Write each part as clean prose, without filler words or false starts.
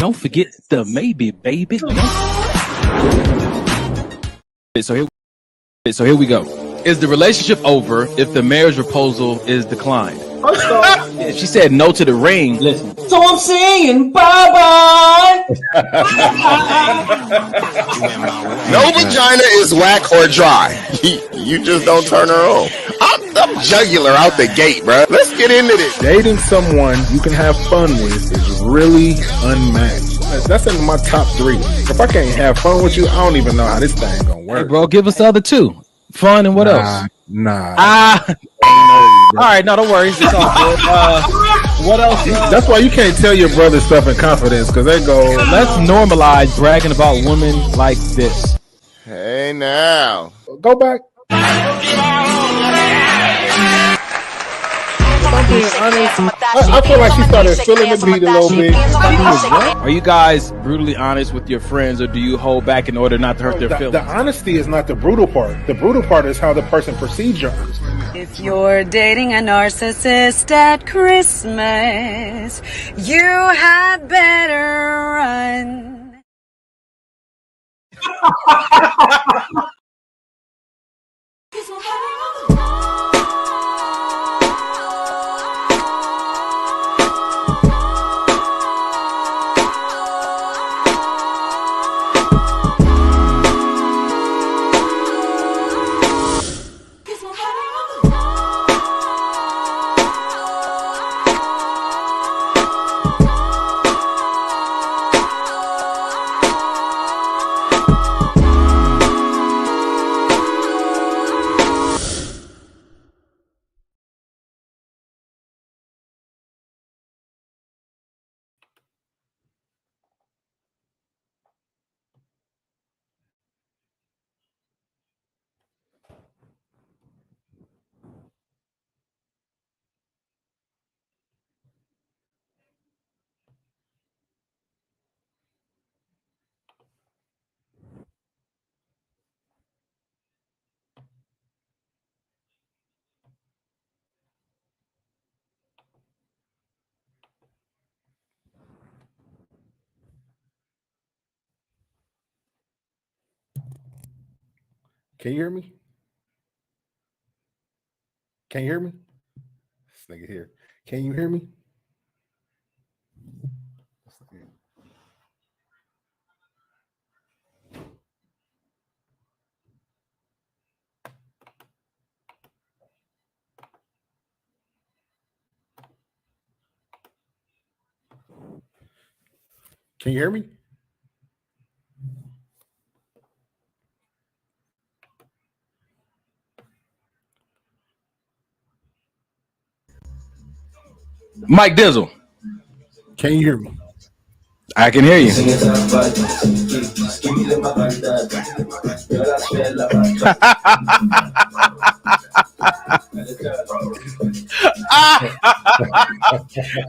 Don't forget the maybe, baby. So here we go. Is the relationship over if the marriage proposal is declined? First off, If she said no to the ring, listen. so I'm saying bye-bye. No vagina is whack or dry. You just don't turn her on. I'm jugular out the gate, bro. Let's get into this. Dating someone you can have fun with is really unmatched. That's in my top 3. If I can't have fun with you, I don't even know how this thing gonna work. Hey, bro, give us the other 2. Fun and what else? Nah. All right, no, don't worry. It's all good. What else? That's why you can't tell your brother stuff in confidence, because they go, let's normalize bragging about women like this. Hey, now. Go back. I'm being honest. I feel like she started feeling the beat a little bit. Are you guys brutally honest with your friends, or do you hold back in order not to hurt their feelings? The honesty is not the brutal part. The brutal part is how the person perceives your honesty. If you're dating a narcissist at Christmas, you had better run. Can you hear me? Can you hear me? This nigga here. Can you hear me? Can you hear me? Mike Dizzle. Can you hear me? I can hear you.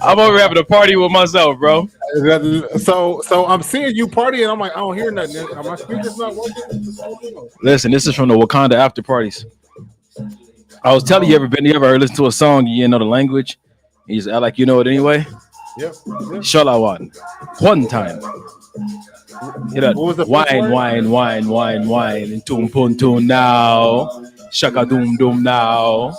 I'm over having a party with myself, bro. So I'm seeing you partying. I'm like, I don't hear nothing. Are my speakers not working? Listen, this is from the Wakanda after parties. I was telling you, you ever listen to a song, you didn't know the language, you just act like you know it anyway? Yep. Shalawan. One time. You know, wine, and toom pun toom now. Shaka doom doom now.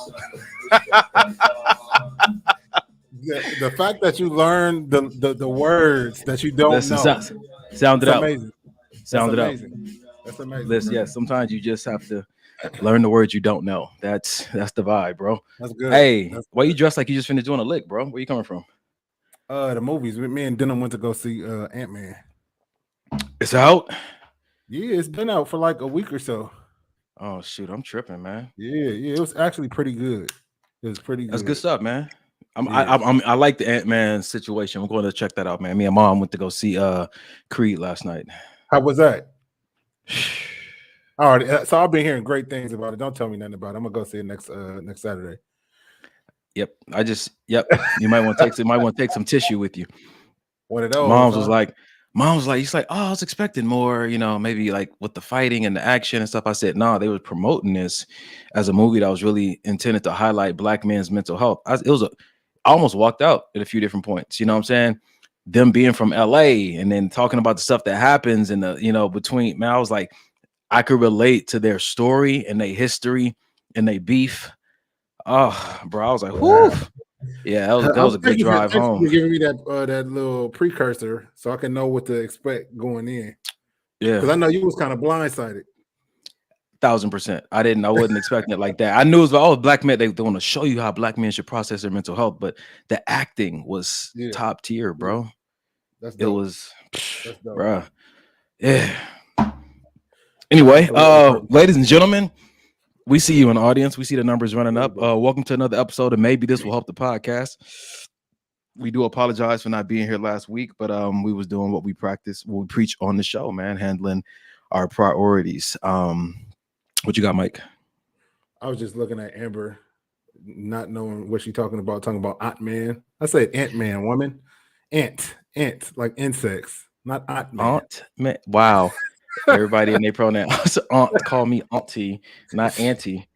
The fact that you learn the words that you don't know. Sound it out. Amazing. Sound it out. That's amazing. Listen, yes, sometimes you just have to learn the words you don't know. That's the vibe, bro. That's good. Hey, why you dressed like you just finished doing a lick, bro? Where you coming from? The movies. Me and Denham went to go see Ant-Man. It's out? Yeah, it's been out for like a week or so. Oh shoot, I'm tripping, man. Yeah, it was actually pretty good. It was pretty good. That's good stuff, man. I like the Ant-Man situation. I'm going to check that out, man. Me and Mom went to go see Creed last night. How was that? All right, so I've been hearing great things about it. Don't tell me nothing about it. I'm gonna go see it next Saturday. Yep. You might want to take some tissue with you. One of those. Mom's was like, he's like, oh, I was expecting more, maybe like with the fighting and the action and stuff. I said, no, they were promoting this as a movie that was really intended to highlight Black men's mental health. I almost walked out at a few different points. You know what I'm saying? them being from LA and then talking about the stuff that happens in the, between, man, I was like, I could relate to their story and their history and their beef. Oh, bro, I was like, whew. Yeah, that was a good drive home. Thank you for giving me that little precursor so I can know what to expect going in. Yeah, because I know you was kind of blindsided. 1000%. I wasn't expecting it like that. I knew it was like, black men, they want to show you how black men should process their mental health, but the acting was top tier, bro. That's dope. It was, that's dope, bro. Yeah. Anyway, ladies and gentlemen, we see you in the audience. We see the numbers running up. Welcome to another episode of Maybe This Will Help the Podcast. We do apologize for not being here last week, but we was doing what we practice, what we preach on the show, man, handling our priorities. What you got, Mike? I was just looking at Amber, not knowing what she's talking about Ant-Man. I said Ant-Man, woman. Ant, like insects, not Ant-Man. Ant-Man. Wow. Everybody in their pronouns. Aunt, call me auntie, not auntie.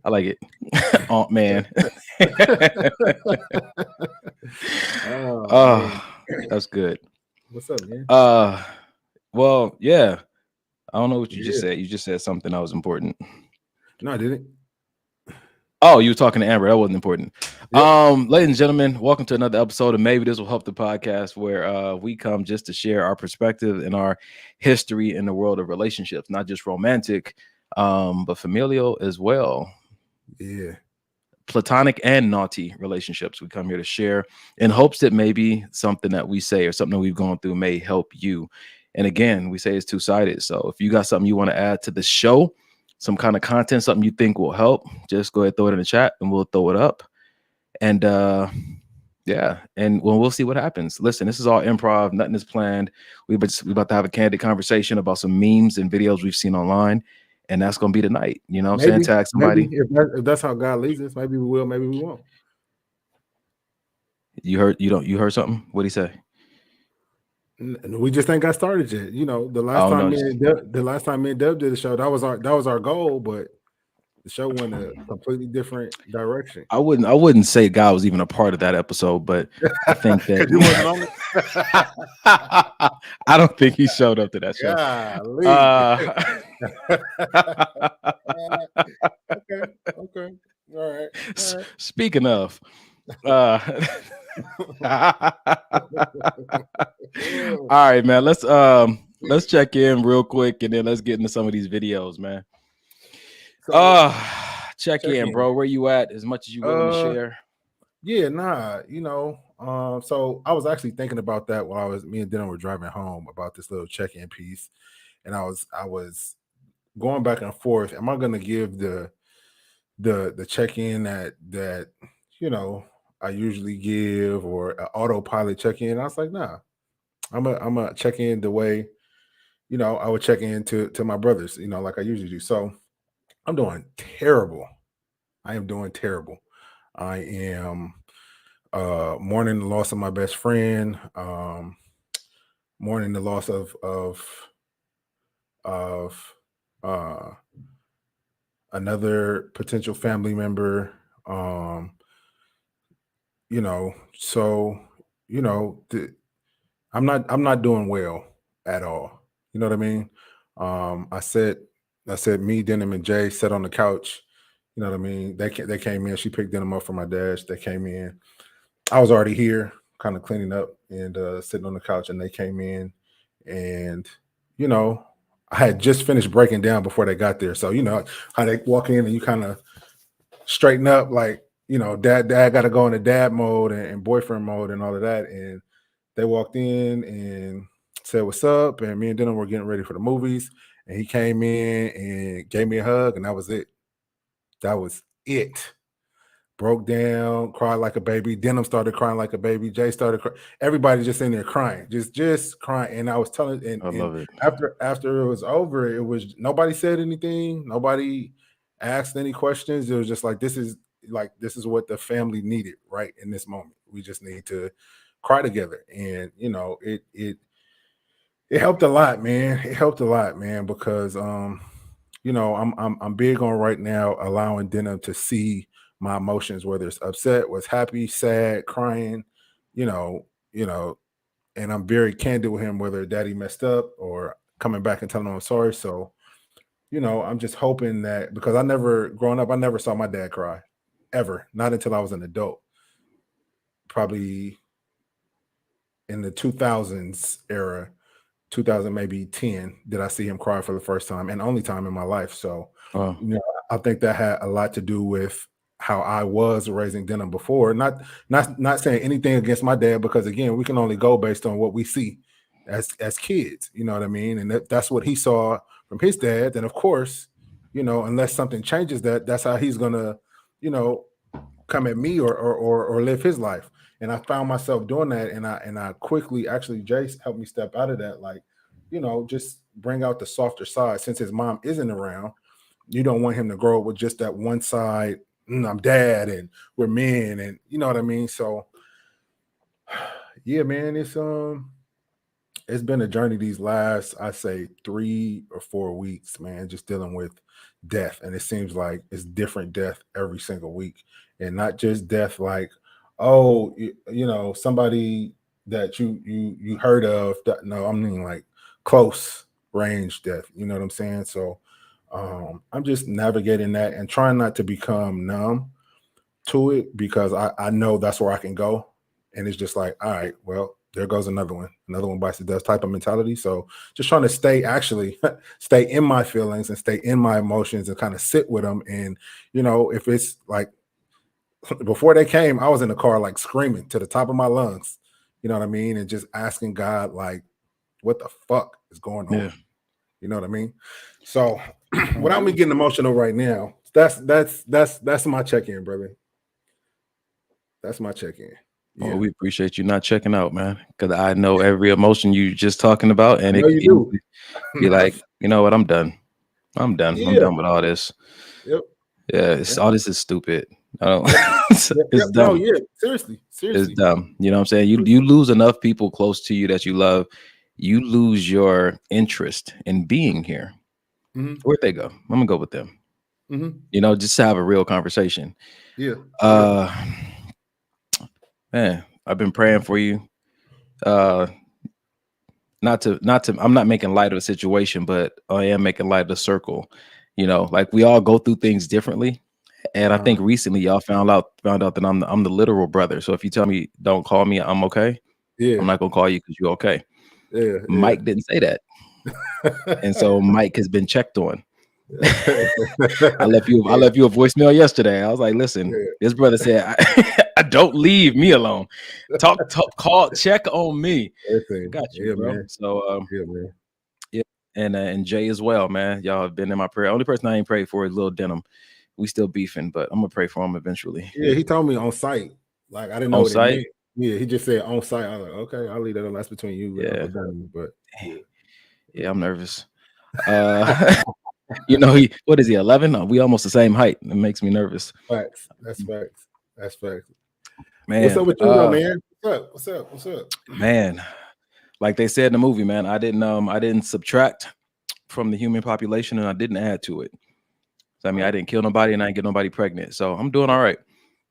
I like it. Aunt man. That's good. What's up, man? Well, yeah. I don't know what you just said. You just said something that was important. No, I didn't. Oh, you were talking to Amber. That wasn't important. Yep. Ladies and gentlemen, welcome to another episode of Maybe This Will Help the Podcast, where we come just to share our perspective and our history in the world of relationships, not just romantic, but familial as well. Yeah. Platonic and naughty relationships. We come here to share in hopes that maybe something that we say or something that we've gone through may help you. And again, we say it's two-sided. So if you got something you want to add to the show, some kind of content, something you think will help, just go ahead, throw it in the chat and we'll throw it up. And and we'll see what happens. Listen, this is all improv, nothing is planned. We about to have a candid conversation about some memes and videos we've seen online, and that's gonna be the night. You know what I'm saying? Tag somebody. If that's how God leads us, maybe we will, maybe we won't. You heard something? What'd he say? We just ain't got started yet. You know, the last time me and Deb did the show, that was our goal, but the show went a completely different direction. I wouldn't say God was even a part of that episode, but I think that you wasn't on it. I don't think he showed up to that show. Okay. All right. Speaking of, all right, man. Let's check in real quick and then let's get into some of these videos, man. Check in, bro. Where you at? As much as you willing to share. Yeah, nah. You know, so I was actually thinking about that while me and Dylan were driving home about this little check-in piece, and I was going back and forth. Am I gonna give the check-in that you know I usually give, or an autopilot check-in? I was like, nah, I'm a check in the way, you know, I would check in to my brothers, you know, like I usually do. So I'm doing terrible. I am doing terrible. I am mourning the loss of my best friend, mourning the loss of another potential family member. You know, so you know, I'm not doing well at all. You know what I mean? I said me, Denim, and Jay sat on the couch. You know what I mean? They came in. She picked Denim up from my dash. They came in. I was already here, kind of cleaning up and sitting on the couch, and they came in. And you know, I had just finished breaking down before they got there. So you know how they walk in and you kind of straighten up, like, you know, dad got to go into dad mode and boyfriend mode and all of that. And they walked in and said, "What's up?" And me and Dylan were getting ready for the movies. And he came in and gave me a hug, and that was it. That was it. Broke down, cried like a baby. Denim started crying like a baby. Jay started crying. Everybody just in there crying, just crying. And I was telling, and love it. After it was over, it was nobody said anything. Nobody asked any questions. It was just like, this is what the family needed right in this moment. We just need to cry together. And you know, it helped a lot, man. It helped a lot, man, because you know, I'm big on right now allowing Denim to see my emotions, whether it's upset, was happy, sad, crying, you know, and I'm very candid with him, whether daddy messed up or coming back and telling him I'm sorry. So, you know, I'm just hoping that, because growing up, I never saw my dad cry ever, not until I was an adult, probably in the 2000s era, 2000, maybe 10, did I see him cry for the first time and only time in my life. So, you know, I think that had a lot to do with how I was raising Denham before. Not saying anything against my dad, because again, we can only go based on what we see as kids, you know what I mean? And that's what he saw from his dad. And of course, you know, unless something changes that's how he's gonna, you know, come at me or live his life. And I found myself doing that, and I quickly, actually, Jace helped me step out of that, like, you know, just bring out the softer side. Since his mom isn't around, you don't want him to grow up with just that one side. I'm dad and we're men, and you know what I mean. So yeah, man, it's been a journey these last, I say, 3 or 4 weeks, man, just dealing with death. And it seems like it's different death every single week, and not just death like, oh, you know, somebody that you heard of. No, I mean like close range death. You know what I'm saying? So I'm just navigating that and trying not to become numb to it, because I know that's where I can go. And it's just like, all right, well, there goes another one bites the dust type of mentality. So just trying to stay in my feelings and stay in my emotions and kind of sit with them. And, you know, if it's like, before they came, I was in the car, like screaming to the top of my lungs, you know what I mean? And just asking God, like, what the fuck is going on? Yeah. You know what I mean? So without me getting emotional right now, that's my check-in, brother. That's my check-in. Yeah. Well, we appreciate you not checking out, man, because I know every emotion you just talking about, and it you can be like, you know what, I'm done. Yeah. I'm done with all this. Yep. Yeah, all this is stupid. I don't. It's dumb. No, yeah, seriously. It's dumb. You know what I'm saying? You lose enough people close to you that you love, you lose your interest in being here. Mm-hmm. Where'd they go? I'm gonna go with them. Mm-hmm. You know, just to have a real conversation. Yeah. Man, I've been praying for you. Not to I'm not making light of the situation, but I am making light of the circle. You know, like we all go through things differently. And I think recently y'all found out that I'm the literal brother. So if you tell me don't call me, I'm okay. Yeah. I'm not gonna call you because you're okay. Yeah. Mike didn't say that. And so Mike has been checked on. I left you a voicemail yesterday. I was like, listen, this brother said, I don't leave me alone. Talk, call, check on me. I got you, bro. Man. So man. Yeah, and Jay as well, man. Y'all have been in my prayer. Only person I ain't prayed for is Lil Denham. We still beefing, but I'm gonna pray for him eventually. Yeah, he told me on site. Like I didn't know on what site. It meant. Yeah, he just said on site. I was like, okay, I'll leave that alone. That's between you. Yeah, but yeah, I'm nervous. You know, what is he, 11? We almost the same height. It makes me nervous. Facts. That's facts. Man, what's up with you, though, man? What's up? Man, like they said in the movie, man, I didn't subtract from the human population, and I didn't add to it. So I mean, I didn't kill nobody, and I didn't get nobody pregnant. So I'm doing all right.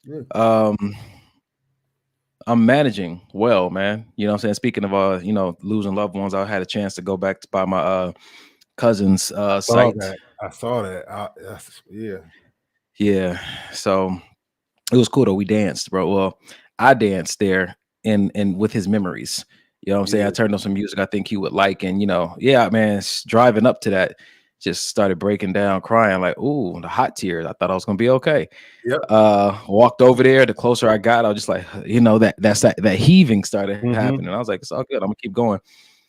Yeah. I'm managing well, man. You know what I'm saying? Speaking of you know, losing loved ones, I had a chance to go back to buy my cousin's site. I saw that. Yeah. So it was cool though. We danced, bro. Well, I danced there and with his memories. You know what I'm saying? I turned on some music I think he would like, and you know, yeah, man, driving up to that, just started breaking down, crying, like, ooh, the hot tears. I thought I was gonna be okay. Yep. Walked over there. The closer I got, I was just like, you know, that heaving started happening. I was like, it's all good. I'm gonna keep going.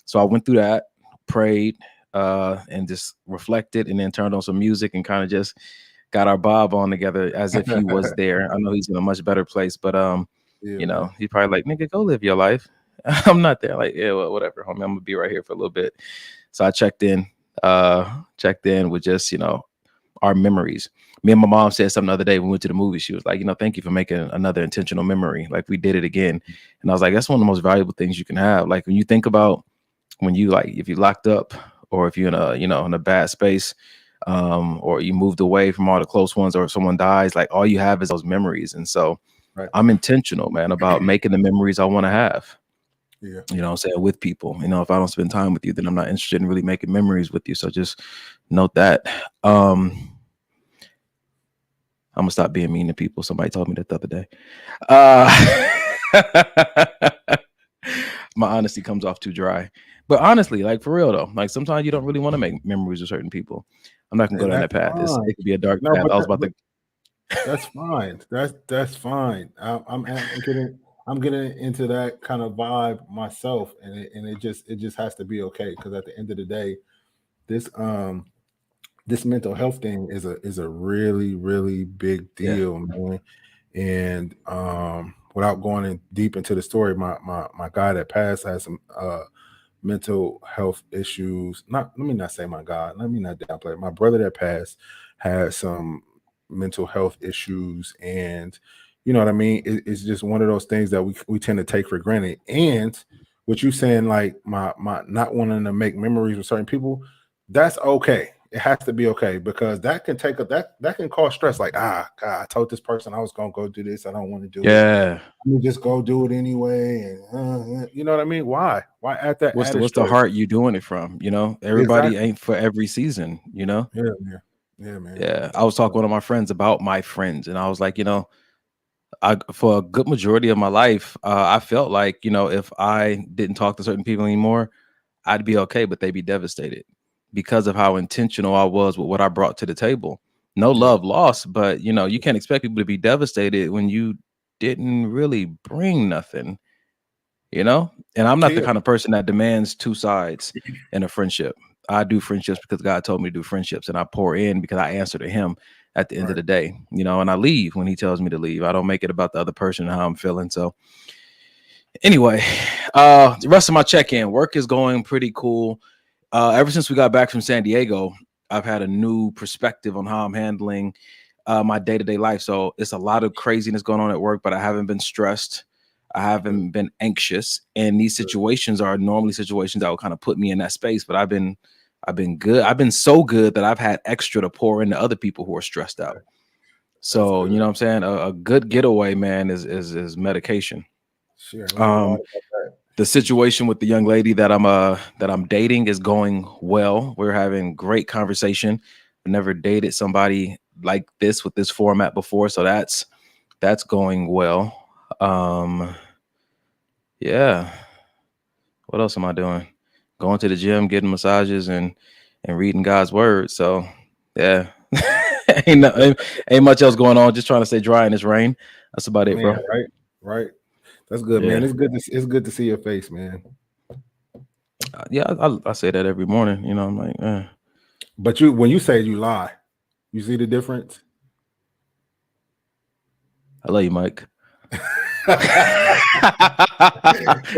So I went through that, prayed, and just reflected, and then turned on some music and kind of just got our Bob on together as if he was there. I know he's in a much better place, but you know, he's probably like, nigga, go live your life. I'm not there. Like, yeah, well, whatever, homie. I'm gonna be right here for a little bit. So I checked in with just, you know, our memories. Me and my mom said something the other day when we went to the movie. She was like, you know, thank you for making another intentional memory. Like we did it again. And I was like, that's one of the most valuable things you can have. Like when you think about when you, like, if you're locked up or if you're in a, you know, in a bad space, or you moved away from all the close ones, or if someone dies, like all you have is those memories. And so I'm intentional, man, about making the memories I want to have. Yeah. You know what I'm saying? With people. You know, if I don't spend time with you, then I'm not interested in really making memories with you. So just note that. I'm gonna stop being mean to people. Somebody told me that the other day. My honesty comes off too dry. But honestly, like for real though, like sometimes you don't really want to make memories with certain people. I'm not gonna go And down that's that path. fine. It could be a dark No, path. but, I was about to. that's fine. That's fine. I'm getting into that kind of vibe myself, and it just has to be okay, because at the end of the day, this this mental health thing is a really, really big deal, man. And without going in deep into the story, my guy that passed has some mental health issues. Let me not say my God. Let me not downplay it. My brother that passed had some mental health issues, and you know what I mean. It's just one of those things that we tend to take for granted. And what you saying, like my not wanting to make memories with certain people, that's okay. It has to be okay, because that can that can cause stress. Like, God, I told this person I was gonna go do this. I don't want to do it. Yeah. You just go do it anyway, and you know what I mean. Why add that? What's the heart you doing it from? You know, everybody ain't for every season. You know. Yeah, man. Yeah. I was talking to one of my friends about my friends, and I was like, you know, for a good majority of my life, I felt like, you know, if I didn't talk to certain people anymore, I'd be okay, but they'd be devastated because of how intentional I was with what I brought to the table. No love lost, but you know, you can't expect people to be devastated when you didn't really bring nothing, you know? And I'm not the kind of person that demands two sides in a friendship. I do friendships because God told me to do friendships, and I pour in because I answer to him at the end of the day, you know, and I leave when he tells me to leave. I don't make it about the other person and how I'm feeling. So anyway, the rest of my check-in work is going pretty cool. Ever since we got back from San Diego, I've had a new perspective on how I'm handling my day-to-day life. So it's a lot of craziness going on at work, but I haven't been stressed. I haven't been anxious. And these situations are normally situations that will kind of put me in that space. But I've been good. I've been so good that I've had extra to pour into other people who are stressed out. So, you know what I'm saying? A good getaway, man, is medication. Sure. The situation with the young lady that I'm dating is going well. We're having great conversation. I've never dated somebody like this with this format before, so that's going well. Yeah. What else am I doing? Going to the gym, getting massages, and reading God's word. So yeah. ain't much else going on. Just trying to stay dry in this rain. That's about it, bro. Right. That's good, man. It's good to see your face, man. Yeah, I say that every morning. You know, I'm like, But when you say you lie, you see the difference? I love you, Mike.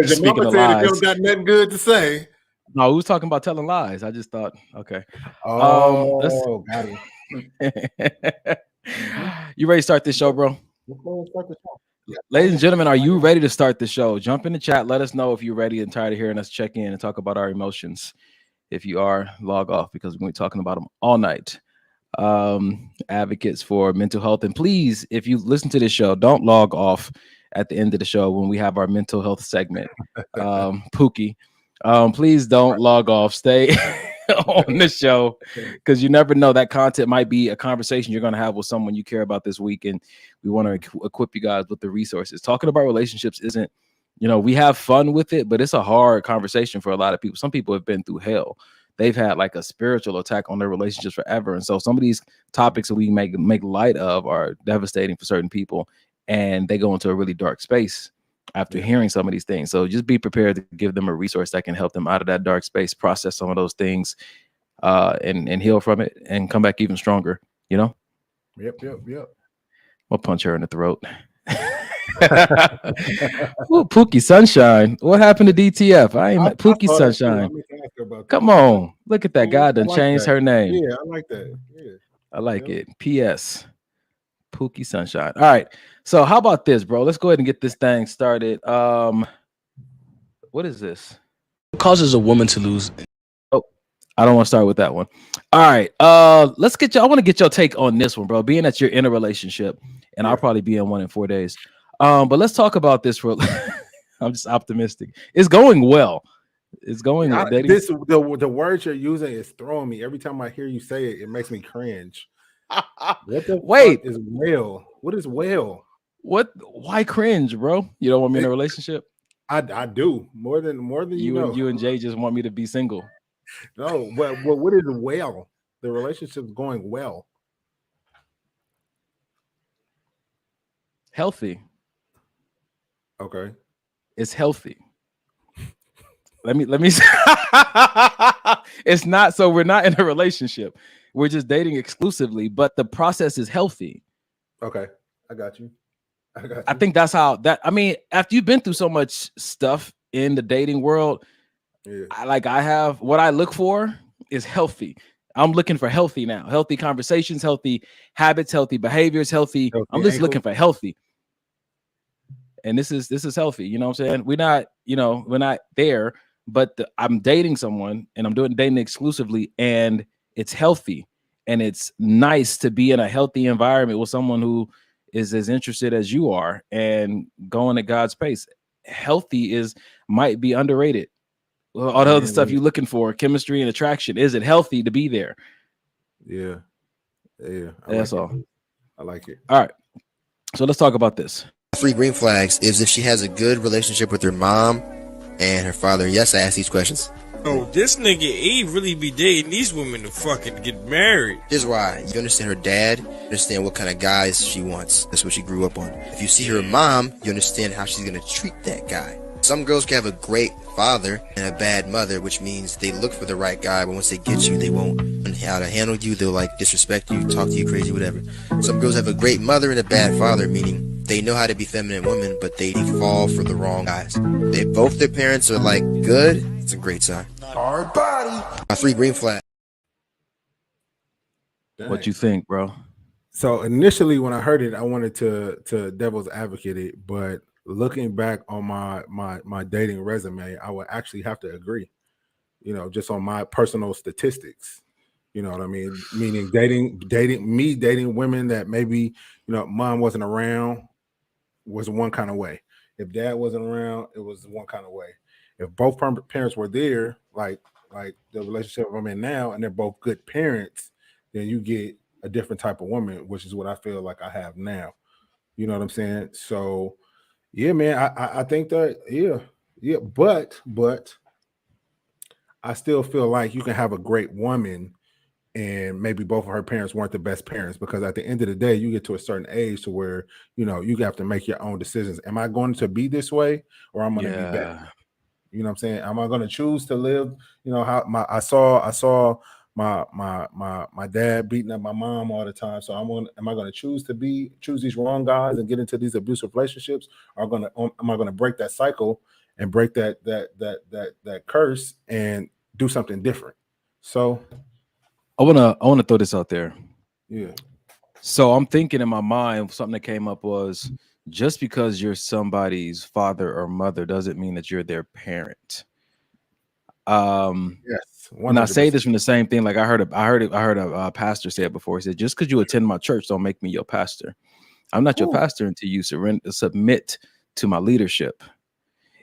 Speaking of lies, you don't got nothing good to say. No, we was talking about telling lies. I just thought, okay. Oh, got it. You ready to start this show, bro? Ladies and gentlemen, are you ready to start the show? Jump in the chat. Let us know if you're ready and tired of hearing us check in and talk about our emotions. If you are, log off, because we're going to be talking about them all night. Advocates for mental health. And please, if you listen to this show, don't log off at the end of the show when we have our mental health segment. Pookie, please don't log off. Stay on the show, because you never know, that content might be a conversation you're going to have with someone you care about this week, and we want to equip you guys with the resources. Talking about relationships isn't, you know, we have fun with it, but it's a hard conversation for a lot of people. Some people have been through hell. They've had like a spiritual attack on their relationships forever, and so some of these topics that we make light of are devastating for certain people, and they go into a really dark space after hearing some of these things. So just be prepared to give them a resource that can help them out of that dark space, process some of those things, and heal from it and come back even stronger, you know? Yep. We'll punch her in the throat. Ooh, Pookie Sunshine. What happened to DTF? I ain't Pookie Sunshine. Come on. Look at that. God done changed her name. Yeah, I like that. Yeah. I like it. P.S. Pookie Sunshine. All right. So how about this, bro? Let's go ahead and get this thing started. What is this? What causes a woman to lose? Oh, I don't want to start with that one. All right. Let's get you. I want to get your take on this one, bro. Being that you're in a relationship, and I'll probably be in one in 4 days. But let's talk about this for I'm just optimistic. It's going well. It's going well. Dating. The words you're using is throwing me. Every time I hear you say it, it makes me cringe. What the Wait, fuck is well? What is well? what? Why cringe, bro? You don't want me in a relationship? I do more than you know. You and Jay just want me to be single. No, but what is well? The relationship's going well. Healthy. Okay. It's healthy. Let me it's not, so we're not in a relationship. We're just dating exclusively, but the process is healthy. Okay. I got you. I think that's how that, I mean, after you've been through so much stuff in the dating world, yeah. I have what I look for is healthy. I'm looking for healthy now. Healthy conversations, healthy habits, healthy behaviors, healthy. I'm just looking for healthy. And this is healthy. You know what I'm saying? We're not there, but I'm dating someone and I'm doing dating exclusively, and it's healthy. And it's nice to be in a healthy environment with someone who is as interested as you are and going at God's pace. Healthy might be underrated. All the other stuff you're looking for, chemistry and attraction. Is it healthy to be there? Yeah. That's all. I like it. All right. So let's talk about this. 3 green flags is if she has a good relationship with her mom and her father. Yes, I ask these questions. Oh, this nigga E really be dating these women to fucking get married. Here's why. You understand her dad, understand what kind of guys she wants. That's what she grew up on. If you see her mom, you understand how she's going to treat that guy. Some girls can have a great father and a bad mother, which means they look for the right guy, but once they get you, they won't know how to handle you. They'll like disrespect you, talk to you crazy, whatever. Some girls have a great mother and a bad father, meaning they know how to be feminine women, but they fall for the wrong guys. If both their parents are like good, it's a great sign. Hard body. 3 green flags. What you think, bro? So initially when I heard it, I wanted to devil's advocate it, but looking back on my dating resume, I would actually have to agree, just on my personal statistics. You know what I mean? Meaning dating women that maybe, mom wasn't around was one kind of way. If dad wasn't around, it was one kind of way. If both parents were there, like the relationship I'm in now, and they're both good parents, then you get a different type of woman, which is what I feel like I have now. You know what I'm saying? So yeah, man, I think that, yeah, but I still feel like you can have a great woman and maybe both of her parents weren't the best parents, because at the end of the day, you get to a certain age to where, you have to make your own decisions. Am I going to be this way, or am I going to be better? You know what I'm saying? Am I going to choose to live, how I saw my dad beating up my mom all the time. So am I going to choose these wrong guys and get into these abusive relationships? Or am I going to break that cycle and break that curse and do something different? So I wanna throw this out there. Yeah. So I'm thinking in my mind, something that came up was, just because you're somebody's father or mother doesn't mean that you're their parent. Yes. And I say this from the same thing. Like I heard a pastor say it before. He said, just because you attend my church don't make me your pastor. I'm not your pastor until you submit to my leadership.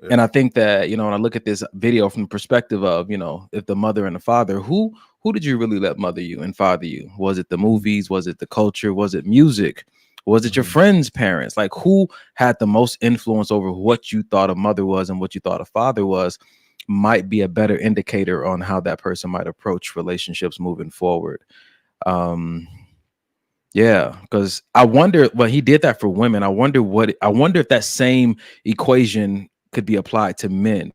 Yeah. And I think that, when I look at this video from the perspective of, if the mother and the father, who did you really let mother you and father you? Was it the movies? Was it the culture? Was it music? Was it your friends' parents? Like, who had the most influence over what you thought a mother was and what you thought a father was? Might be a better indicator on how that person might approach relationships moving forward. Yeah, because I wonder, well, he did that for women. I wonder if that same equation could be applied to men.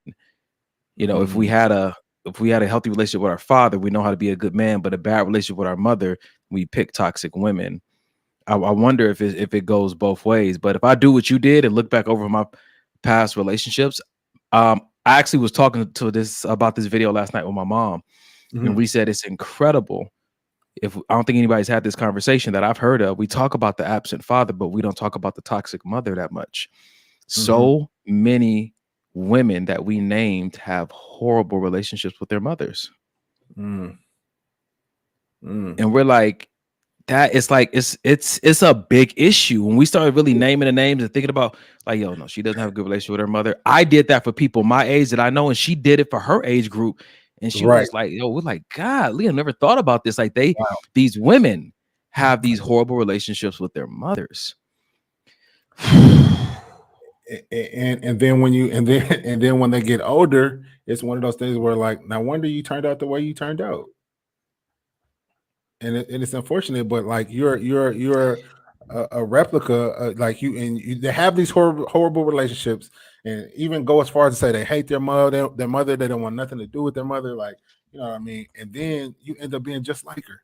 If we had a healthy relationship with our father, we know how to be a good man, but a bad relationship with our mother, we pick toxic women. I wonder if it goes both ways. But if I do what you did and look back over my past relationships, I actually was talking about this video last night with my mom, and we said it's incredible. I don't think anybody's had this conversation that I've heard of. We talk about the absent father, but we don't talk about the toxic mother that much. So many women that we named have horrible relationships with their mothers. And we're like, that it's like it's a big issue when we started really naming the names and thinking about like, yo, no, she doesn't have a good relationship with her mother. I did that for people my age that I know, and she did it for her age group, and she was Right. just like, yo, we're like, God, Leah, never thought about this. Like Wow. these women have these horrible relationships with their mothers. And then when you and then when they get older, it's one of those things where like, no wonder you turned out the way you turned out. And it's unfortunate, but like you're a replica, like they have these horrible relationships, and even go as far as to say they hate their mother, they don't want nothing to do with their mother, like, you know what I mean? And then you end up being just like her.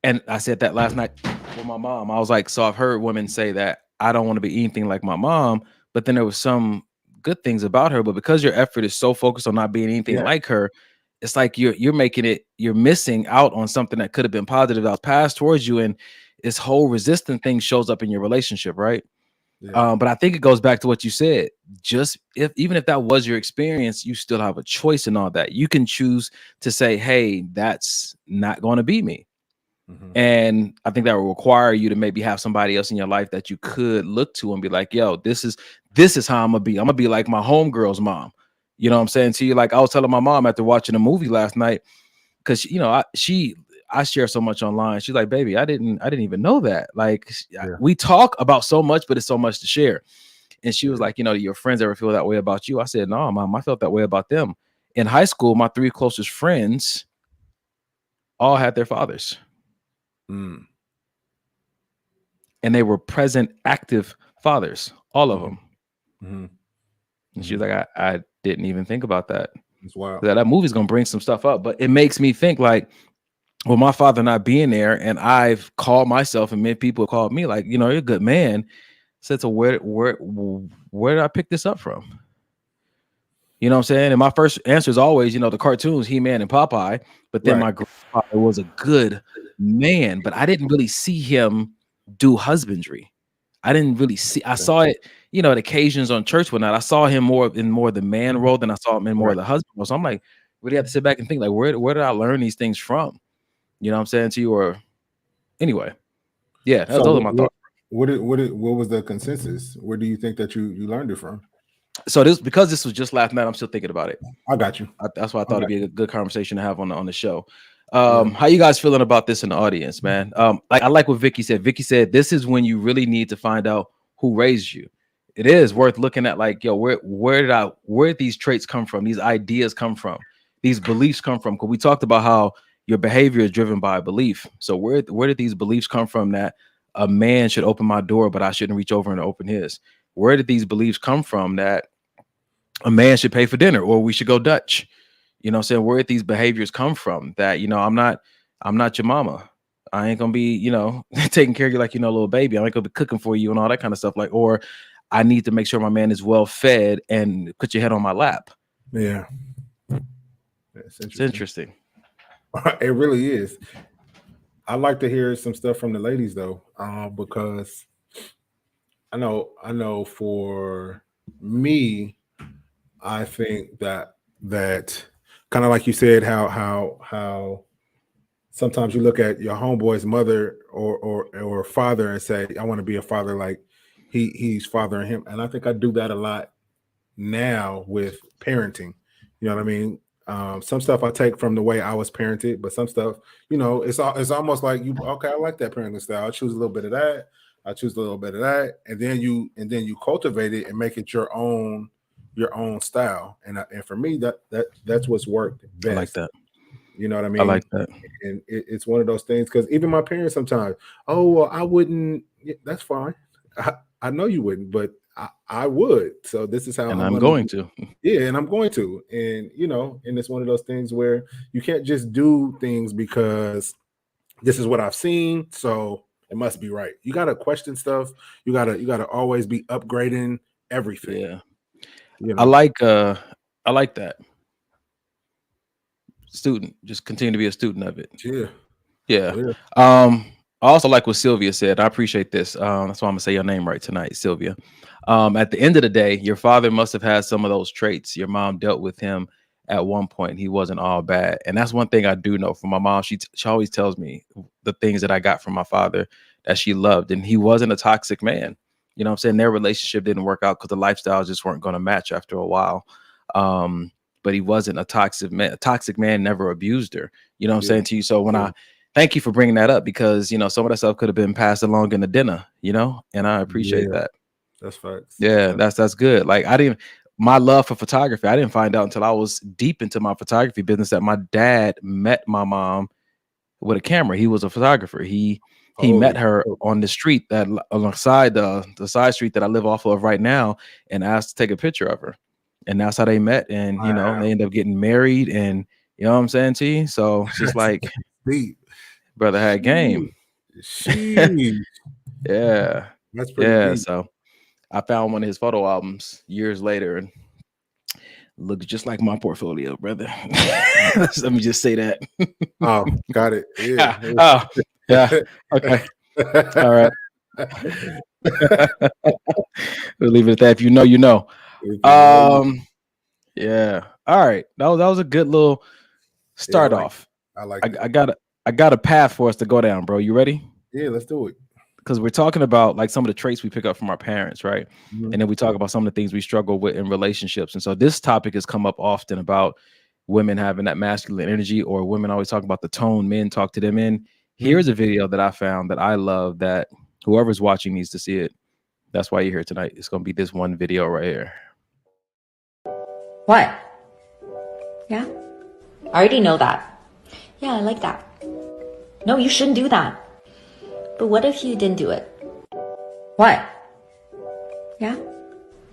And I said that last night with my mom. I was like, so I've heard women say that I don't want to be anything like my mom, but then there was some good things about her. But because your effort is so focused on not being anything like her, it's like you're missing out on something that could have been positive that was passed towards you. And this whole resistant thing shows up in your relationship, right? But I think it goes back to what you said. Just even if that was your experience, you still have a choice in all that. You can choose to say, hey, that's not going to be me. And I think that will require you to maybe have somebody else in your life that you could look to and be like, yo, this is how I'm gonna be. I'm gonna be like my homegirl's mom. You know what I'm saying to you? Like I was telling my mom after watching a movie last night, because you know, I share so much online. She's like, baby, I didn't even know that. Like we talk about so much, but it's so much to share. And she was like, you know, do your friends ever feel that way about you? I said, no, mom, I felt that way about them. In high school, my 3 closest friends all had their fathers. And they were present, active fathers, all of them. And she was like, I didn't even think about that. That's wild. That movie's gonna bring some stuff up, but it makes me think like, well, my father not being there, and I've called myself, and many people have called me like, you know, you're a good man. Said, so where did I pick this up from? You know what I'm saying? And my first answer is always, you know, the cartoons, He-Man and Popeye. But then my grandfather was a good man, but I didn't really see him do husbandry. I didn't really see. I saw it, you know, at occasions on church whatnot. I saw him more the man role than I saw him in more of the husband role. So I'm like, really have to sit back and think like, where did I learn these things from? You know what I'm saying to you? Or anyway, yeah, those are my thoughts. What was the consensus? Where do you think that you learned it from? So because this was just last night, I'm still thinking about it. I got you. That's why I thought it'd be a good conversation to have on the show. How you guys feeling about this in the audience, man? I like what Vicky said. Vicky said this is when you really need to find out who raised you. It is worth looking at, like, yo, where did these traits come from? These ideas come from? These beliefs come from? Because we talked about how your behavior is driven by a belief. So where did these beliefs come from that a man should open my door, but I shouldn't reach over and open his? Where did these beliefs come from that a man should pay for dinner or we should go Dutch? You know what I'm saying? Where did these behaviors come from that, you know, I'm not your mama. I ain't gonna be, you know, taking care of you like, you know, little baby. I ain't gonna be cooking for you and all that kind of stuff. Like, or I need to make sure my man is well fed and put your head on my lap. Yeah. It's interesting. It really is. I like to hear some stuff from the ladies though, because I know for me, I think that kind of like you said, how sometimes you look at your homeboy's mother or father and say, I want to be a father like he's fathering him. And I think I do that a lot now with parenting. You know what I mean? Some stuff I take from the way I was parented, but some stuff, you know, it's almost like okay, I like that parenting style. I choose a little bit of that. I choose a little bit of that, and then you cultivate it and make it your own style. And for me, that's what's worked best. I like that. You know what I mean? I like that. And it's one of those things, because even my parents sometimes, oh, well, I wouldn't. Yeah, that's fine. I know you wouldn't, but I would. So this is how I'm going to. Yeah, and I'm going to. And, you know, and it's one of those things where you can't just do things because this is what I've seen, so it must be right. You got to question stuff. You got to always be upgrading everything. Yeah. You know? I like that. Student, just continue to be a student of it. Yeah. I also like what Sylvia said. I appreciate this. That's why I'm gonna say your name right tonight, Sylvia. At the end of the day, your father must have had some of those traits. Your mom dealt with him at one point he wasn't all bad. And that's one thing I do know from my mom. She always tells me the things that I got from my father that she loved, and he wasn't a toxic man. You know what I'm saying? Their relationship didn't work out because the lifestyles just weren't going to match after a while. But he wasn't a toxic man. A toxic man never abused her. You know what I'm saying to you? So when I thank you for bringing that up, because, you know, some of that stuff could have been passed along in the dinner, you know, and I appreciate that. That's facts. Yeah, that's good. Like my love for photography, I didn't find out until I was deep into my photography business that my dad met my mom with a camera. He was a photographer. He met her on the street that alongside the side street that I live off of right now, and asked to take a picture of her. And that's how they met. And, you know, they ended up getting married, and you know what I'm saying to you? So it's just like, brother had game. Yeah. That's pretty deep. So I found one of his photo albums years later and looked just like my portfolio, brother. Let me just say that. Oh, got it. Yeah. Oh, yeah. Okay. All right. We'll leave it at that. If you know, you know. Yeah. All right. That was a good little start off. I got a path for us to go down, bro. You ready? Yeah, let's do it. Because we're talking about like some of the traits we pick up from our parents, right? Mm-hmm. And then we talk about some of the things we struggle with in relationships. And so this topic has come up often about women having that masculine energy, or women always talk about the tone men talk to them in. Here's a video that I found that I love that whoever's watching needs to see it. That's why you're here tonight. It's going to be this one video right here. What? Yeah? I already know that. Yeah, I like that. No, you shouldn't do that. But what if you didn't do it? What? Yeah?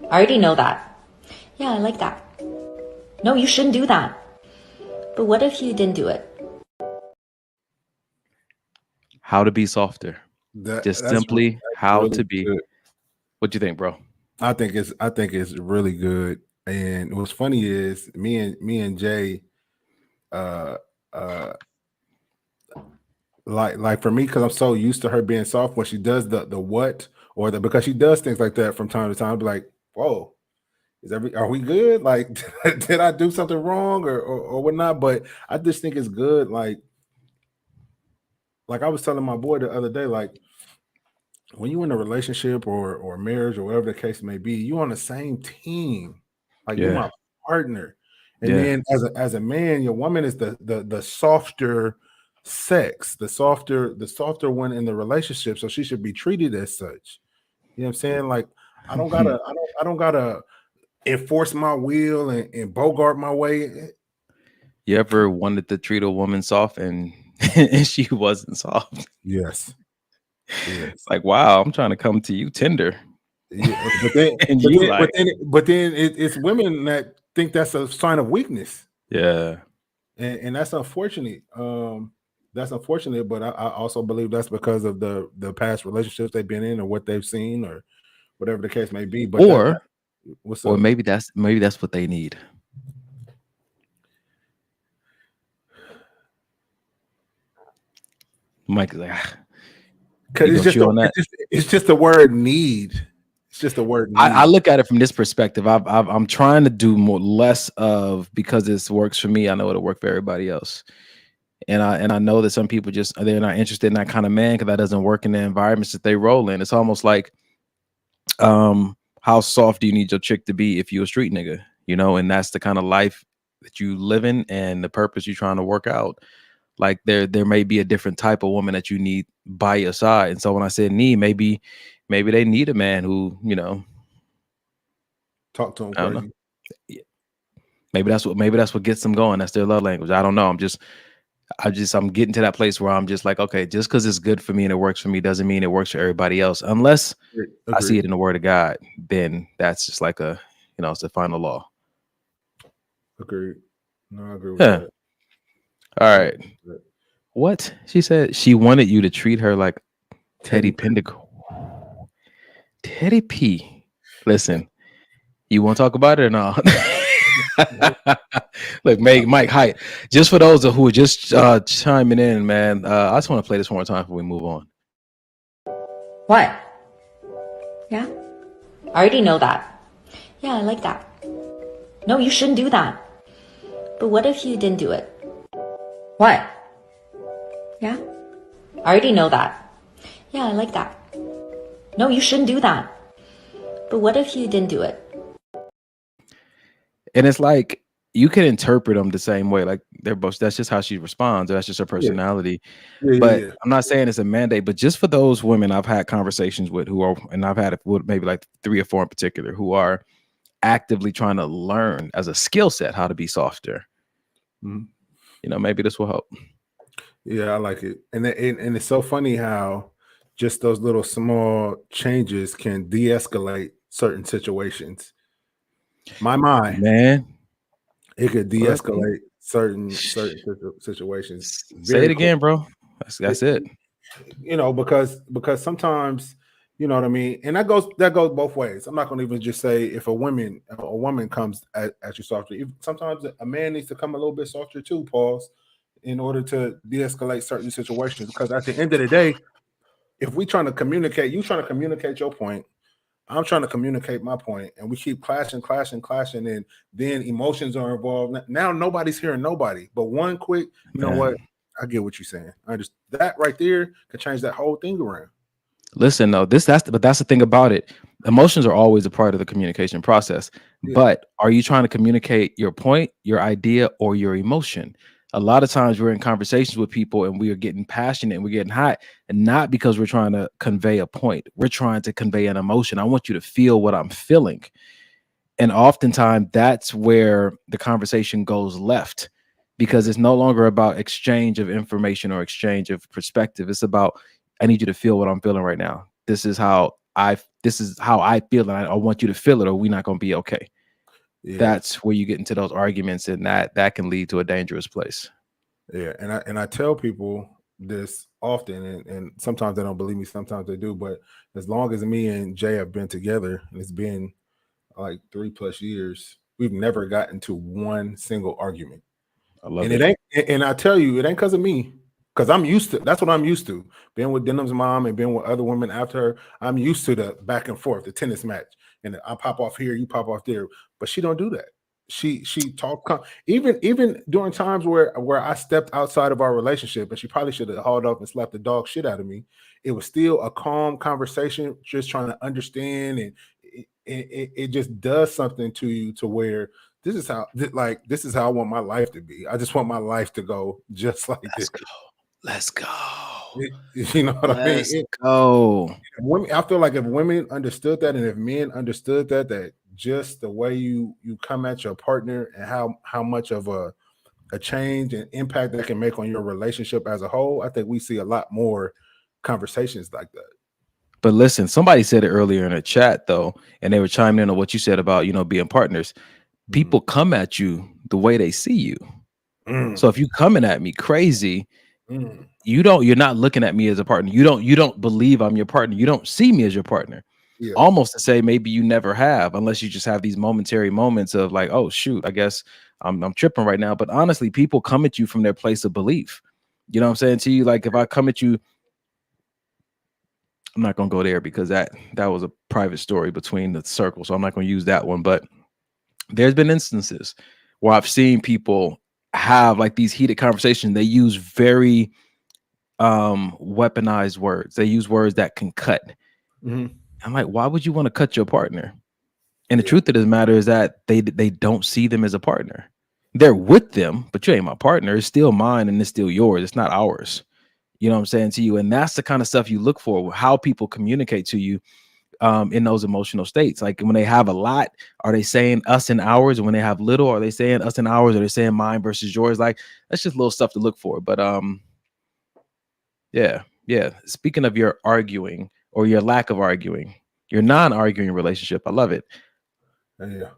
I already know that. Yeah, I like that. No, you shouldn't do that. But what if you didn't do it? How to be softer. Just simply how really to be. Good. What do you think, bro? I think it's really good. And what's funny is me and Jay, like for me, because I'm so used to her being soft, when she does the what, or because she does things like that from time to time, I'll be like, whoa, are we good? Like, did I do something wrong or whatnot? But I just think it's good. Like I was telling my boy the other day, like, when you're in a relationship or marriage or whatever the case may be, you're on the same team. Like, you're my partner. And then as a man, your woman is the softer sex, the softer one in the relationship. So she should be treated as such. You know what I'm saying? Like, I don't gotta enforce my will and bogart my way. You ever wanted to treat a woman soft and and she wasn't soft? Yes. It's like, wow, I'm trying to come to you tender. Yeah, but then it's women that think that's a sign of weakness. Yeah. And that's unfortunate. That's unfortunate, but I also believe that's because of the past relationships they've been in, or what they've seen, or whatever the case may be. But or maybe that's what they need. Mike is like, because it's just the word need. It's just the word need. I look at it from this perspective. I'm trying to do less of, because this works for me. I know it'll work for everybody else. And I know that some people they're not interested in that kind of man because that doesn't work in the environments that they roll in. It's almost like, how soft do you need your chick to be if you're a street nigga, you know? And that's the kind of life that you live in and the purpose you're trying to work out. Like there may be a different type of woman that you need by your side. And so when I said need, maybe they need a man who, you know, talk to him crazy. Yeah. Maybe that's what gets them going. That's their love language. I don't know. I'm getting to that place where I'm just like, okay, just because it's good for me and it works for me doesn't mean it works for everybody else. Unless I see it in the word of God, then that's just like it's the final law. Agreed. No, I agree with that. All right. What? She said she wanted you to treat her like Teddy Pendergrass. Teddy P. Listen, you want to talk about it or not? Look, Mike Height. Just for those who are just chiming in, man, I just want to play this one more time before we move on. What? Yeah? I already know that. Yeah, I like that. No, you shouldn't do that. But what if you didn't do it? What? Yeah? I already know that. Yeah, I like that. No, you shouldn't do that. But what if you didn't do it? And it's like you can interpret them the same way. Like they're both. That's just how she responds. Or that's just her personality. But I'm not saying it's a mandate. But just for those women I've had conversations with who are, and I've had maybe like 3 or 4 in particular, who are actively trying to learn as a skill set how to be softer. Mhm. You know, maybe this will help. Yeah, I like it. And it's so funny how just those little small changes can de-escalate certain situations. Man, it could listen. de-escalate certain situations. Say it again, Quick. bro. That's it. You know, because sometimes, you know what I mean, and that goes both ways. I'm not going to even just say if a woman comes at you softer. Sometimes a man needs to come a little bit softer too, pause, in order to de-escalate certain situations. Because at the end of the day, if we trying to communicate, you trying to communicate your point, I'm trying to communicate my point, and we keep clashing, and then emotions are involved. Now nobody's hearing nobody. But one quick, you know what? I get what you're saying. I just that right there could change that whole thing around. Listen, though, that's the thing about it. Emotions are always a part of the communication process. Yeah. But are you trying to communicate your point, your idea, or your emotion? A lot of times we're in conversations with people and we are getting passionate and we're getting hot, and not because we're trying to convey a point. We're trying to convey an emotion. I want you to feel what I'm feeling. And oftentimes that's where the conversation goes left, because it's no longer about exchange of information or exchange of perspective. It's about, I need you to feel what I'm feeling right now. This is how I feel, and I want you to feel it, or we're not going to be okay. Yeah. That's where you get into those arguments, and that can lead to a dangerous place. Yeah, and I tell people this often, and sometimes they don't believe me, sometimes they do. But as long as me and Jay have been together, and it's been like 3+ years, we've never gotten to one single argument. I love and it. it ain't, and I tell you, it ain't because of me, because I'm used to. That's what I'm used to. Being with Denim's mom and being with other women after her, I'm used to the back and forth, the tennis match, and I pop off here, you pop off there. But she don't do that. She talk even during times where I stepped outside of our relationship, and she probably should have hauled up and slapped the dog shit out of me. It was still a calm conversation, just trying to understand, and it just does something to you to where this is how I want my life to be. I just want my life to go just like this. Let's go. You know what I mean? Let's go. Women, I feel like if women understood that, and if men understood that just the way you come at your partner and how much of a change and impact that can make on your relationship as a whole, I think we see a lot more conversations like that. But listen, somebody said it earlier in a chat though, and they were chiming in on what you said about, being partners. People come at you the way they see you. So if you coming at me crazy, you're not looking at me as a partner. You don't believe I'm your partner. You don't see me as your partner. Yeah. Almost to say maybe you never have, unless you just have these momentary moments of like, oh shoot, I guess I'm tripping right now. But honestly, people come at you from their place of belief. You know what I'm saying to you? Like if I come at you, I'm not gonna go there because that was a private story between the circle. So I'm not gonna use that one. But there's been instances where I've seen people have like these heated conversations. They use very weaponized words. They use words that can cut. I'm like, why would you want to cut your partner? And the truth of the matter is that they don't see them as a partner. They're with them, but you ain't my partner. It's still mine and it's still yours. It's not ours. You know what I'm saying to you? And that's the kind of stuff you look for, how people communicate to you in those emotional states. Like when they have a lot, are they saying us and ours? And when they have little, are they saying us and ours? Or are they saying mine versus yours? Like that's just little stuff to look for. But yeah. Speaking of your arguing or your lack of arguing, your non-arguing relationship, I love it. Yeah,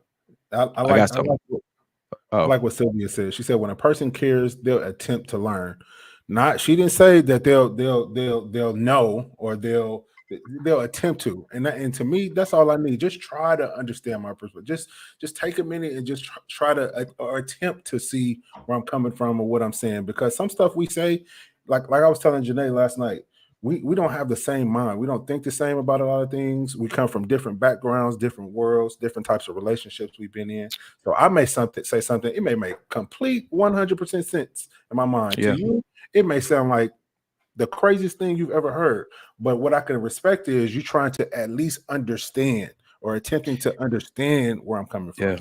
I like what Sylvia said. She said when a person cares, they'll attempt to learn. She didn't say that they'll know or they'll attempt to. And to me, that's all I need. Just try to understand my perspective. Just take a minute and just try to or attempt to see where I'm coming from or what I'm saying. Because some stuff we say, like I was telling Janae last night, we don't have the same mind. We don't think the same about a lot of things. We come from different backgrounds, different worlds, different types of relationships we've been in. So I may say something, it may make complete 100% sense in my mind. Yeah. To you, it may sound like the craziest thing you've ever heard. But what I can respect is you trying to at least understand or attempting to understand where I'm coming from. Yeah.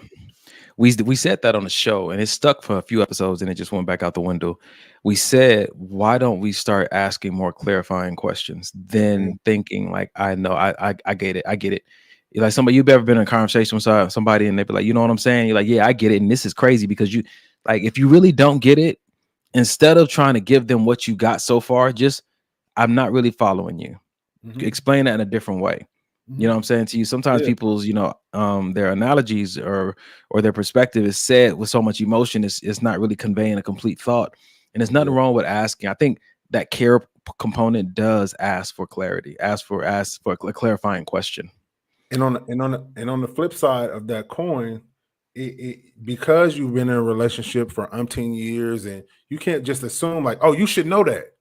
We said that on the show, and it stuck for a few episodes, and it just went back out the window. We said, why don't we start asking more clarifying questions than thinking like, I know, I get it, I get it. Like somebody, you've ever been in a conversation with somebody, and they be like, you know what I'm saying? You're like, yeah, I get it, and this is crazy because you, like, if you really don't get it, instead of trying to give them what you got so far, just, I'm not really following you. Explain that in a different way. You know what I'm saying to you? Sometimes people's, their analogies or their perspective is said with so much emotion, it's not really conveying a complete thought. And there's nothing wrong with asking. I think that care component does ask for clarity, ask for a clarifying question. And on the flip side of that coin, because you've been in a relationship for umpteen years, and you can't just assume like, oh, you should know that.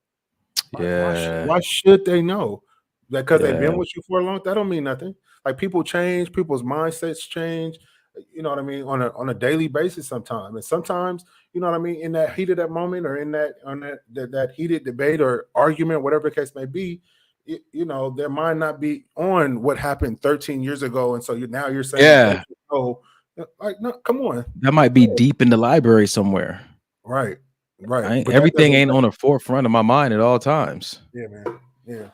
Why should they know? That because they've been with you for a long time, that don't mean nothing. Like people change, people's mindsets change, you know what I mean, on a daily basis sometimes. And sometimes, you know what I mean, in that heat of that moment or in that heated debate or argument, whatever the case may be, their mind not be on what happened 13 years ago. And so you're saying, oh, like, no, come on. That might be deep in the library somewhere. Right. Everything ain't on the forefront of my mind at all times. Yeah, man. Yeah.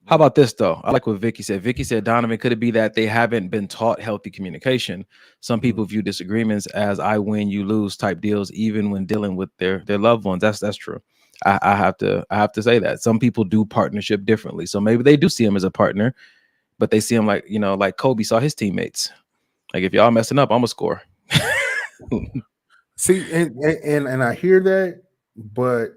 How about this, though? I like what Vicky said. Vicky said, Donovan, could it be that they haven't been taught healthy communication? Some people view disagreements as I win, you lose type deals, even when dealing with their loved ones. That's true. I have to say that. Some people do partnership differently. So maybe they do see him as a partner, but they see him like, like Kobe saw his teammates. Like, if y'all messing up, I'm gonna score. See, and I hear that, but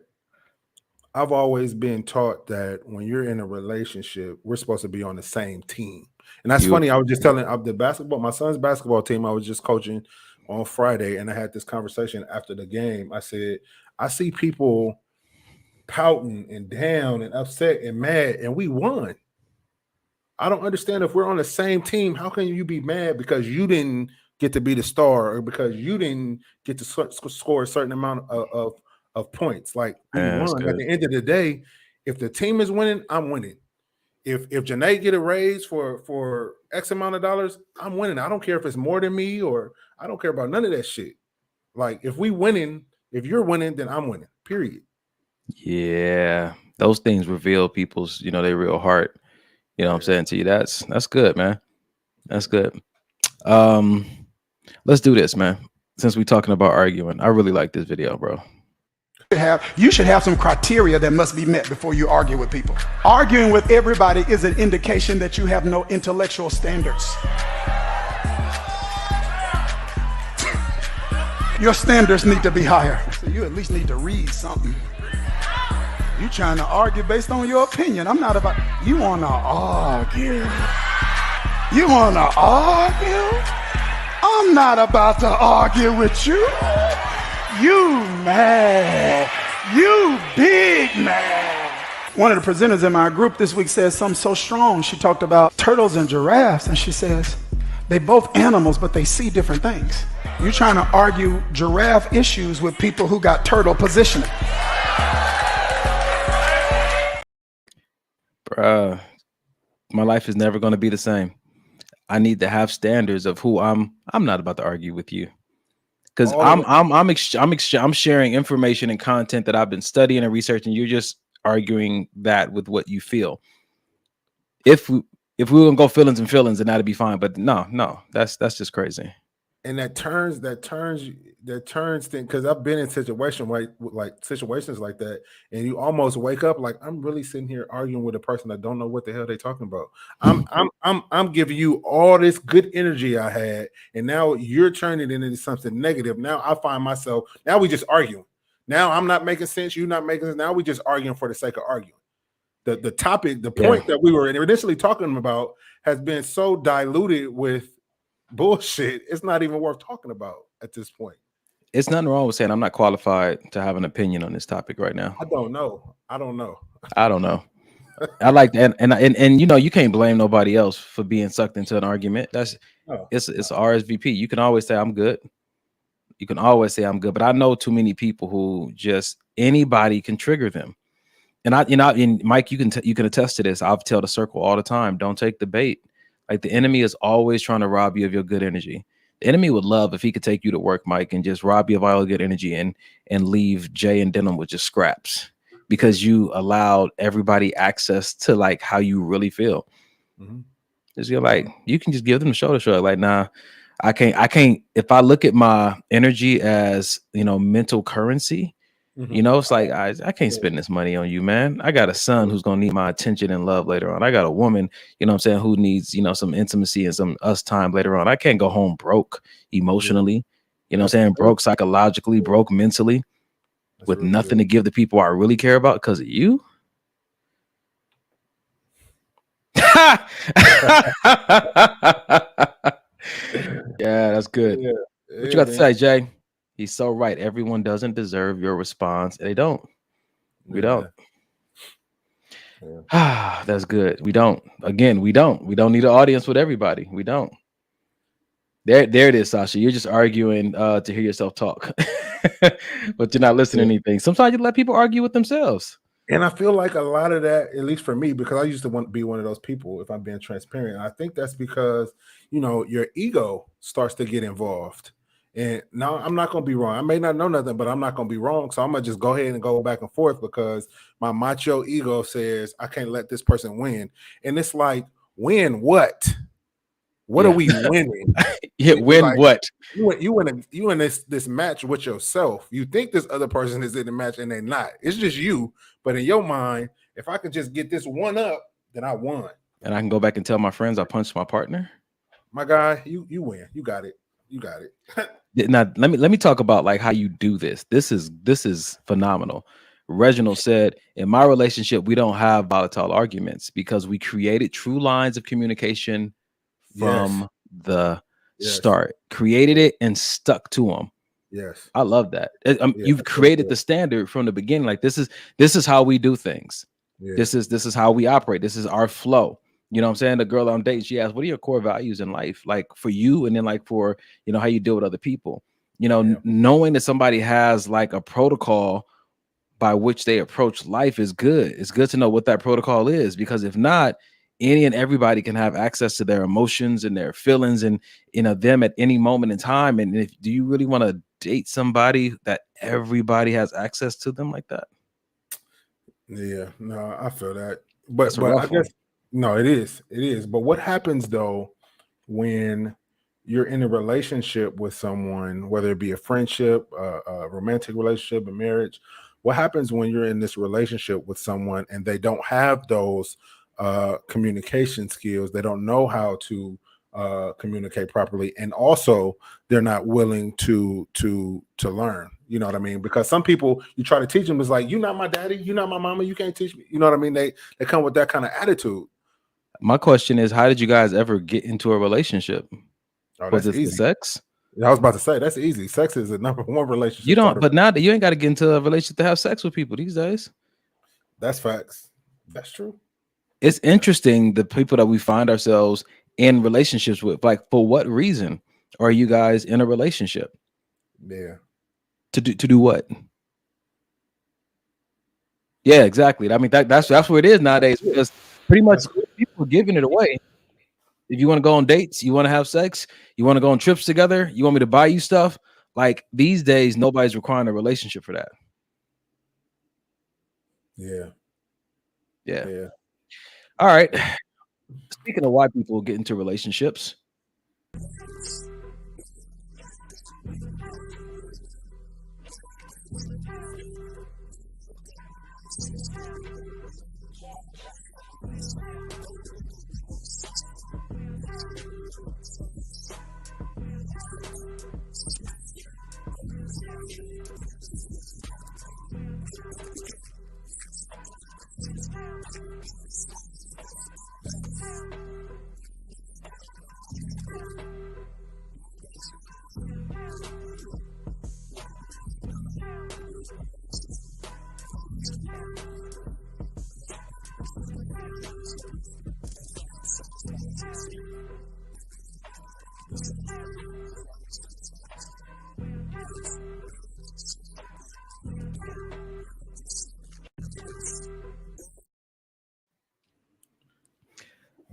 I've always been taught that when you're in a relationship, we're supposed to be on the same team. And that's funny. I was just telling my son's basketball team, I was just coaching on Friday, and I had this conversation after the game. I said, I see people pouting and down and upset and mad, and we won. I don't understand, if we're on the same team, how can you be mad because you didn't get to be the star or because you didn't get to score a certain amount of points? Like, we won. At the end of the day, if the team is winning, I'm winning. If Janae get a raise for X amount of dollars, I'm winning. I don't care if it's more than me, or I don't care about none of that shit. Like, if you're winning, then I'm winning. Period. Yeah, those things reveal people's, their real heart. You know what I'm saying to you? That's good, man. That's good. Let's do this, man. Since we're talking about arguing, I really like this video, bro. You should have some criteria that must be met before you argue with people. Arguing with everybody is an indication that you have no intellectual standards. Your standards need to be higher. So you at least need to read something. You trying to argue based on your opinion. I'm not about, you want to argue. You want to argue? I'm not about to argue with you. You mad. You big mad. One of the presenters in my group this week says something so strong. She talked about turtles and giraffes, and she says, they both animals, but they see different things. You're trying to argue giraffe issues with people who got turtle positioning. Bruh, my life is never going to be the same. I need to have standards of who I'm not about to argue with you, because I'm sharing information and content that I've been studying and researching. You're just arguing that with what you feel. If we were gonna go feelings, then that'd be fine. But no, that's just crazy. And that turns thing, because I've been in situations like that, and you almost wake up like, I'm really sitting here arguing with a person that don't know what the hell they're talking about. I'm giving you all this good energy I had, and now you're turning it into something negative. Now I find myself, now we just arguing. Now I'm not making sense, you're not making sense. Now we just arguing for the sake of arguing. The topic, the point that we were initially talking about has been so diluted with bullshit, it's not even worth talking about at this point. It's nothing wrong with saying I'm not qualified to have an opinion on this topic right now. I don't know. I like that, and you know, you can't blame nobody else for being sucked into an argument. That's No, it's RSVP. You can always say I'm good. You can always say I'm good, but I know too many people who just anybody can trigger them. And and Mike, you can attest to this. I've tell the circle all the time, don't take the bait. Like the enemy is always trying to rob you of your good energy. The enemy would love if he could take you to work, Mike, and just rob you of all your good energy and leave Jay and Denim with just scraps because you allowed everybody access to like how you really feel. Because you're like, you can just give them the shoulder shrug. Like, nah, I can't. If I look at my energy as, you know, mental currency, you know, it's like I can't spend this money on you, man. I got a son who's gonna need my attention and love later on. I got a woman, you know what I'm saying, who needs, you know, some intimacy and some us time later on. I can't go home broke emotionally, you know what I'm saying, broke psychologically, broke mentally, with nothing to give the people I really care about because of you. Yeah, that's good. What you got to say, Jay? He's so right. Everyone doesn't deserve your response. They don't. We don't. That's good. We don't. Again, we don't. We don't need an audience with everybody. We don't. There it is, Sasha. You're just arguing to hear yourself talk, but you're not listening to anything. Sometimes you let people argue with themselves. And I feel like a lot of that, at least for me, because I used to want to be one of those people, if I'm being transparent. I think that's because, you know, your ego starts to get involved. And now I'm not going to be wrong. I may not know nothing, but I'm not going to be wrong. So I'm going to just go ahead and go back and forth because my macho ego says I can't let this person win. And it's like, win what? What are we winning? Win like, what? You in this match with yourself. You think this other person is in the match and they're not. It's just you. But in your mind, if I could just get this one up, then I won. And I can go back and tell my friends I punched my partner. My guy, you win. You got it. You got it. Now let me talk about like how you do this. This is phenomenal. Reginald said, in my relationship, we don't have volatile arguments because we created true lines of communication from the start, created it and stuck to them. Yes, I love that. You've created the standard from the beginning. Like this is how we do things. This is how we operate. This is our flow. You know what I'm saying? The girl I'm dating, she asked, what are your core values in life? Like for you, and then like for, you know, how you deal with other people. You know, knowing that somebody has like a protocol by which they approach life is good. It's good to know what that protocol is, because if not, any and everybody can have access to their emotions and their feelings and, you know, them at any moment in time. And if do you really want to date somebody that everybody has access to them like that? Yeah, no, I feel that. But I guess no, it is. But what happens though when you're in a relationship with someone, whether it be a friendship, a romantic relationship, a marriage? What happens when you're in this relationship with someone and they don't have those communication skills? They don't know how to communicate properly, and also they're not willing to learn. You know what I mean? Because some people, you try to teach them, it's like, you're not my daddy, you're not my mama, you can't teach me. You know what I mean? They come with that kind of attitude. My question is, how did you guys ever get into a relationship? Was it easy. Sex? I was about to say that's easy. Sex is the number one relationship. You don't, but now that you ain't got to get into a relationship to have sex with people these days. That's facts. That's true. It's interesting the people that we find ourselves in relationships with. Like, for what reason are you guys in a relationship? Yeah. To do what? Yeah, exactly. I mean, that's where it is nowadays, because pretty much people are giving it away. If you want to go on dates, you want to have sex, you want to go on trips together, you want me to buy you stuff. Like these days, nobody's requiring a relationship for that. Yeah. All right. Speaking of why people get into relationships.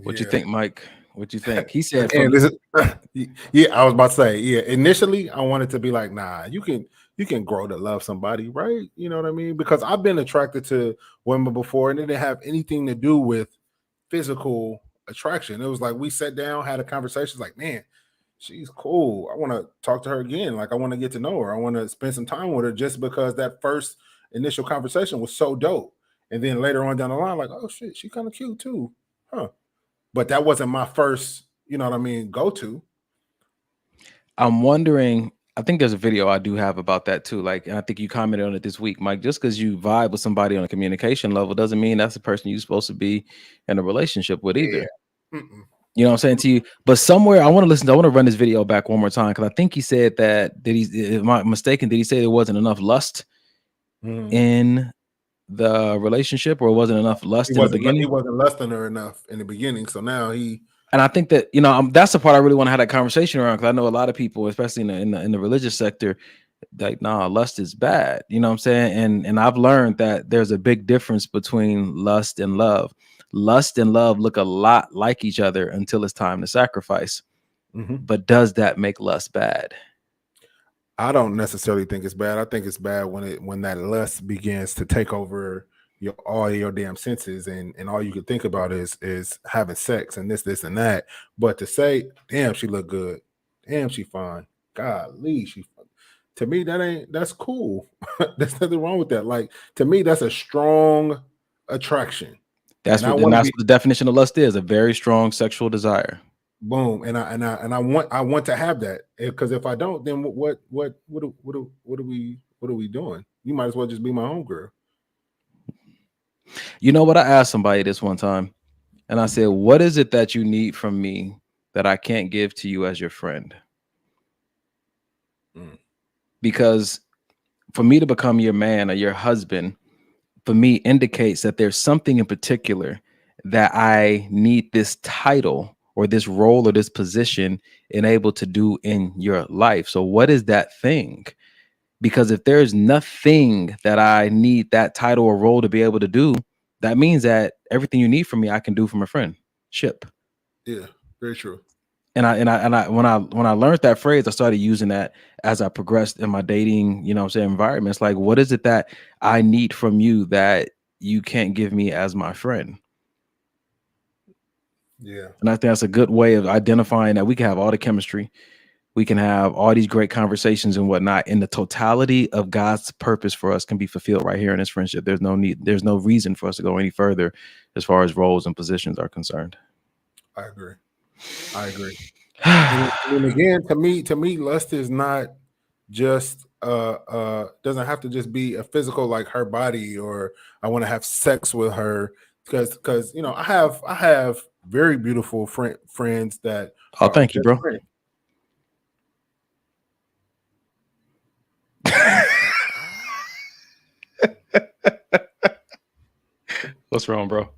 What you Yeah. think, Mike? What you think? He said, Again, this is, yeah, I was about to say, yeah. Initially, I wanted to be like, nah, you can grow to love somebody, right? You know what I mean? Because I've been attracted to women before, and it didn't have anything to do with physical attraction. It was like we sat down, had a conversation, like, man, she's cool. I want to talk to her again. Like, I want to get to know her. I want to spend some time with her just because that first initial conversation was so dope. And then later on down the line, like, oh shit, she kind of cute too. Huh. But that wasn't my first, you know what I mean, go to. I'm wondering, I think there's a video I do have about that too. Like, and I think you commented on it this week, Mike. Just because you vibe with somebody on a communication level doesn't mean that's the person you're supposed to be in a relationship with either. Yeah. You know what I'm saying to you? But somewhere I want to run this video back one more time because I think he said that, am I mistaken? Did he say there wasn't enough lust in the relationship, or wasn't enough lust in the beginning? He wasn't lusting her enough in the beginning. So now and I think that, that's the part I really want to have that conversation around, because I know a lot of people, especially in the religious sector, like, nah, lust is bad. You know what I'm saying? And I've learned that there's a big difference between lust and love. Lust and love look a lot like each other until it's time to sacrifice. But does that make lust bad? I don't necessarily think it's bad. I think it's bad when that lust begins to take over all your damn senses, and all you can think about is having sex and this and that. But to say, damn, she look good, damn, she fine, golly, to me, that's cool. There's nothing wrong with that. Like, to me, that's a strong attraction. That's what the definition of lust is: a very strong sexual desire. Boom. And I want to have that, because if I don't, then what are we doing? You might as well just be my homegirl. You know what? I asked somebody this one time, and I said, what is it that you need from me that I can't give to you as your friend? Because for me to become your man or your husband, for me, indicates that there's something in particular that I need this title or this role or this position enabled to do in your life. So what is that thing? Because if there's nothing that I need that title or role to be able to do, that means that everything you need from me, I can do from a friendship. Yeah, very true. And when I learned that phrase, I started using that as I progressed in my dating, environments. Like, what is it that I need from you that you can't give me as my friend? Yeah. And I think that's a good way of identifying that we can have all the chemistry. We can have all these great conversations and whatnot, and the totality of God's purpose for us can be fulfilled right here in this friendship. There's no reason for us to go any further as far as roles and positions are concerned. I agree. And again, to me, lust is not just doesn't have to just be a physical, like her body, or I want to have sex with her, because I have very beautiful friends that. Oh, thank you, bro. What's wrong, bro?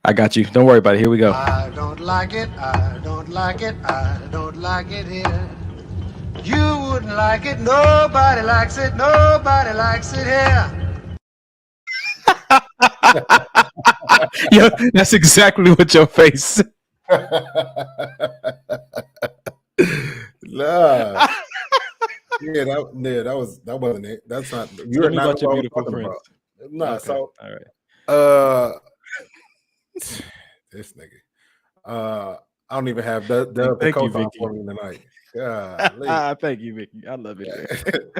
I got you. Don't worry about it. Here we go. I don't like it. I don't like it. I don't like it here. You wouldn't like it. Nobody likes it. Nobody likes it here. Yo, that's exactly what your face. Nah. Yeah, that wasn't it. That's not. You're not about your beautiful friends. No, okay. So all right. This nigga. I don't even have the co-sign for me tonight. Thank you, Vicky. I love it.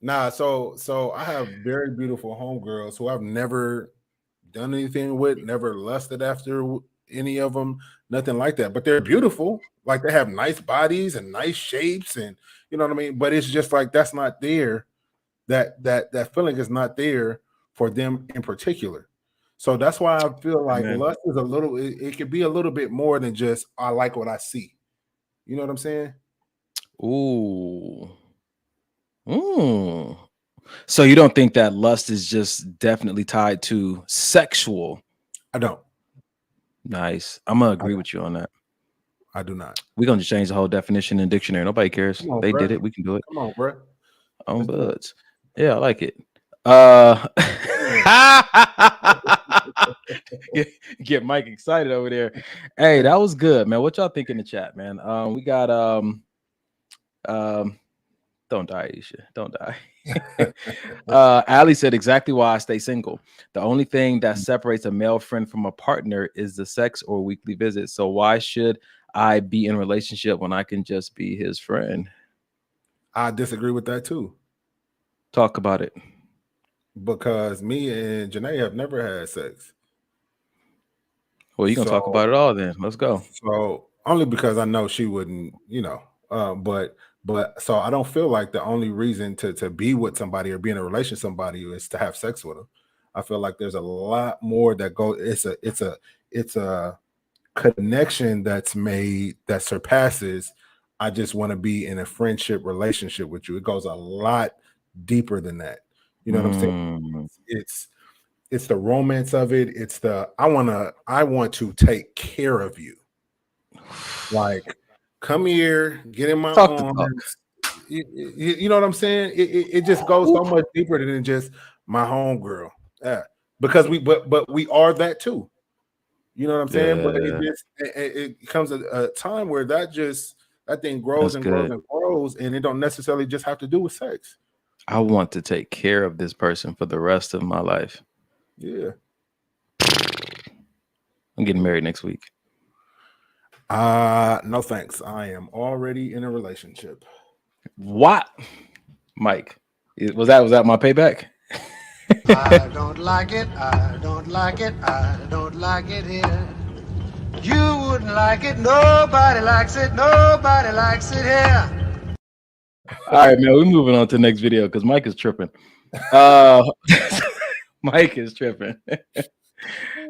Nah. So I have very beautiful homegirls who I've never done anything with, never lusted after any of them, nothing like that. But they're beautiful. Like, they have nice bodies and nice shapes, and you know what I mean. But it's just like that's not there. That feeling is not there for them in particular. So that's why I feel like lust is it could be a little bit more than just I like what I see. You know what I'm saying? Ooh. So you don't think that lust is just definitely tied to sexual? I don't. Nice. I'm gonna agree with you on that. I do not. We're gonna just change the whole definition in dictionary. Nobody cares. They did it. We can do it. Come on, bro. On buds. Yeah, I like it. get Mike excited over there. Hey, that was good, man. What y'all think in the chat, man? We got don't die, Isha. Don't die. Ali said exactly why I stay single. The only thing that separates a male friend from a partner is the sex or weekly visits. So why should I be in a relationship when I can just be his friend? I disagree with that too. Talk about it. Because me and Janae have never had sex. Well, you're gonna talk about it all then. Let's go. So only because I know she wouldn't, but so I don't feel like the only reason to be with somebody or be in a relationship with somebody is to have sex with them. I feel like there's a lot more that goes. It's a connection that's made that surpasses. I just want to be in a friendship relationship with you. It goes a lot deeper than that. You know what I'm saying? It's the romance of it. It's the I want to take care of you. Like, come here, get in my arms. You know what I'm saying? It just goes so much deeper than just my homegirl. Because we are that too. You know what I'm saying? But it comes a time where that thing grows and grows and grows, and it don't necessarily just have to do with sex. I want to take care of this person for the rest of my life. Yeah. I'm getting married next week. No thanks. I am already in a relationship. What? Mike, was that my payback? I don't like it. I don't like it. I don't like it here. You wouldn't like it. Nobody likes it. Nobody likes it here. All right, man. We're moving on to the next video because Mike is tripping. Mike is tripping.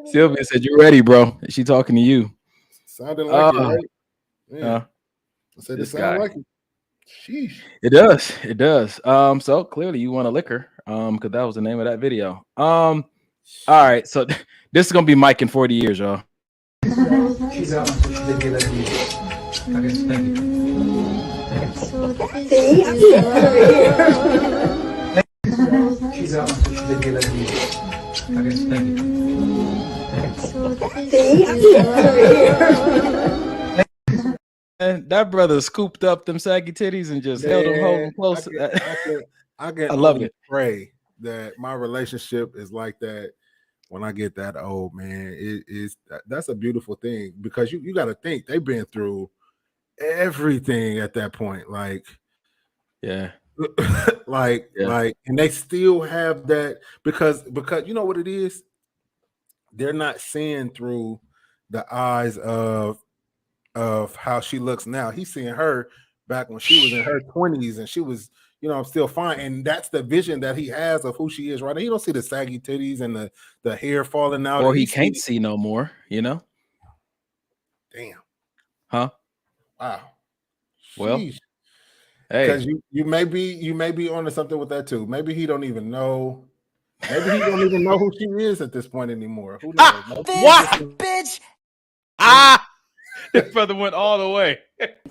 Sylvia said, "You ready, bro?" Is she talking to you? Sounded like it, right? Yeah. I said it sounded like it. Sheesh. It does. It does. So clearly you want a liquor. Because that was the name of that video. All right. So this is gonna be Mike in 40 years, y'all. She's out until she did get that music. Okay, thank you. She's out until she did get that music. Okay, thank you. And that brother scooped up them saggy titties and just held them close. I love it. Pray that my relationship is like that when I get that old, man. That's a beautiful thing, because you got to think they've been through everything at that point. Like, yeah. like, and they still have that because you know what it is? They're not seeing through the eyes of how she looks now. He's seeing her back when she was in her 20s and she was, I'm still fine. And that's the vision that he has of who she is right now. He don't see the saggy titties and the hair falling out. Or he can't see no more, Damn. Huh? Wow. Well, sheesh. Hey, because you may be onto something with that too. Maybe he don't even know. Maybe he don't even know who she is at this point anymore. Who knows? What? Bitch. That brother went all the way.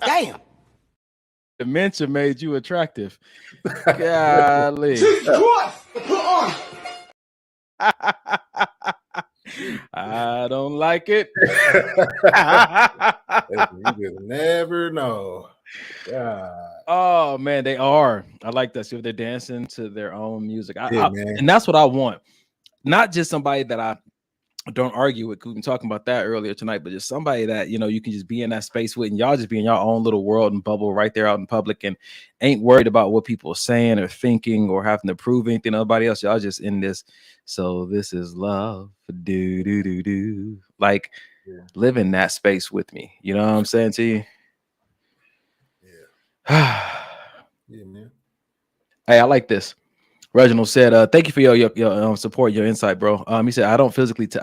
Damn. Dementia made you attractive. Golly. I don't like it. You just never know. God. Oh man, they are. I like that. See if they're dancing to their own music. Man. And that's what I want. Not just somebody that I don't argue with. We've been talking about that earlier tonight, but just somebody that you can just be in that space with, and y'all just be in your own little world and bubble right there out in public, and ain't worried about what people are saying or thinking or having to prove anything to nobody else. Y'all just in this. So this is love. Do. Like, live in that space with me. You know what I'm saying to you? Yeah. Yeah, man. Hey, I like this. Reginald said, "Thank you for your support, your insight, bro." He said, "I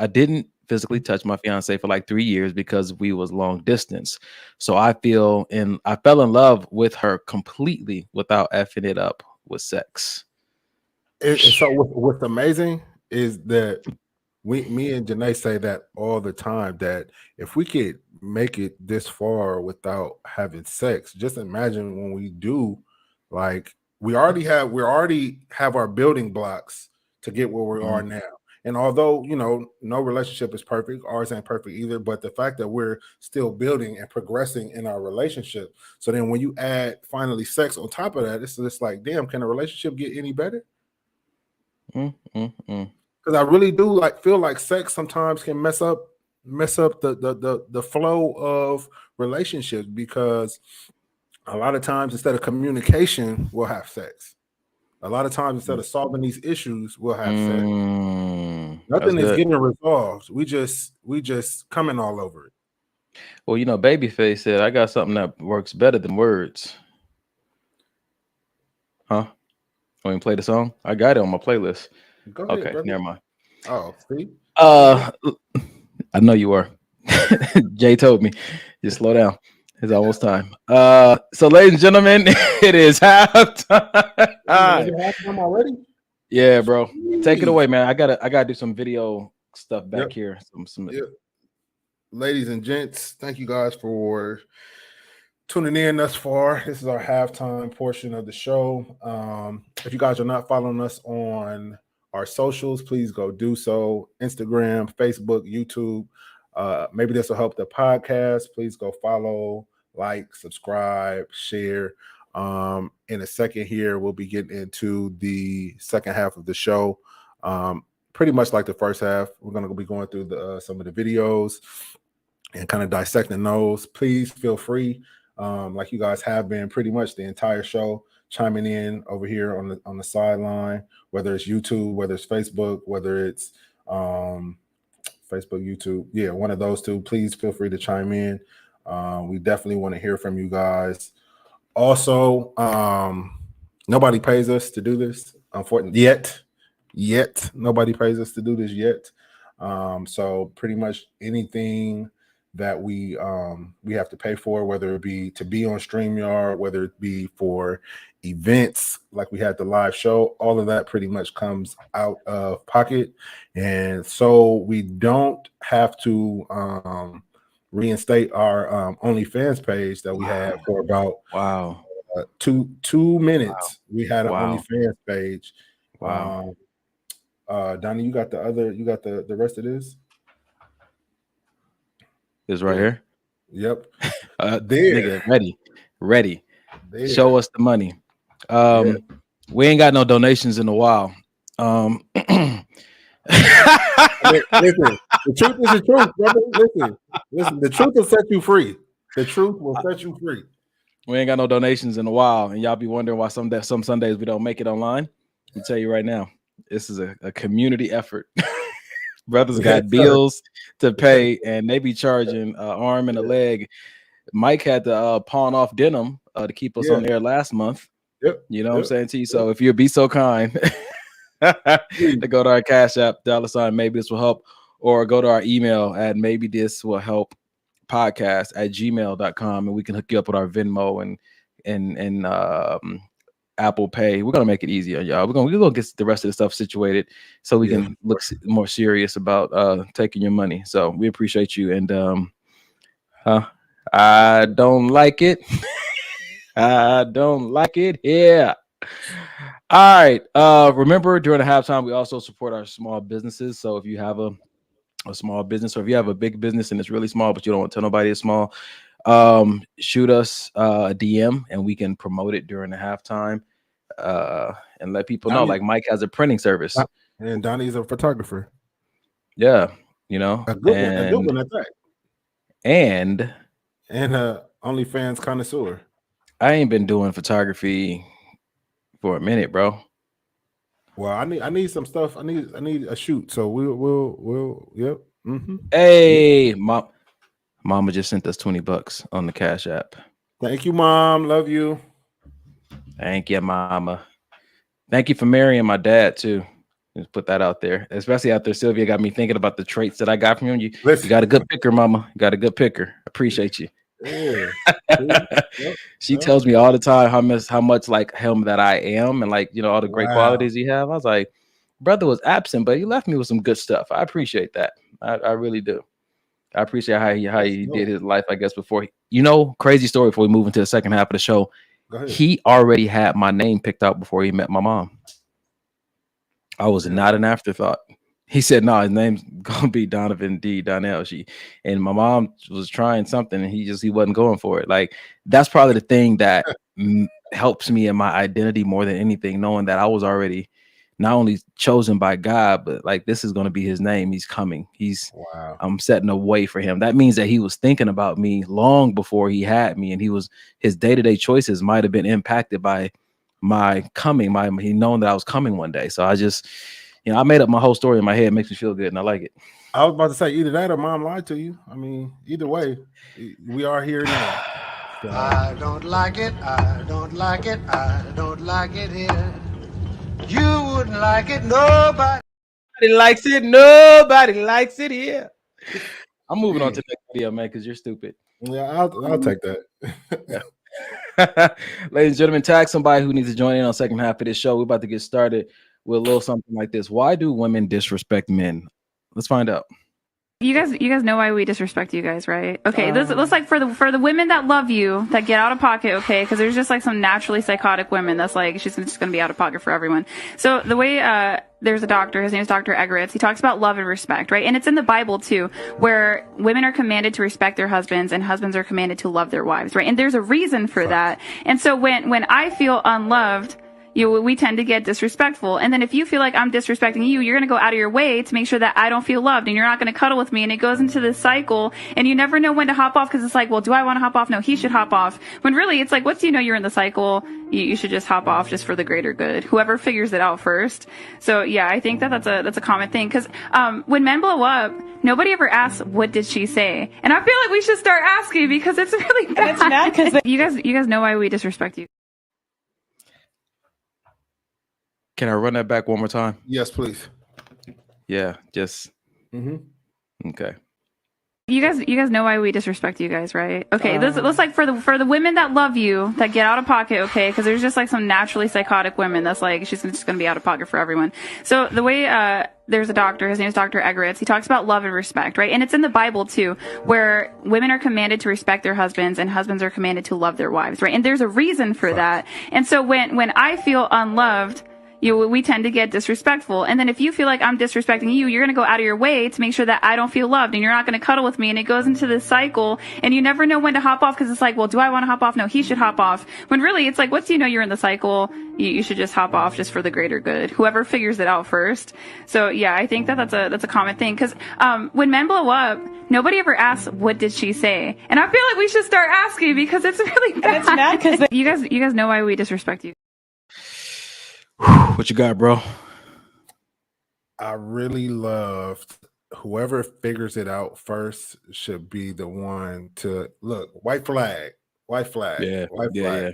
didn't physically touch my fiance for like 3 years because we was long distance. So I fell in love with her completely without effing it up with sex." So what's amazing is that me and Janae say that all the time, that if we could make it this far without having sex, just imagine when we do, like, we already have our building blocks to get where we are now. And although, you know, no relationship is perfect, ours ain't perfect either, but the fact that we're still building and progressing in our relationship. So then when you add finally sex on top of that, it's just like, damn, can a relationship get any better? Because I really do feel like sex sometimes can mess up the flow of relationships, because a lot of times instead of communication, we'll have sex. A lot of times instead of solving these issues, we'll have sex. Nothing is getting resolved. We just coming all over it. Well, you know, Babyface said, I got something that works better than words. Huh? Want me to play the song? I got it on my playlist. Go ahead, okay, brother. never mind. Oh, see? I know you are. Jay told me. Just slow down. It's almost time. So, ladies and gentlemen, it is halftime. Halftime already? Yeah, bro. Take it away, man. I gotta do some video stuff back here. Ladies and gents, thank you guys for tuning in thus far. This is our halftime portion of the show. If you guys are not following us on our socials, please go do so. Instagram, Facebook, YouTube. Maybe this will help the podcast. Please go follow, like, subscribe, share. In a second here, we'll be getting into the second half of the show. Pretty much like the first half, we're going to be going through some of the videos and kind of dissecting those. Please feel free, like you guys have been pretty much the entire show, chiming in over here on the sideline, whether it's YouTube, whether it's Facebook, whether it's Facebook, YouTube. Yeah, one of those two. Please feel free to chime in. We definitely want to hear from you guys. Also, nobody pays us to do this, unfortunately, yet. Nobody pays us to do this yet. So pretty much anything that we have to pay for, whether it be to be on StreamYard, whether it be for events like we had the live show, all of that pretty much comes out of pocket. And so we don't have to reinstate our OnlyFans page that we had for about 2 minutes. We had an OnlyFans page. Donnie, you got the rest of this? Is right here. Yep. Nigga, ready. There. Show us the money. We ain't got no donations in a while. Listen, the truth is the truth, brother. Listen, the truth will set you free. The truth will set you free. We ain't got no donations in a while, and y'all be wondering why some Sundays we don't make it online. I'll tell you right now, this is a community effort. Brothers got bills to pay, and they be charging an arm and a leg. Mike had to pawn off denim to keep us on air last month. You know what I'm saying to you? So if you'd be so kind to go to our Cash App, $ maybe this will help, or go to our email at maybe this will help podcast@gmail.com, and we can hook you up with our Venmo and Apple Pay. We're gonna make it easier, y'all. We're gonna get the rest of the stuff situated so we can look more serious about taking your money. So we appreciate you. And I don't like it. I don't like it here. All right. Remember, during the halftime, we also support our small businesses. So if you have a small business, or if you have a big business and it's really small, but you don't want to tell nobody it's small, shoot us a DM and we can promote it during the halftime and let people know. Like Mike has a printing service, and Donnie's a photographer. Yeah, you know, a good one at that. And OnlyFans connoisseur. I ain't been doing photography for a minute, bro. Well, I need some stuff. I need a shoot. So we'll yep. Mm-hmm. Hey, Mama just sent us $20 on the Cash App. Thank you, Mom. Love you. Thank you, Mama. Thank you for marrying my dad too. Just put that out there, especially after Sylvia got me thinking about the traits that I got from you. You got a good picker, Mama. You got a good picker. Appreciate you. Yeah. She tells me all the time how much like him that I am, and like, you know, all the great qualities he have. I was like, brother was absent, but he left me with some good stuff. I appreciate that. I really do. I appreciate how he did his life, I guess, before crazy story before we move into the second half of the show. He already had my name picked out before he met my mom. I was not an afterthought. He said, "No, his name's gonna be Donovan D. Donnell." And my mom was trying something, and he wasn't going for it. Like that's probably the thing that helps me in my identity more than anything, knowing that I was already not only chosen by God, but like this is gonna be his name. He's coming. Wow. I'm setting a way for him. That means that he was thinking about me long before he had me, and his day-to-day choices might have been impacted by my coming. He known that I was coming one day. So I just. I made up my whole story in my head. It makes me feel good, and I like it. I was about to say either that or mom lied to you. I mean, either way, we are here now. So. I don't like it. I don't like it. I don't like it here. You wouldn't like it. Nobody likes it. Nobody likes it here. I'm moving on to the next video, man, because you're stupid. Yeah, I'll take that. Ladies and gentlemen, tag somebody who needs to join in on the second half of this show. We're about to get started with a little something like this. Why do women disrespect men? Let's find out. You guys know why we disrespect you guys, right? Okay, this looks like for the women that love you, that get out of pocket, okay? Because there's just like some naturally psychotic women that's like she's just gonna be out of pocket for everyone. So the way there's a doctor, his name is Dr. Egeritz. He talks about love and respect, right? And it's in the Bible too, where women are commanded to respect their husbands and husbands are commanded to love their wives, right? And there's a reason for that. And so when I feel unloved, we tend to get disrespectful. And then if you feel like I'm disrespecting you, you're going to go out of your way to make sure that I don't feel loved, and you're not going to cuddle with me. And it goes into this cycle, and you never know when to hop off, because it's like, well, do I want to hop off? No, he should hop off. When really it's like, once you know you're in the cycle, you should just hop off just for the greater good. Whoever figures it out first. So yeah, I think that's a common thing. Cause, when men blow up, nobody ever asks, what did she say? And I feel like we should start asking, because it's really bad. And it's mad because you guys know why we disrespect you. Can I run that back one more time? Yes, please. Yeah, just. Okay. You guys know why we disrespect you guys, right? Okay, this looks like for the women that love you, that get out of pocket, okay? Because there's just like some naturally psychotic women that's like she's just gonna be out of pocket for everyone. So the way there's a doctor, his name is Dr. Egeritz. He talks about love and respect, right? And it's in the Bible too, where women are commanded to respect their husbands and husbands are commanded to love their wives, right? And there's a reason for that. And so when I feel unloved, we tend to get disrespectful. And then if you feel like I'm disrespecting you, you're going to go out of your way to make sure that I don't feel loved, and you're not going to cuddle with me. And it goes into this cycle, and you never know when to hop off, because it's like, well, do I want to hop off? No, he should hop off. When really it's like, once you know you're in the cycle, you should just hop off just for the greater good. Whoever figures it out first. So yeah, I think that's a common thing. Because when men blow up, nobody ever asks, what did she say? And I feel like we should start asking, because it's really bad. And it's mad because you guys know why we disrespect you. What you got, bro? I really loved whoever figures it out first should be the one to look. White flag. Yeah, white flag. Yeah.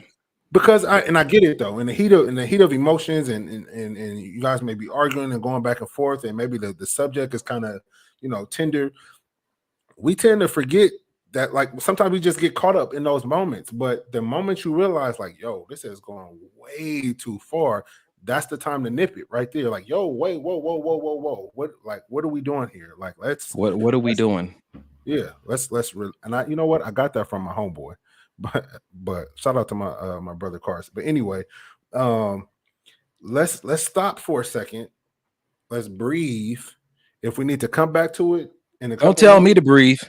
Because I get it though. In the heat of emotions, and you guys may be arguing and going back and forth, and maybe the subject is kind of tender. We tend to forget that, like, sometimes we just get caught up in those moments. But the moment you realize, like, yo, this is going way too far, that's the time to nip it right there. Like, yo, wait, whoa. What are we doing here? Like, what are we doing? Yeah, let's and I, you know what? I got that from my homeboy, but shout out to my brother Carson. But anyway, let's stop for a second. Let's breathe. If we need to come back to it, don't tell me to breathe.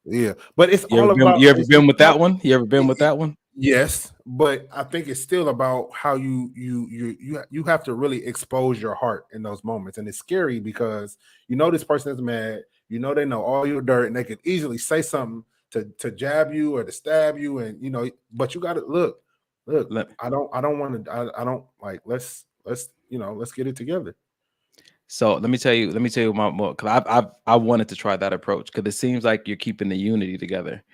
Yeah, but it's you ever been with that one? You ever been with that one? Yes, but I think it's still about how you have to really expose your heart in those moments, and it's scary because this person is mad. They know all your dirt, and they could easily say something to jab you or to stab you, and but you got to look. I don't want to. I don't like. Let's get it together. So let me tell you because I wanted to try that approach, because it seems like you're keeping the unity together.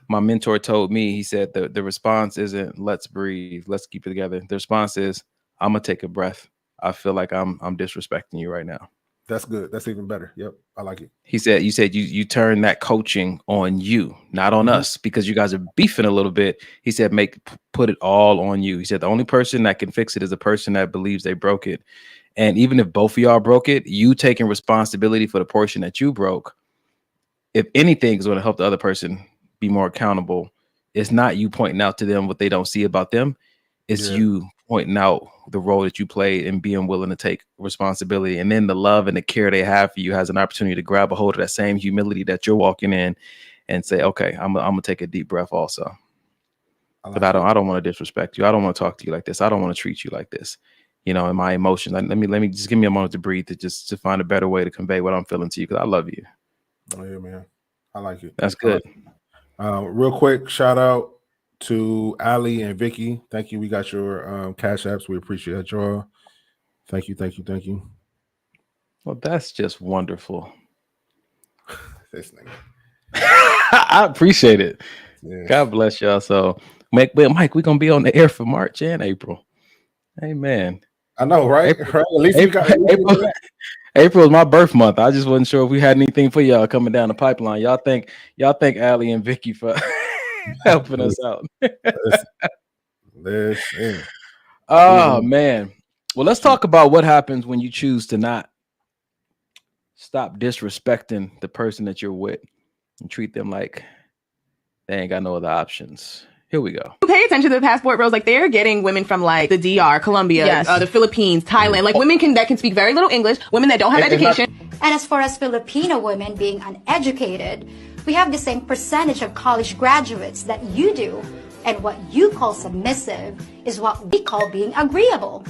My mentor told me, he said the response isn't let's breathe, let's keep it together. The response is, I'm gonna take a breath. I feel like I'm disrespecting you right now. That's good. That's even better. Yep, I like it. He said, you turn that coaching on you, not on us, because you guys are beefing a little bit. He said, put it all on you. He said the only person that can fix it is a person that believes they broke it. And even if both of y'all broke it, you taking responsibility for the portion that you broke, if anything is going to help the other person be more accountable, it's not you pointing out to them what they don't see about them. It's you pointing out the role that you play and being willing to take responsibility, and then the love and the care they have for you has an opportunity to grab a hold of that same humility that you're walking in and say, okay, I'm gonna take a deep breath also. But I don't want to disrespect you. I don't want to talk to you like this. I don't want to treat you like this. You know, in my emotions. Let me just give me a moment to breathe, to find a better way to convey what I'm feeling to you, because I love you. Oh yeah, man. I like it. That's good. Real quick, shout out to Ali and Vicky. Thank you. We got your cash apps. We appreciate y'all. Thank you. Well, that's just wonderful. This nigga. I appreciate it. Yes. God bless y'all. So, Mike, we're gonna be on the air for March and April. Amen. I know, right? April, At least April is my birth month. I just wasn't sure if we had anything for y'all coming down the pipeline. Y'all thank Ali and Vicky for helping us out. Listen. Oh man. Well, let's talk about what happens when you choose to not stop disrespecting the person that you're with and treat them like they ain't got no other options. Here we go. Pay attention to the passport bros. Like, they're getting women from like the DR, Colombia, the Philippines, Thailand. Like women that can speak very little English, women that don't have education. And as far as Filipino women being uneducated, we have the same percentage of college graduates that you do. And what you call submissive is what we call being agreeable.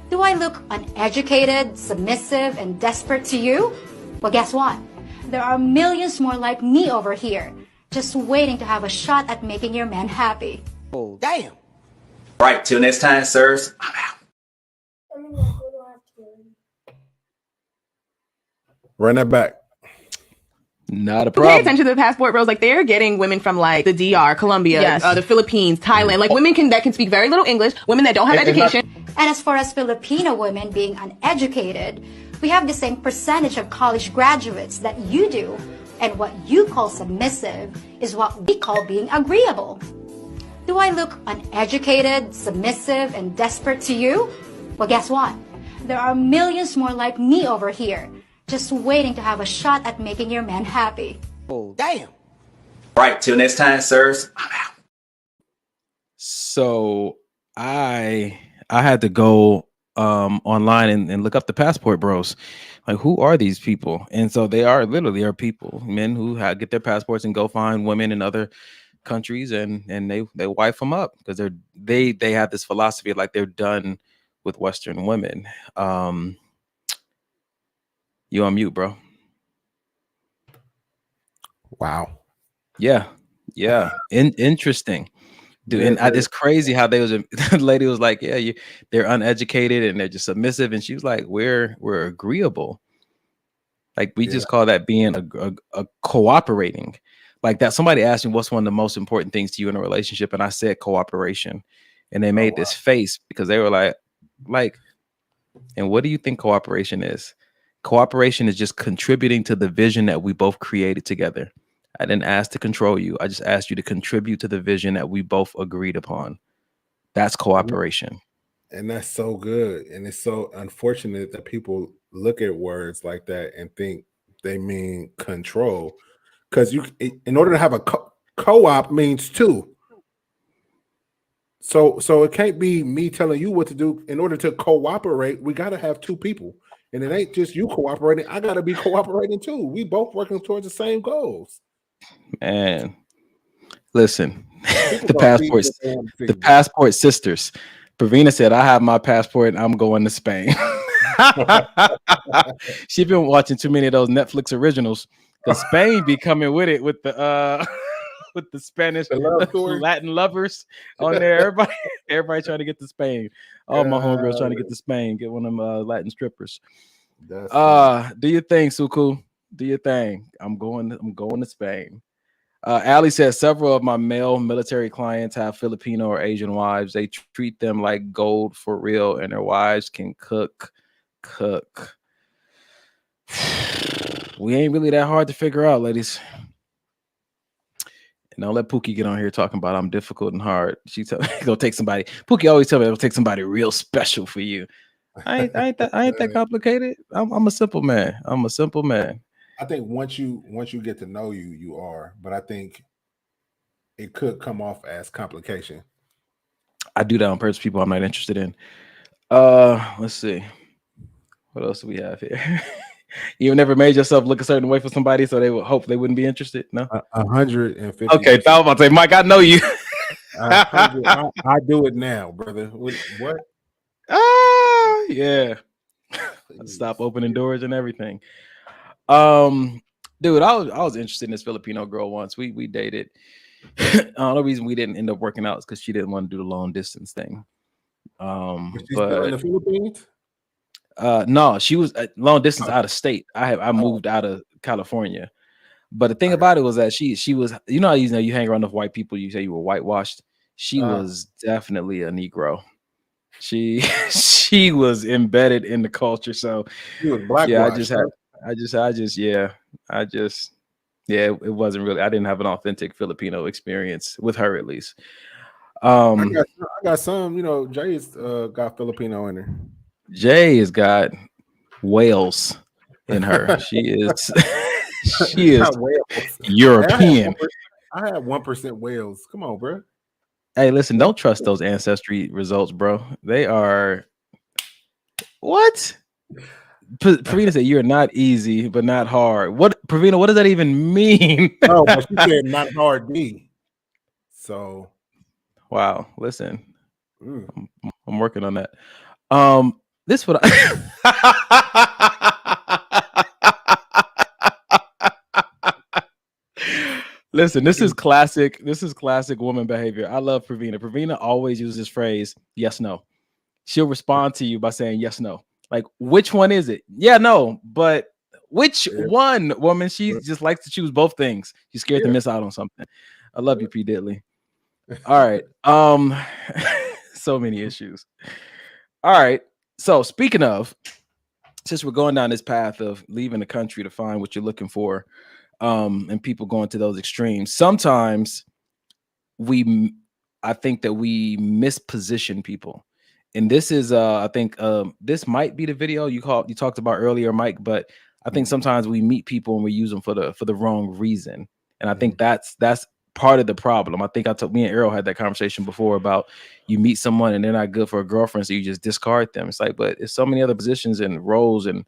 Do I look uneducated, submissive, and desperate to you? Well, guess what? There are millions more like me over here, just waiting to have a shot at making your man happy. Oh, damn. Right, till next time, sirs. I'm out. Run that back. Not a Pay problem. attention to the passport bros. Like, they're getting women from like the DR, Colombia, the Philippines, Thailand. Like women that can speak very little English, women that don't have education. And as far as Filipino women being uneducated, we have the same percentage of college graduates that you do. And what you call submissive is what we call being agreeable. Do I look uneducated, submissive, and desperate to you? Well, guess what? There are millions more like me over here, just waiting to have a shot at making your man happy. Oh, damn. Right, till next time, sirs. I'm out. So I had to go online and look up the passport bros. Like, who are these people? And so they are literally people, men who get their passports and go find women in other countries and they wife them up because they have this philosophy of like they're done with Western women. You on mute, bro. Wow. Yeah. Interesting. Dude, and it's crazy how the lady was like, yeah, they're uneducated and they're just submissive, and she was like, we're agreeable. Like we just call that being a cooperating. Like that. Somebody asked me what's one of the most important things to you in a relationship, and I said cooperation, and they made this face because they were like, and what do you think cooperation is? Cooperation is just contributing to the vision that we both created together. I didn't ask to control you. I just asked you to contribute to the vision that we both agreed upon. That's cooperation. And that's so good. And it's so unfortunate that people look at words like that and think they mean control. Because in order to have a co-op means two. So it can't be me telling you what to do. In order to cooperate, we got to have two people. And it ain't just you cooperating. I got to be cooperating too. We both working towards the same goals. Man, listen, the passport sisters. Pravina said, I have my passport and I'm going to Spain. She's been watching too many of those Netflix originals. Because Spain be coming with it with the Spanish Latin lovers on there. Everybody trying to get to Spain. All my homegirls trying to get to Spain. Get one of them Latin strippers. Do your thing, Suku. Do your thing. I'm going to Spain. Ali says several of my male military clients have Filipino or Asian wives. They treat them like gold for real, and their wives can cook. We ain't really that hard to figure out, ladies. And don't let Pookie get on here talking about I'm difficult and hard. She gonna take somebody. Pookie always tell me it'll take somebody real special for you. I ain't that complicated. I'm a simple man. I think once you get to know you are, but I think it could come off as complication. I do that on purpose. People I'm not interested in. Let's see. What else do we have here? You never made yourself look a certain way for somebody, so they would hope they wouldn't be interested. No. 150. Okay, I was about to say, Mike, I know you. I do it now, brother. What? Yeah. Stop opening doors and everything. Dude, I was interested in this Filipino girl once. We dated. The only reason we didn't end up working out is because she didn't want to do the long distance thing. Was she still in the Philippines? No, she was long distance out of state. I moved out of California. But the thing about it was that she was, you know you hang around with white people, you say you were whitewashed. She was definitely a Negro. She was embedded in the culture. So she was black. Yeah, it wasn't really, I didn't have an authentic Filipino experience with her, at least. I got some, Jay's got Filipino in her. Jay has got Wales in her. She is European. I had 1% Wales. Come on, bro. Hey, listen, don't trust those ancestry results, bro. They are what? Pravina said you're not easy, but not hard. What, Pravina? What does that even mean? No, but she said not hard D. So, wow. Listen, I'm working on that. This what Listen, this is classic. This is classic woman behavior. I love Pravina. Pravina always uses this phrase, yes, no. She'll respond to you by saying yes, no. Like, which one is it? Yeah, no, but which one, woman? She just likes to choose both things. She's scared to miss out on something. I love you, P. Diddley. All right. So many issues. All right. So speaking of, since we're going down this path of leaving the country to find what you're looking for, and people going to those extremes, sometimes I think that we misposition people. And this is I think this might be the video you talked about earlier, Mike, but I think sometimes we meet people and we use them for the wrong reason. And I think that's part of the problem. I think me and Errol had that conversation before about you meet someone and they're not good for a girlfriend, so you just discard them. It's like, but it's so many other positions and roles and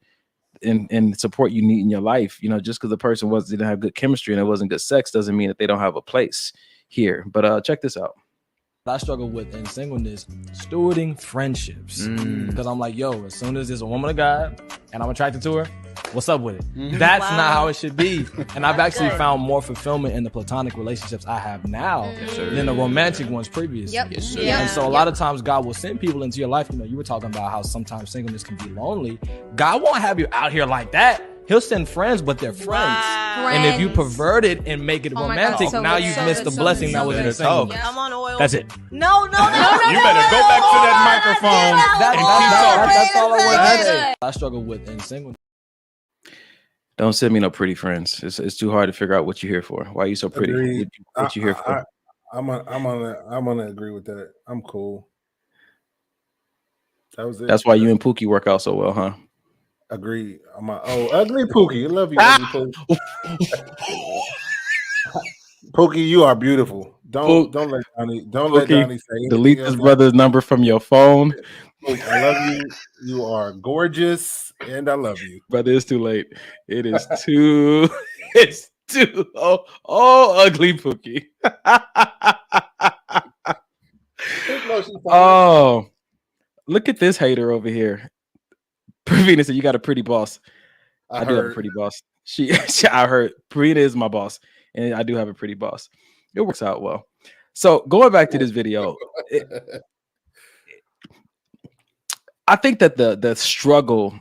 support you need in your life. Just because the person didn't have good chemistry and it wasn't good sex doesn't mean that they don't have a place here. But check this out. I struggle with in singleness, stewarding friendships. Because I'm like, yo, as soon as there's a woman or guy and I'm attracted to her, what's up with it? That's not how it should be. And I've actually found more fulfillment in the platonic relationships I have now than the romantic ones previously. Yep. Yes, sir. Yeah. And so a lot of times God will send people into your life. You were talking about how sometimes singleness can be lonely. God won't have you out here like that. He'll send friends, but they're friends. And if you pervert it and make it romantic, now you've missed the blessing that was in the single. Come on, oil. That's it. No. You better go back to that microphone and keep talking. That's all I want to say. I struggle with in single. Don't send me no pretty friends. It's too hard to figure out what you're here for. Why are you so pretty? What you here for? I'm gonna agree with that. I'm cool. That was it. That's why you and Pookie work out so well, huh? Agree. Ugly Pookie. I love you, ugly Pookie. Pookie, you are beautiful. Don't let Donnie say delete this brother's number from your phone. Pookie, I love you. You are gorgeous, and I love you, brother. It's too late. It is too. It's too. Ugly Pookie. Oh, look at this hater over here. Pravina said, "You got a pretty boss." I do have a pretty boss. I heard Pravina is my boss, and I do have a pretty boss. It works out well. So going back to this video, I think that the struggle.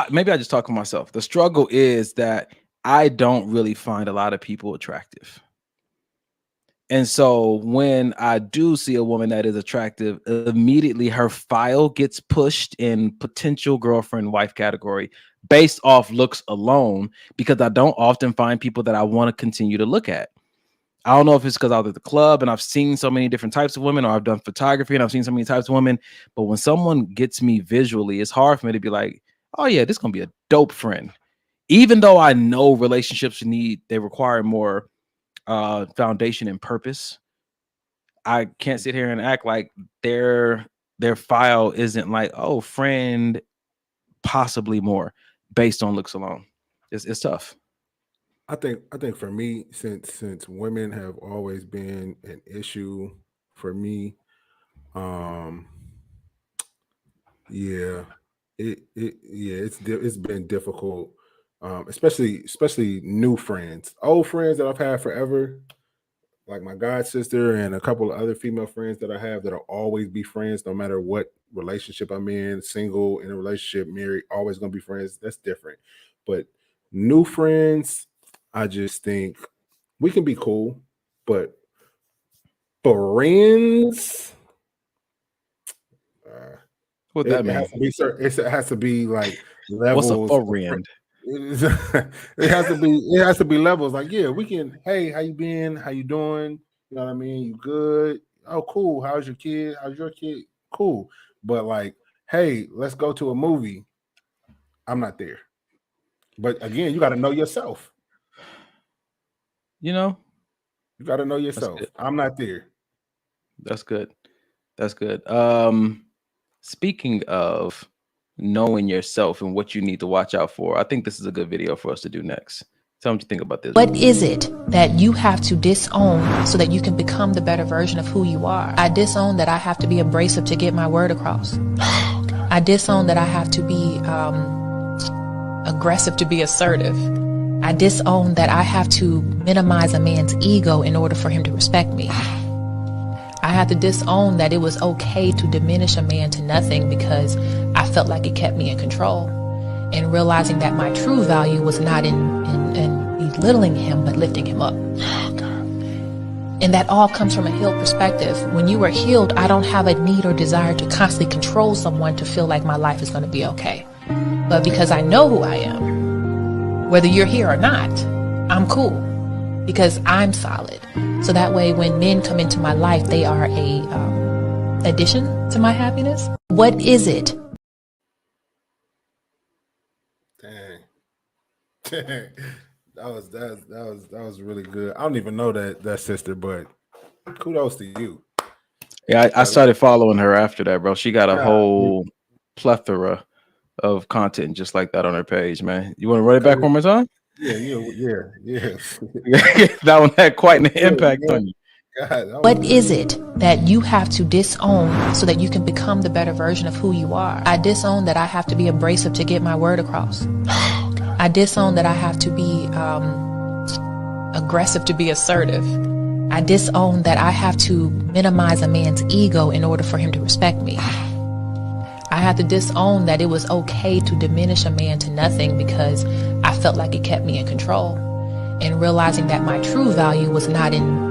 Maybe I just talk to myself. The struggle is that I don't really find a lot of people attractive. And so when I do see a woman that is attractive, immediately her file gets pushed in potential girlfriend wife category based off looks alone, because I don't often find people that I want to continue to look at. I don't know if it's because I was at the club and I've seen so many different types of women, or I've done photography and I've seen so many types of women. But when someone gets me visually, it's hard for me to be like, oh yeah, this is going to be a dope friend. Even though I know relationships they require more foundation and purpose, I can't sit here and act like their file isn't like, oh, friend, possibly more based on looks alone. It's tough. I think for me, since women have always been an issue for me, yeah, it's been difficult, especially new friends, old friends that I've had forever, like my god sister and a couple of other female friends that I have that'll always be friends no matter what relationship I'm in, single, in a relationship, married, always gonna be friends. That's different. But new friends, I just think we can be cool, but friends, What that it has mean? to be certain. It has to be like What's a levels. friend? It has to be levels. Like, yeah, we can. Hey, how you been? How you doing? You know what I mean? You good? Oh, cool. How's your kid? How's your kid? Cool. But like, hey, let's go to a movie. I'm not there. But again, you got to know yourself. You know, You got to know that's yourself. good. I'm not there. That's good. That's good. Speaking of knowing yourself and what you need to watch out for, I think this is a good video for us to do next. Tell me what you think about this. What is it that you have to disown so that you can become the better version of who you are? I disown that I have to be abrasive to get my word across. I disown that I have to be aggressive to be assertive. I disown that I have to minimize a man's ego in order for him to respect me. I had to disown that it was okay to diminish a man to nothing because I felt like it kept me in control. And realizing that my true value was not in belittling him, but lifting him up. And that all comes from a healed perspective. When you are healed, I don't have a need or desire to constantly control someone to feel like my life is going to be okay. But because I know who I am, whether you're here or not, I'm cool because I'm solid. So that way, when men come into my life, they are a addition to my happiness. What is it? Dang. that was really good. I don't even know that sister, but kudos to you. Yeah, I started following her after that, bro. She got a Yeah. whole plethora of content just like that on her page, man. You want to run it back one more time? Yeah. That one had quite an impact on you. God, what is it that you have to disown so that you can become the better version of who you are? I disown that I have to be abrasive to get my word across. I disown that I have to be aggressive to be assertive. I disown that I have to minimize a man's ego in order for him to respect me. I had to disown that it was okay to diminish a man to nothing because I felt like it kept me in control. And realizing that my true value was not in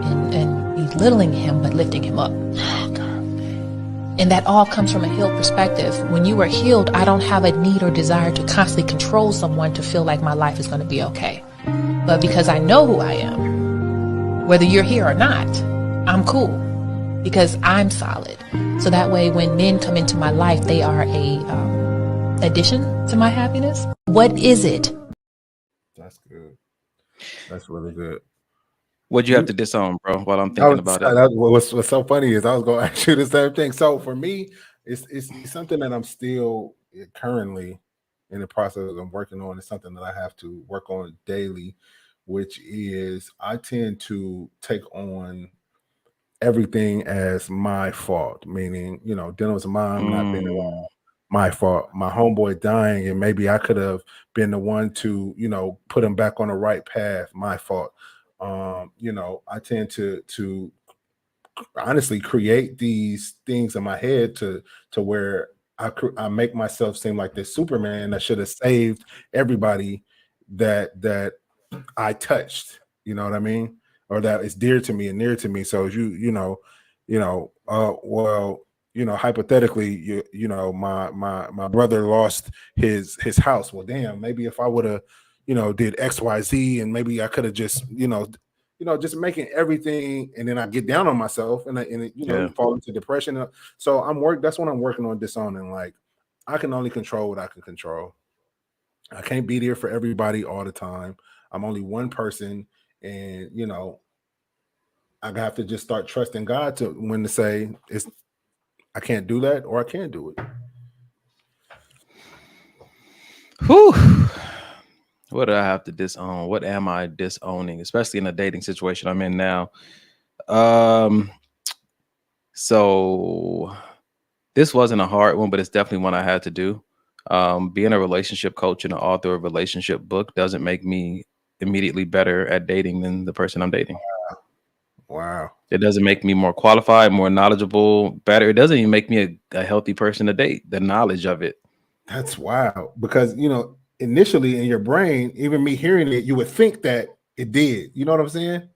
belittling him, but lifting him up. And that all comes from a healed perspective. When you are healed, I don't have a need or desire to constantly control someone to feel like my life is going to be okay. But because I know who I am, whether you're here or not, I'm cool because I'm solid. So that way, when men come into my life, they are a addition to my happiness. What is it? That's good. That's really good. What'd you have to disown, bro? While I'm thinking about it. What's so funny is I was going to ask you the same thing. So for me, it's something that I'm still currently in the process of working on. It's something that I have to work on daily, which is I tend to take on everything as my fault, meaning, dealing with mom not being around, my fault. My homeboy dying, and maybe I could have been the one to, put him back on the right path, my fault. I tend to honestly create these things in my head to where I make myself seem like this Superman that should have saved everybody that I touched, you know what I mean? Or that is dear to me and near to me. So hypothetically, my brother lost his house. Well, damn, maybe if I would have, did XYZ, and maybe I could have just, just making everything, and then I get down on myself and you fall into depression. So that's what I'm working on, disowning. Like, I can only control what I can control. I can't be there for everybody all the time. I'm only one person, and I have to just start trusting God to when to say I can't do that or I can do it. Whew. What do I have to disown? What am I disowning, especially in a dating situation I'm in now? So this wasn't a hard one, but it's definitely one I had to do. Being a relationship coach and an author of a relationship book doesn't make me immediately better at dating than the person I'm dating. Wow. It doesn't make me more qualified, more knowledgeable, better. It doesn't even make me a healthy person to date, the knowledge of it. That's wild. Because, initially in your brain, even me hearing it, you would think that it did. You know what I'm saying?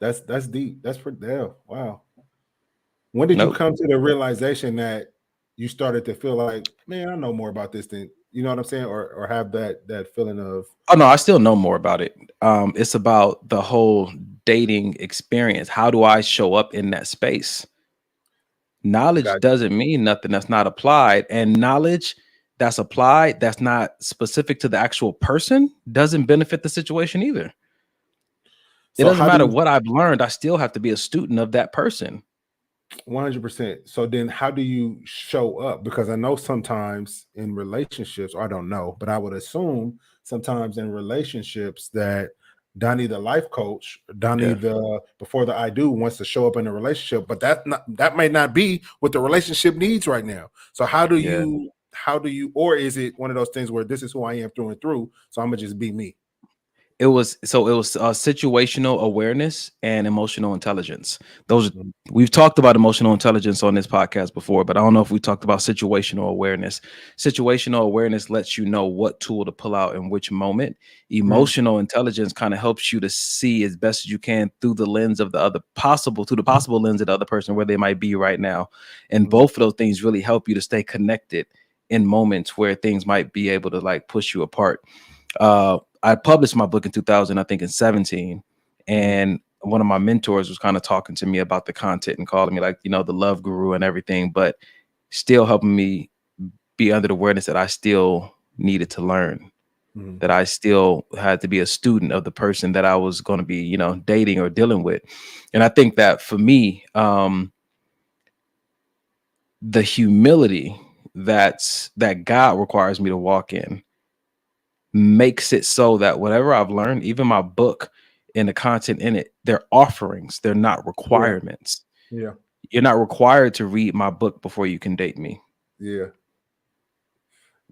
That's deep. That's pretty damn. Wow. When did you come to the realization that you started to feel like, man, I know more about this than, you know what I'm saying? Or have that feeling of, oh no, I still know more about it. It's about the whole dating experience. How do I show up in that space? Knowledge doesn't mean nothing that's not applied, and knowledge that's applied that's not specific to the actual person doesn't benefit the situation either. It doesn't matter what I've learned. I still have to be a student of that person. 100%. So then how do you show up? Because I know sometimes in relationships, or I don't know, but I would assume sometimes in relationships that Donnie, the life coach, Donnie, the before the I do wants to show up in a relationship, but that may not be what the relationship needs right now. So how do you, or is it one of those things where this is who I am through and through, so I'm gonna just be me? It was situational awareness and emotional intelligence. Those we've talked about emotional intelligence on this podcast before, but I don't know if we talked about situational awareness. Situational awareness lets you know what tool to pull out in which moment. Emotional intelligence kind of helps you to see as best as you can through the lens of the possible lens of the other person where they might be right now. And both of those things really help you to stay connected in moments where things might be able to like push you apart. I published my book in 2017, and one of my mentors was kind of talking to me about the content and calling me like, the love guru and everything, but still helping me be under the awareness that I still needed to learn, that I still had to be a student of the person that I was going to be, dating or dealing with. And I think that for me, the humility that God requires me to walk in makes it so that whatever I've learned, even my book and the content in it, they're offerings. They're not requirements. Yeah. You're not required to read my book before you can date me. Yeah.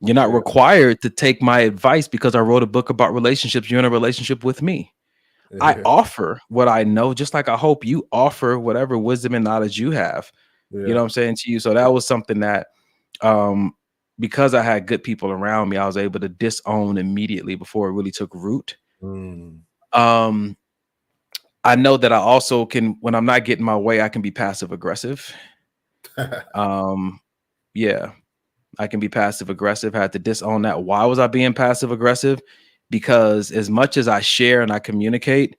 You're not required to take my advice because I wrote a book about relationships. You're in a relationship with me. Yeah. I offer what I know, just like I hope you offer whatever wisdom and knowledge you have. You know what I'm saying to you? So that was something that, because I had good people around me, I was able to disown immediately before it really took root. I know that I also can, when I'm not getting my way, I can be passive aggressive. Yeah, I can be passive aggressive. I had to disown that. Why was I being passive aggressive? Because as much as I share and I communicate,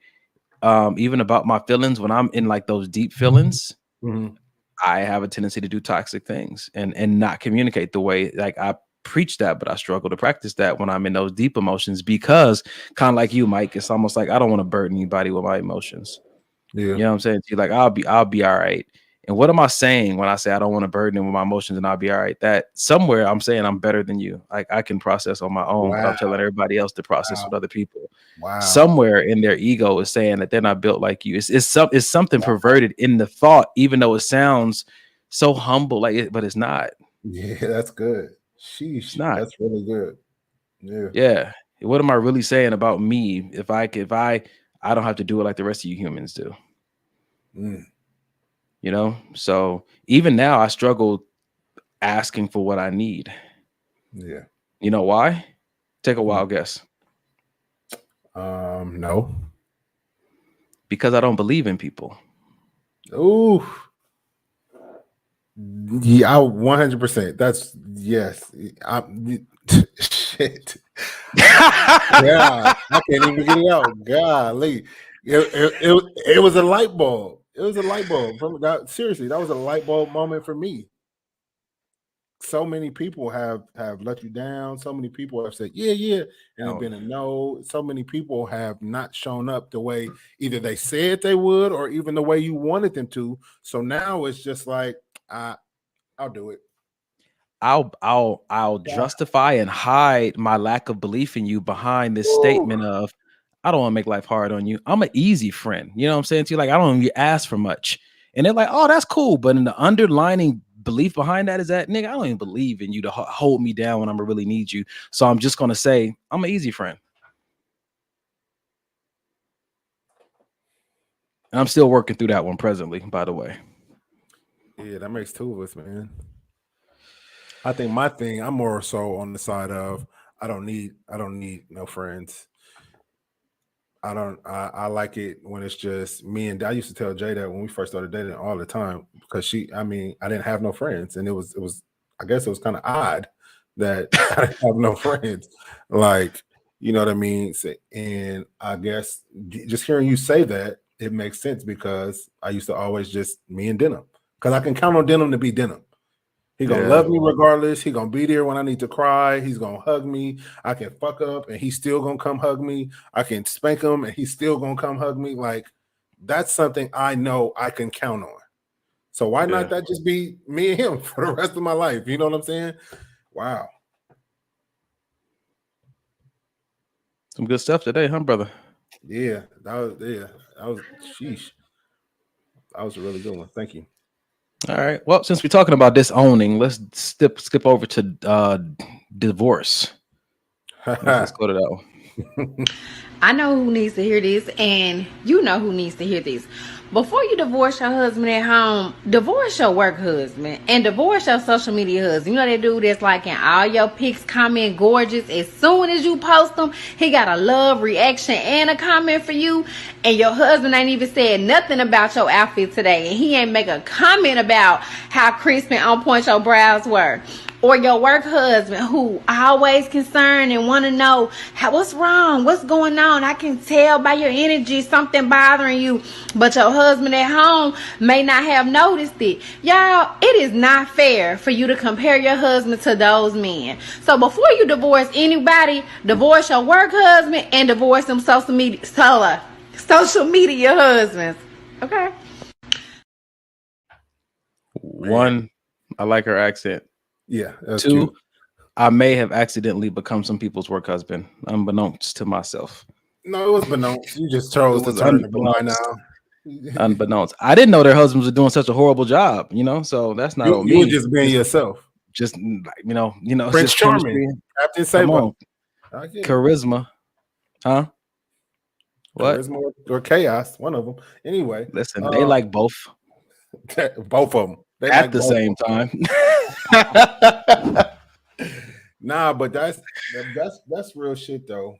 even about my feelings, when I'm in like those deep feelings, I have a tendency to do toxic things and not communicate the way, like I preach that, but I struggle to practice that when I'm in those deep emotions, because kind of like you, Mike, it's almost like I don't want to burden anybody with my emotions. You know what I'm saying? Like, I'll be all right. And what am I saying when I say I don't want to burden them with my emotions and I'll be all right? That somewhere I'm saying I'm better than you. Like I can process on my own, but I'm telling everybody else to process with other people. Somewhere in their ego is saying that they're not built like you. It's something perverted in the thought, even though it sounds so humble, like it, but it's not. Yeah, that's good. Sheesh, that's really good. Yeah. What am I really saying about me if I don't have to do it like the rest of you humans do? So even now I struggle asking for what I need. Yeah. You know why? Take a wild guess. No. Because I don't believe in people. Ooh. Yeah, 100%. That's yes. Shit. Yeah, I can't even get it out. Golly. It was a light bulb. It was a light bulb. Seriously, that was a light bulb moment for me. so many people have let you down. So many people have said, yeah, and it's been a no. So many people have not shown up the way either they said they would or even the way you wanted them to. So now it's just like, I'll do it. I'll justify and hide my lack of belief in you behind this statement of, I don't want to make life hard on you. I'm an easy friend. You know what I'm saying to you? Like, I don't even ask for much. And they're like, oh, that's cool. But in the underlining belief behind that is that, nigga, I don't even believe in you to hold me down when I'm gonna really need you. So I'm just gonna say I'm an easy friend. And I'm still working through that one presently, by the way. Yeah, that makes two of us, man. I think my thing, I'm more so on the side of I don't need no friends. I like it when it's just me and I used to tell Jay that when we first started dating all the time because I didn't have no friends, and it was I guess it was kind of odd that I didn't have no friends. Like, you know what I mean? And I guess just hearing you say that, it makes sense because I used to always just me and Denim because I can count on Denim to be Denim. He gonna love me regardless. He gonna be there when I need to cry. He's gonna hug me. I can fuck up and he's still gonna come hug me. I can spank him and he's still gonna come hug me. Like, that's something I know I can count on. So why not that just be me and him for the rest of my life? You know what I'm saying? Wow. Some good stuff today, huh, brother? Yeah, that was sheesh. That was a really good one. Thank you. All right. Well, since we're talking about disowning, let's skip over to divorce. Let's go to that one. I know who needs to hear this, and you know who needs to hear this. Before you divorce your husband at home, divorce your work husband and divorce your social media husband. You know that dude that's like in all your pics, comment gorgeous. As soon as you post them, he got a love reaction and a comment for you. And your husband ain't even said nothing about your outfit today. And he ain't make a comment about how crisp and on point your brows were. Or your work husband who always concerned and want to know what's wrong, what's going on. I can tell by your energy something bothering you, but your husband at home may not have noticed it. Y'all, it is not fair for you to compare your husband to those men. So before you divorce anybody, divorce your work husband and divorce them social media husbands. Okay. One, I like her accent. Yeah. Two, cute. I may have accidentally become some people's work husband, unbeknownst to myself. No, it was beknownst. You just chose to turn the blind now. Unbeknownst. I didn't know their husbands were doing such a horrible job, so that's not on me. You were just being yourself. Just Prince Charming, Captain Sabo. Charisma. Huh? What? Charisma or chaos, one of them. Anyway. Listen, they like both. Both of them. They at like the same time. Nah, but that's real shit though.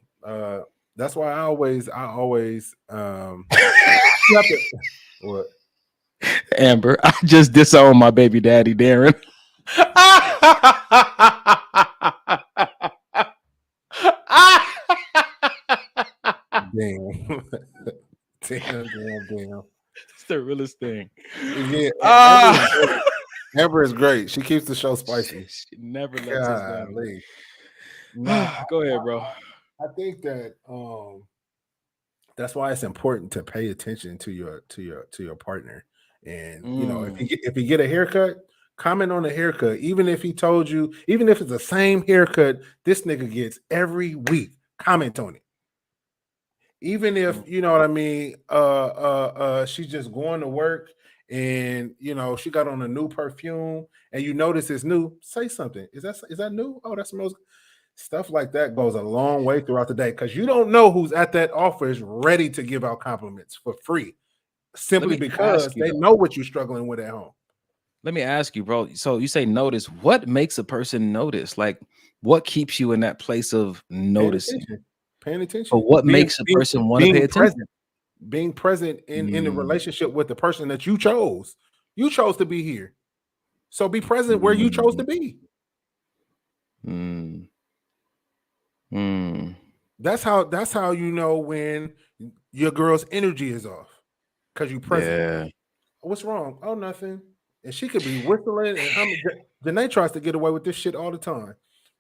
That's why I always what? Amber, I just disowned my baby daddy, Darren. Damn. Damn. It's the realest thing. Yeah. Amber is great. She keeps the show spicy. She never lets us down. Go ahead, bro. I think that that's why it's important to pay attention to your partner. And if you get a haircut, comment on the haircut. Even if he told you, even if it's the same haircut this nigga gets every week, comment on it. Even if you know what I mean, she's just going to work and she got on a new perfume and you notice it's new, say something. Is that new? Oh, that smells. Stuff like that goes a long way throughout the day because you don't know who's at that office ready to give out compliments for free, simply because they know what you're struggling with at home. Let me ask you, bro. So you say notice. What makes a person notice? Like, what keeps you in that place of noticing? Paying attention. But what makes a person want to pay attention? Being present in the relationship with the person that you chose. You chose to be here. So be present where you chose to be. That's how you know when your girl's energy is off. Because you present. Yeah. What's wrong? Oh, nothing. and she could be whistling and humming. Janae tries to get away with this shit all the time.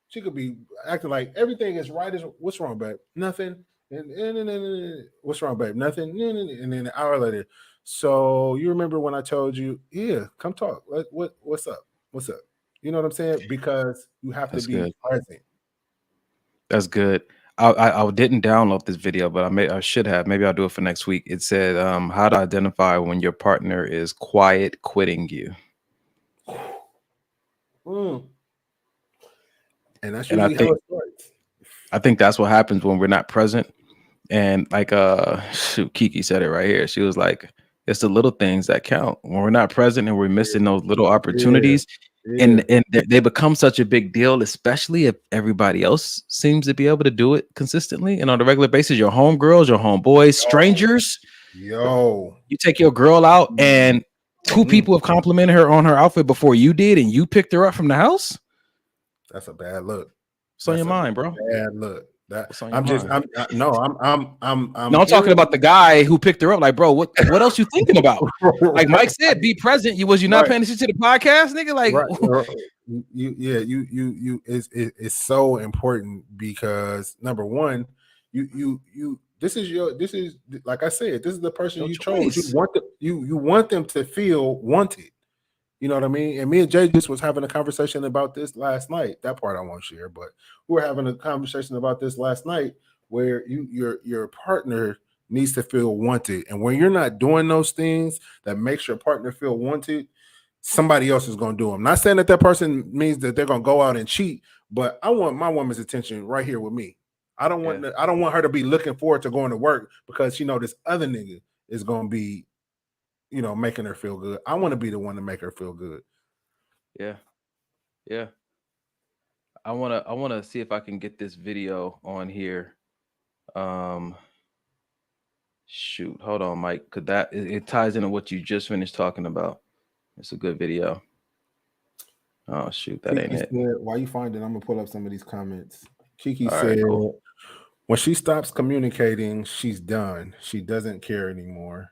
She could be acting like everything is right. What's wrong, babe? Nothing. And what's wrong, babe? Nothing. And then an hour later. So you remember when I told you, yeah, come talk. What's up? What's up? You know what I'm saying? Because you have to be present. That's good. I didn't download this video, but I should have. Maybe I'll do it for next week. It said how to identify when your partner is quiet quitting you. And that's usually how it starts. I think that's what happens when we're not present. And like Kiki said it right here. She was like, it's the little things that count. When we're not present and we're missing those little opportunities. And they become such a big deal, especially if everybody else seems to be able to do it consistently and on a regular basis. Your homegirls, your homeboys, strangers. You take your girl out and two people have complimented her on her outfit before you did, and you picked her up from the house. That's a bad look. It's on your mind, bro. Bad look. I'm talking about the guy who picked her up. Like, bro, what else you thinking about? Like Mike said, be present. Was you not paying attention to the podcast, nigga? Like, it's so important because number one, this is like I said, this is the person you chose. You want them to feel wanted. You know what I mean? And me and Jay just was having a conversation about this last night. That part I won't share, but we were having a conversation about this last night where your partner needs to feel wanted. And when you're not doing those things that makes your partner feel wanted, somebody else is going to do them. Not saying that person means that they're going to go out and cheat, but I want my woman's attention right here with me. I don't want her to be looking forward to going to work because she know this other nigga is going to be, making her feel good. I want to be the one to make her feel good. Yeah. I want to see if I can get this video on here. Shoot, hold on, Mike. Could it ties into what you just finished talking about. It's a good video. Oh shoot, that ain't it. While you find it, I'm gonna pull up some of these comments. Kiki said, cool. When she stops communicating, she's done. She doesn't care anymore.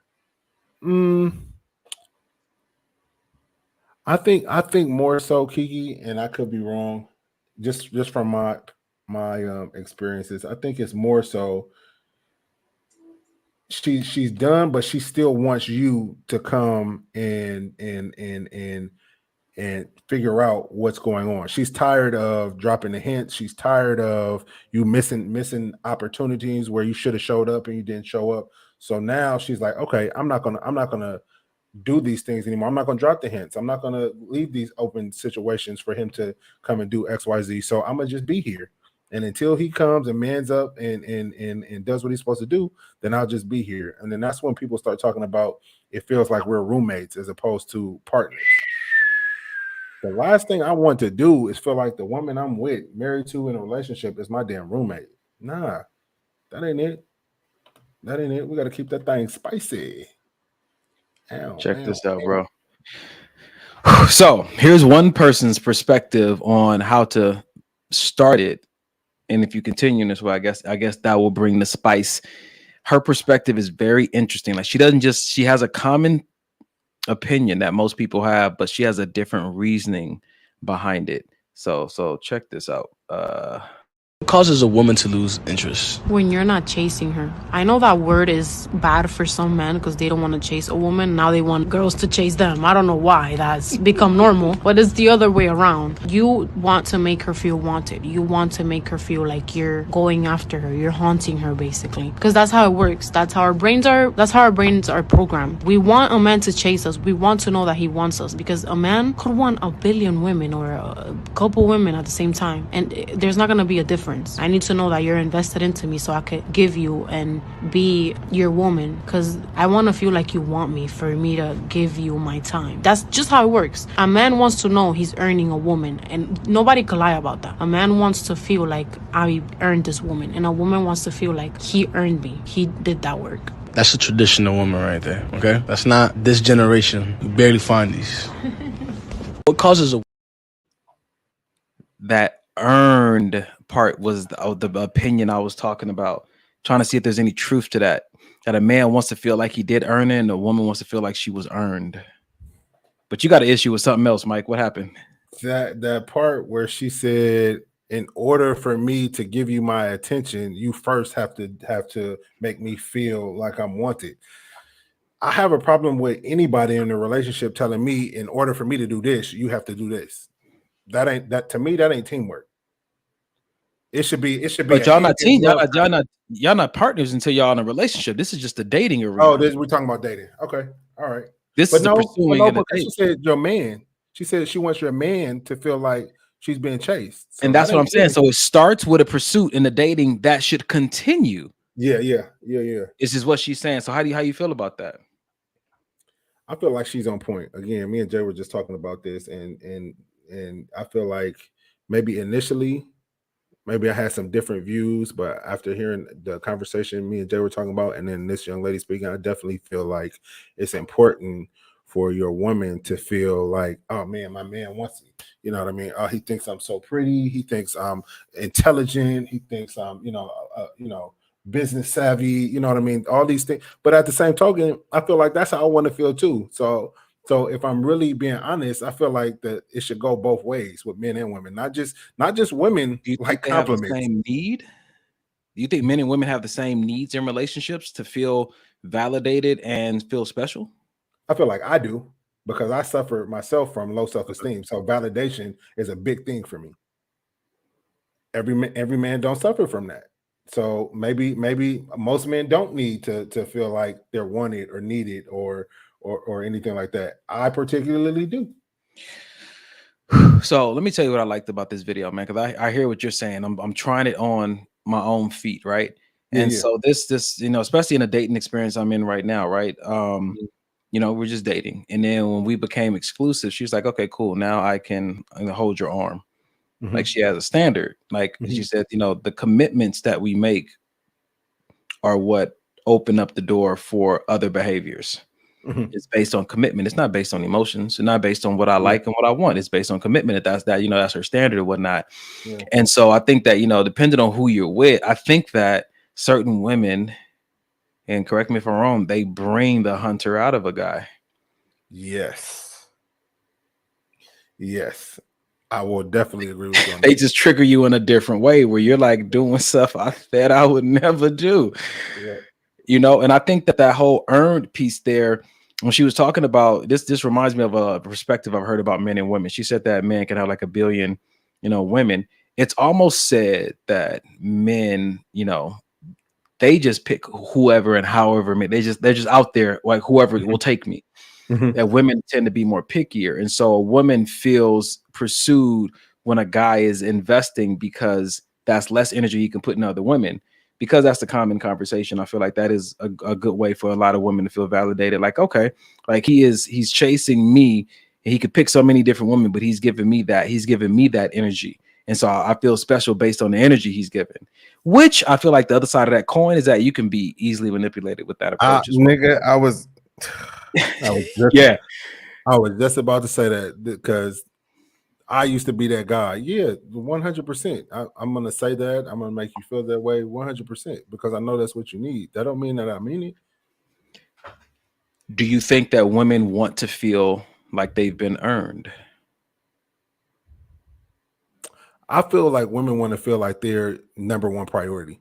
I think more so, Kiki, and I could be wrong, just from my experiences. I think it's more so she's done, but she still wants you to come and figure out what's going on. She's tired of dropping the hints. She's tired of you missing opportunities where you should have showed up and you didn't show up. So now she's like, okay, I'm not gonna do these things anymore. I'm not gonna drop the hints. I'm not gonna leave these open situations for him to come and do XYZ. So I'm gonna just be here. And until he comes and mans up and does what he's supposed to do, then I'll just be here. And then that's when people start talking about it feels like we're roommates as opposed to partners. The last thing I want to do is feel like the woman I'm with, married to in a relationship, is my damn roommate. Nah, that ain't it. That ain't it. We got to keep that thing spicy. Check this out, bro. So here's one person's perspective on how to start it. And if you continue in this way, I guess that will bring the spice. Her perspective is very interesting. Like she has a common opinion that most people have, but she has a different reasoning behind it. So check this out. What causes a woman to lose interest? When you're not chasing her. I know that word is bad for some men because they don't want to chase a woman. Now they want girls to chase them. I don't know why that's become normal, but it's the other way around. You want to make her feel wanted. You want to make her feel like you're going after her. You're haunting her, basically, because that's how it works. That's how our brains are programmed. We want a man to chase us. We want to know that he wants us, because a man could want a billion women or a couple women at the same time, and there's not going to be a difference. I need to know that you're invested into me so I could give you and be your woman, because I want to feel like you want me for me to give you my time. That's just how it works. A man wants to know he's earning a woman, and nobody can lie about that. A man wants to feel like I earned this woman, and a woman wants to feel like he earned me. He did that work. That's a traditional woman right there, okay? That's not this generation. You barely find these. What causes a... That earned part was the opinion I was talking about, trying to see if there's any truth to that a man wants to feel like he did earn it and a woman wants to feel like she was earned. But you got an issue with something else, Mike. What happened? That part where she said, in order for me to give you my attention, you first have to make me feel like I'm wanted. I have a problem with anybody in a relationship telling me, in order for me to do this, you have to do this. That to me, that ain't teamwork. It should be. But y'all not team. Y'all not partners until y'all in a relationship. This is just a dating arena. Oh, we're talking about dating. Okay, all right. This is pursuing. Because she said your man. She said she wants your man to feel like she's being chased. So and that's what I'm saying. So it starts with a pursuit in the dating that should continue. Yeah. This is what she's saying. So how you feel about that? I feel like she's on point. Again, me and Jay were just talking about this, and I feel like maybe initially, maybe I had some different views, but after hearing the conversation me and Jay were talking about, and then this young lady speaking, I definitely feel like it's important for your woman to feel like, oh man, my man wants me. You know what I mean? Oh, he thinks I'm so pretty. He thinks I'm intelligent. He thinks I'm, business savvy. You know what I mean? All these things. But at the same token, I feel like that's how I want to feel too. So if I'm really being honest, I feel like that it should go both ways with men and women, not just women. Do you like think they have the compliments. same need? Do you think men and women have the same needs in relationships to feel validated and feel special? I feel like I do, because I suffer myself from low self-esteem. So validation is a big thing for me. Every man don't suffer from that. So maybe most men don't need to feel like they're wanted or needed or anything like that. I particularly do. So let me tell you what I liked about this video, man, because I hear what you're saying. I'm trying it on my own feet, right? And so this especially in a dating experience I'm in right now, right? We're just dating, and then when we became exclusive, she was like, okay, cool, now I can hold your arm. Like she has a standard. Like she said, the commitments that we make are what open up the door for other behaviors. It's based on commitment. It's not based on emotions. It's not based on what I like and what I want. It's based on commitment. That's her standard or whatnot. Yeah. And so I think that, depending on who you're with, I think that certain women, and correct me if I'm wrong, they bring the hunter out of a guy. Yes. I will definitely agree with you on that. They just trigger you in a different way where you're like doing stuff that I would never do. Yeah. And I think that whole earned piece there, when she was talking about this reminds me of a perspective I've heard about men and women. She said that men can have like 1 billion, women. It's almost said that men, they just pick whoever and however, they're just out there, like whoever will take me. That women tend to be more pickier. And so a woman feels pursued when a guy is investing, because that's less energy he can put in other women, because that's the common conversation. I feel like that is a good way for a lot of women to feel validated. Like, okay, like he's chasing me, and he could pick so many different women, but he's giving me that energy. And so I feel special based on the energy he's given, which I feel like the other side of that coin is that you can be easily manipulated with that approach. Nigga, I was just about to say that, because I used to be that guy. Yeah, 100%. I'm gonna say that. I'm gonna make you feel that way 100%, because I know that's what you need. That don't mean that I mean it. Do you think that women want to feel like they've been earned? I feel like women want to feel like they're number one priority.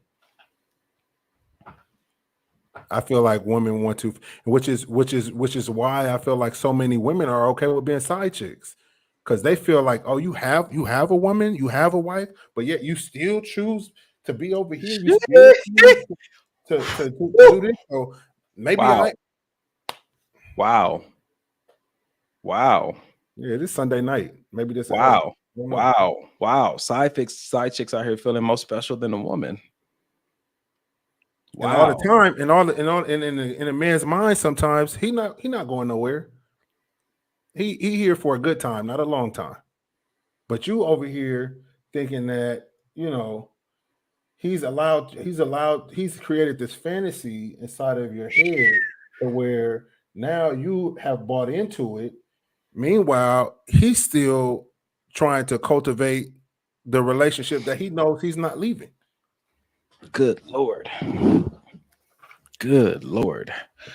I feel like women want to, which is why I feel like so many women are okay with being side chicks, because they feel like, oh, you have a woman, you have a wife, but yet you still choose to be over here. You still choose to do this. So maybe Wow. Yeah, this Sunday night. Maybe this. Wow. Side chicks out here feeling more special than a woman. Wow. And all the time, in a man's mind, sometimes he not going nowhere. He here for a good time, not a long time. But you over here thinking that, he's created this fantasy inside of your head to where now you have bought into it. Meanwhile, he's still trying to cultivate the relationship that he knows he's not leaving. Good Lord.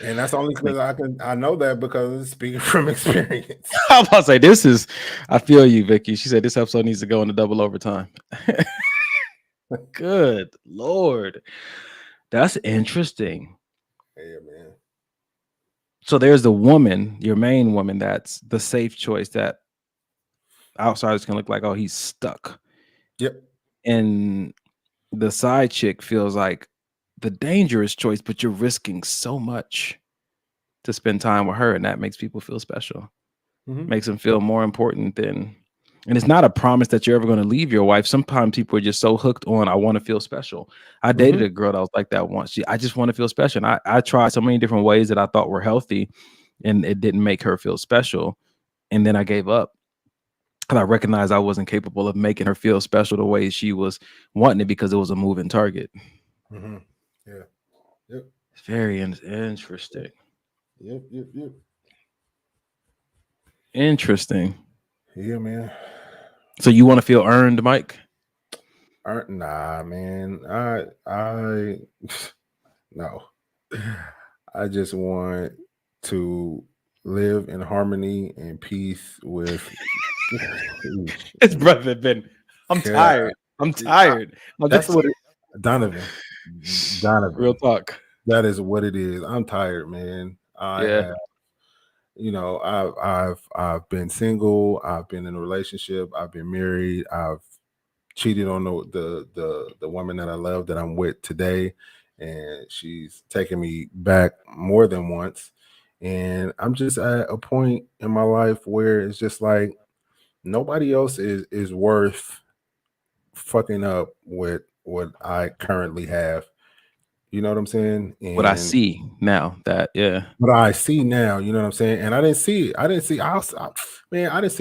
And that's only because I know that because it's speaking from experience. I'm about to say I feel you, Vicky. She said this episode needs to go into double overtime. Good Lord. That's interesting. Yeah, man. So there's the woman, your main woman, that's the safe choice that outsiders can look like, oh, he's stuck. Yep. And the side chick feels like the dangerous choice, but you're risking so much to spend time with her, and that makes people feel special. Makes them feel more important than, and it's not a promise that you're ever going to leave your wife. Sometimes people are just so hooked on, I want to feel special. I dated a girl that was like that once. I just want to feel special. And I tried so many different ways that I thought were healthy, and it didn't make her feel special. And then I gave up. And I recognized I wasn't capable of making her feel special the way she was wanting it because it was a moving target. Yeah. Yep. It's very interesting. Yep. Interesting. Yeah, man. So you want to feel earned, Mike? Nah, man. I no. I just want to live in harmony and peace with His brother Ben. I'm tired. That's what Donovan. Real talk. That is what it is. I'm tired, man. I've been single, I've been in a relationship, I've been married, I've cheated on the woman that I love that I'm with today, and she's taken me back more than once. And I'm just at a point in my life where it's just like nobody else is worth fucking up with what I currently have. You know what I'm saying? And what I see now, what I see now, you know what I'm saying? And I didn't see it. I didn't see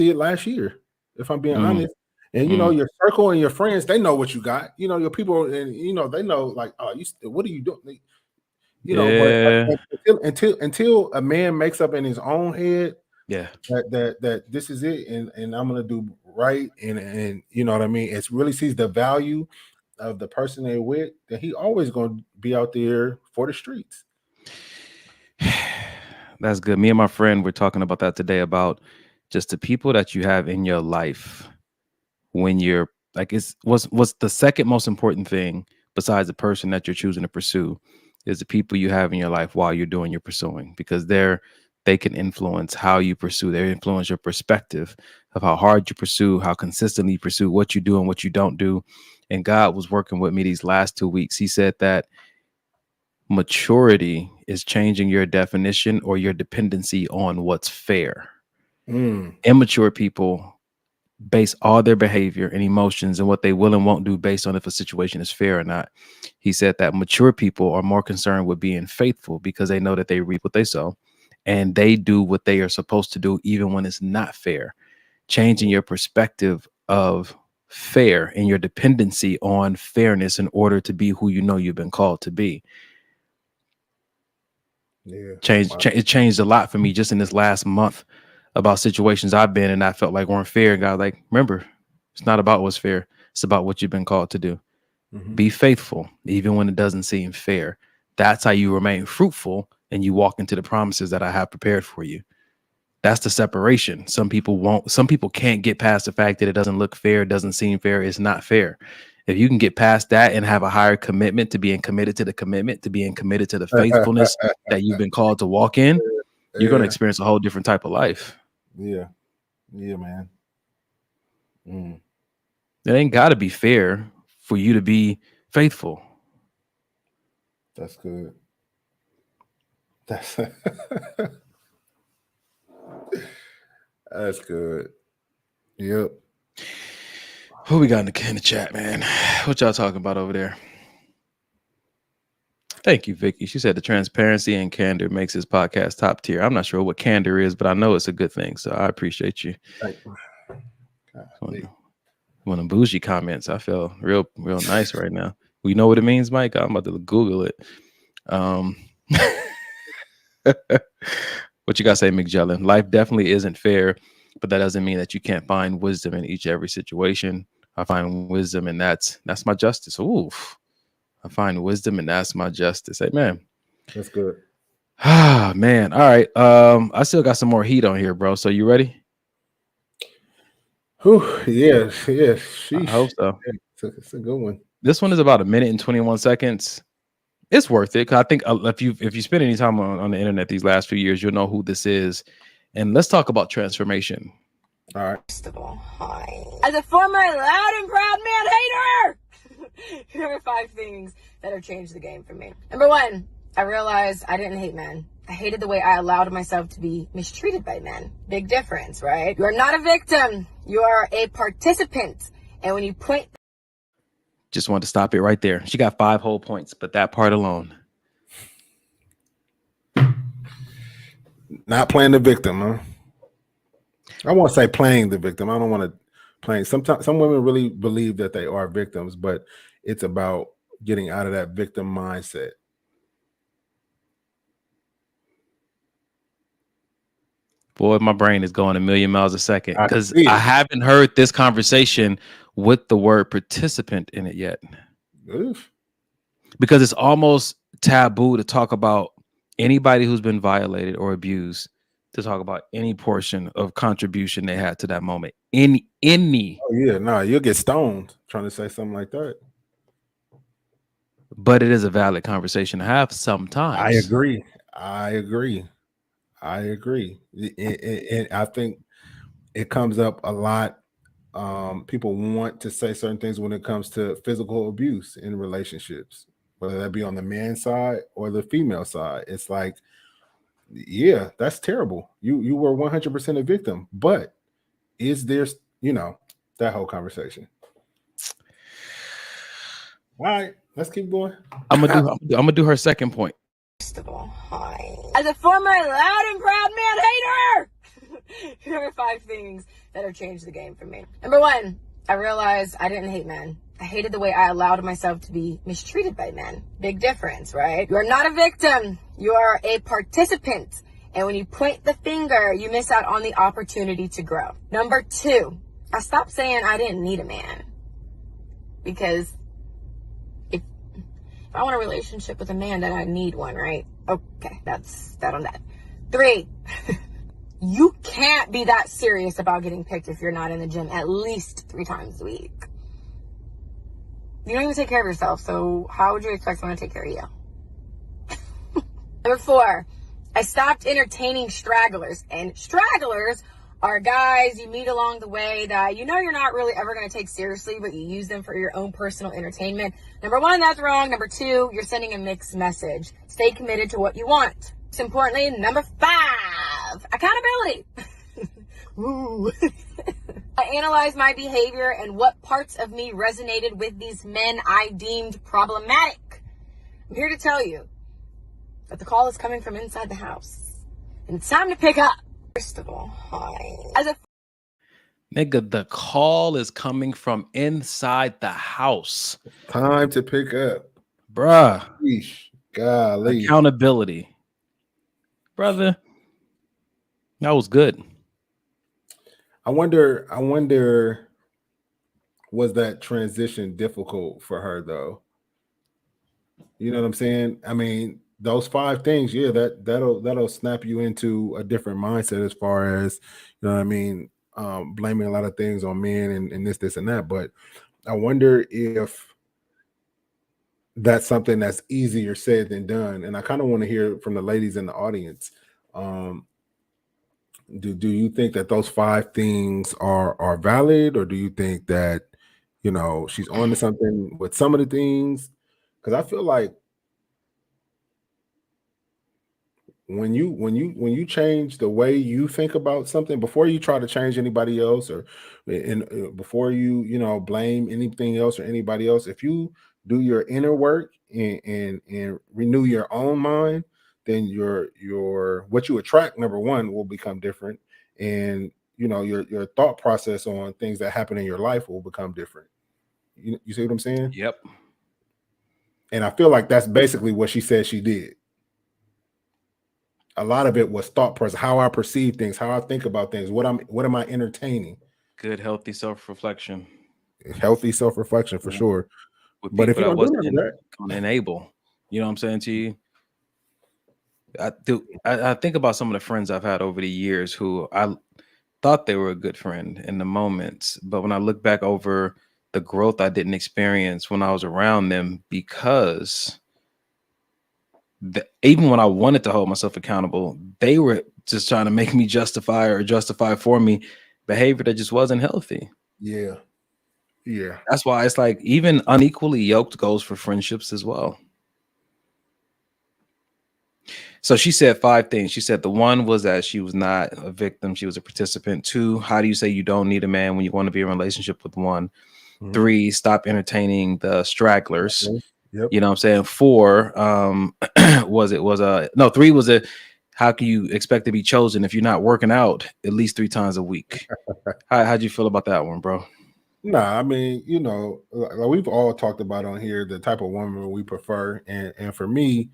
it last year, if I'm being honest. And you know, your circle and your friends, they know what you got. You know, your people, and you know, they know like, oh, what are you doing? You know, but until a man makes up in his own head, that this is it, and I'm gonna do right, and you know what I mean. It really sees the value of the person they're with, that he always gonna be out there for the streets. That's good. Me and my friend were talking about that today, about just the people that you have in your life when you're like, what's the second most important thing besides the person that you're choosing to pursue is the people you have in your life while you're doing your pursuing, because they can influence how you pursue. They influence your perspective of how hard you pursue, how consistently you pursue, what you do and what you don't do. And God was working with me these last 2 weeks. He said that maturity is changing your definition or your dependency on what's fair. Immature people base all their behavior and emotions and what they will and won't do based on if a situation is fair or not. He said that mature people are more concerned with being faithful because they know that they reap what they sow, and they do what they are supposed to do even when it's not fair. Changing your perspective of fair and your dependency on fairness in order to be who you know you've been called to be. It changed a lot for me just in this last month about situations I've been in I felt like weren't fair. God, like, remember, it's not about what's fair. It's about what you've been called to do. Be faithful, even when it doesn't seem fair. That's how you remain fruitful and you walk into the promises that I have prepared for you. That's the separation. Some people can't get past the fact that it doesn't look fair, it doesn't seem fair, it's not fair. If you can get past that and have a higher commitment to being committed to the commitment, to being committed to the faithfulness that you've been called to walk in, you're going to experience a whole different type of life. Yeah, man. It ain't got to be fair for you to be faithful. That's good. That's good. Yep. Who we got in the chat, man? What y'all talking about over there? Thank you, Vicky. She said the transparency and candor makes this podcast top tier. I'm not sure what candor is, but I know it's a good thing. So I appreciate you. One of the bougie comments. I feel real nice right now. We know what it means, Mike. I'm about to Google it. What you got to say, McJellin? Life definitely isn't fair, but that doesn't mean that you can't find wisdom in every situation. I find wisdom, and that's my justice. Oof. I find wisdom, and that's my justice. Amen. That's good. Ah, man. All right. I still got some more heat on here, bro. So you ready? Whew, yes. I hope Sheesh. so. Yeah, it's a good one. This one is about 1 minute and 21 seconds. It's worth it, 'cause I think if you spend any time on the internet these last few years, you'll know who this is. And let's talk about transformation. All right. First of all, hi. As a former loud and proud man hater, here are 5 things that have changed the game for me. Number 1, I realized I didn't hate men. I hated the way I allowed myself to be mistreated by men. Big difference, right? You are not a victim. You are a participant. And when you point... Just wanted to stop it right there. She got 5 whole points, but that part alone. Not playing the victim, huh? I won't say playing the victim. I don't want to play. Sometimes some women really believe that they are victims, but it's about getting out of that victim mindset. Boy, my brain is going a million miles a second I because see it. I haven't heard this conversation with the word participant in it yet. Oof. Because it's almost taboo to talk about anybody who's been violated or abused, to talk about any portion of contribution they had to that moment. Any. Oh yeah, no, you'll get stoned trying to say something like that. But it is a valid conversation to have sometimes. I agree. And I think it comes up a lot. People want to say certain things when it comes to physical abuse in relationships, whether that be on the man's side or the female side. It's like, yeah, that's terrible. You were 100% a victim, but is there, that whole conversation? All right, let's keep going. I'm gonna do her second point. First of all, hi. As a former loud and proud man hater, here are 5 things that have changed the game for me. Number 1, I realized I didn't hate men. I hated the way I allowed myself to be mistreated by men. Big difference, right? You are not a victim. You are a participant. And when you point the finger, you miss out on the opportunity to grow. Number 2, I stopped saying I didn't need a man. Because if I want a relationship with a man, then I need one, right? Okay, that's that on that. 3, you can't be that serious about getting picked if you're not in the gym at least 3 times a week. You don't even take care of yourself, so how would you expect someone to take care of you? Number 4, I stopped entertaining stragglers. And stragglers are guys you meet along the way that you know you're not really ever going to take seriously, but you use them for your own personal entertainment. Number 1, that's wrong. Number 2, you're sending a mixed message. Stay committed to what you want. Most importantly, number 5, accountability. Woo. I analyzed my behavior and what parts of me resonated with these men I deemed problematic. I'm here to tell you that the call is coming from inside the house. And it's time to pick up. First of all, hi. As a Nigga, the call is coming from inside the house. Time to pick up. Bruh. Yeesh. Golly. Accountability. Brother. That was good. I wonder, was that transition difficult for her though? You know what I'm saying? I mean, those 5 things, yeah, that'll snap you into a different mindset as far as, you know what I mean, blaming a lot of things on men and this and that. But I wonder if that's something that's easier said than done. And I kind of want to hear from the ladies in the audience. Do you think that those 5 things are valid, or do you think that, she's on to something with some of the things? Because I feel like when you change the way you think about something before you try to change anybody else, or before you blame anything else or anybody else, if you do your inner work and renew your own mind, then your what you attract, number 1, will become different, and your thought process on things that happen in your life will become different. You see what I'm saying? Yep. And I feel like that's basically what she said she did. A lot of it was thought process, how I perceive things, how I think about things, what am I entertaining? Good, healthy self-reflection. Healthy self-reflection for sure. With but if you that don't do wasn't none of that, gonna enable, you know what I'm saying to you? I think about some of the friends I've had over the years who I thought they were a good friend in the moments, but when I look back over the growth I didn't experience when I was around them, because even when I wanted to hold myself accountable, they were just trying to make me justify for me behavior that just wasn't healthy. Yeah. Yeah. That's why it's like even unequally yoked goes for friendships as well. So she said 5 things. She said the one was that she was not a victim. She was a participant. 2, how do you say you don't need a man when you want to be in a relationship with one? 3, stop entertaining the stragglers. Yep. You know what I'm saying? 4, 3 was how can you expect to be chosen if you're not working out at least 3 times a week? How'd you feel about that one, bro? Nah, I mean, like we've all talked about on here the type of woman we prefer, and for me,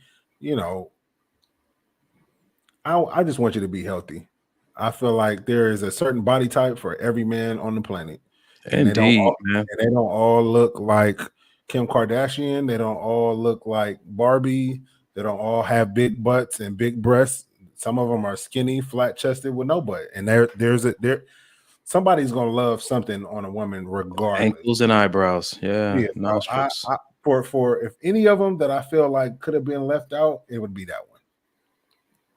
I just want you to be healthy. I feel like there is a certain body type for every man on the planet. And Indeed, man. And they don't all look like Kim Kardashian. They don't all look like Barbie. They don't all have big butts and big breasts. Some of them are skinny, flat-chested with no butt. And somebody's gonna love something on a woman regardless. Ankles and eyebrows. Yeah. Nostrils. For if any of them that I feel like could have been left out, it would be that one.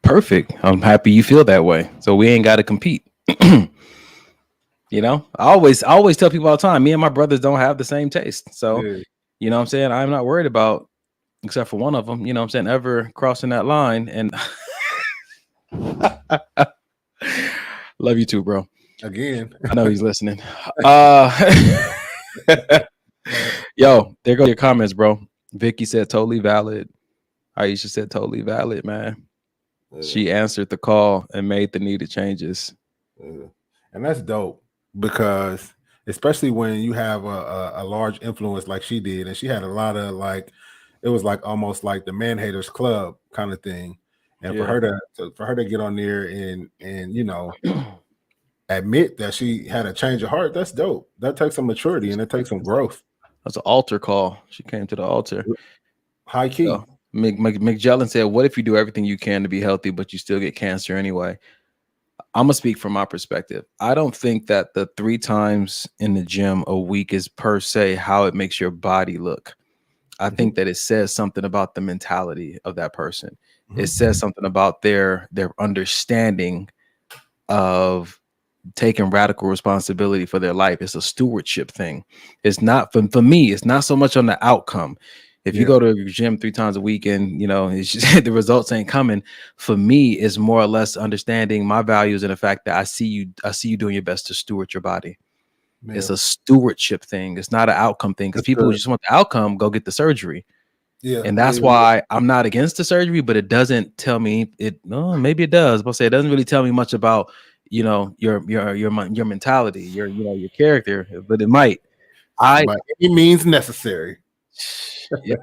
Perfect. I'm happy you feel that way. So we ain't got to compete. I always tell people all the time, me and my brothers don't have the same taste. So, you know what I'm saying? I'm not worried about, except for one of them, you know what I'm saying, ever crossing that line. And love you too, bro. Again. I know he's listening. Yo, there go your comments, bro. Vicky said totally valid. Aisha said totally valid, man. She answered the call and made the needed changes. And that's dope, because especially when you have a large influence like she did, and she had a lot of it was like almost like the Man Haters Club kind of thing. And for her to get on there and admit that she had a change of heart, that's dope. That takes some maturity and it takes some growth. That's an altar call. She came to the altar. High key. So, McJellin said, what if you do everything you can to be healthy, but you still get cancer anyway? I'm going to speak from my perspective. I don't think that the 3 times in the gym a week is per se how it makes your body look. I think that it says something about the mentality of that person. It says something about their understanding of taking radical responsibility for their life. It's a stewardship thing. It's not, for me, it's not so much on the outcome. If you go to your gym 3 times a week and it's just, the results ain't coming, for me, it's more or less understanding my values and the fact that I see you doing your best to steward your body. Yeah. It's a stewardship thing. It's not an outcome thing, because people who just want the outcome go get the surgery. Yeah, and that's why I'm not against the surgery, but it doesn't tell me maybe it does, but it doesn't really tell me much about your mentality, your character, but it might. By any means necessary. Yeah.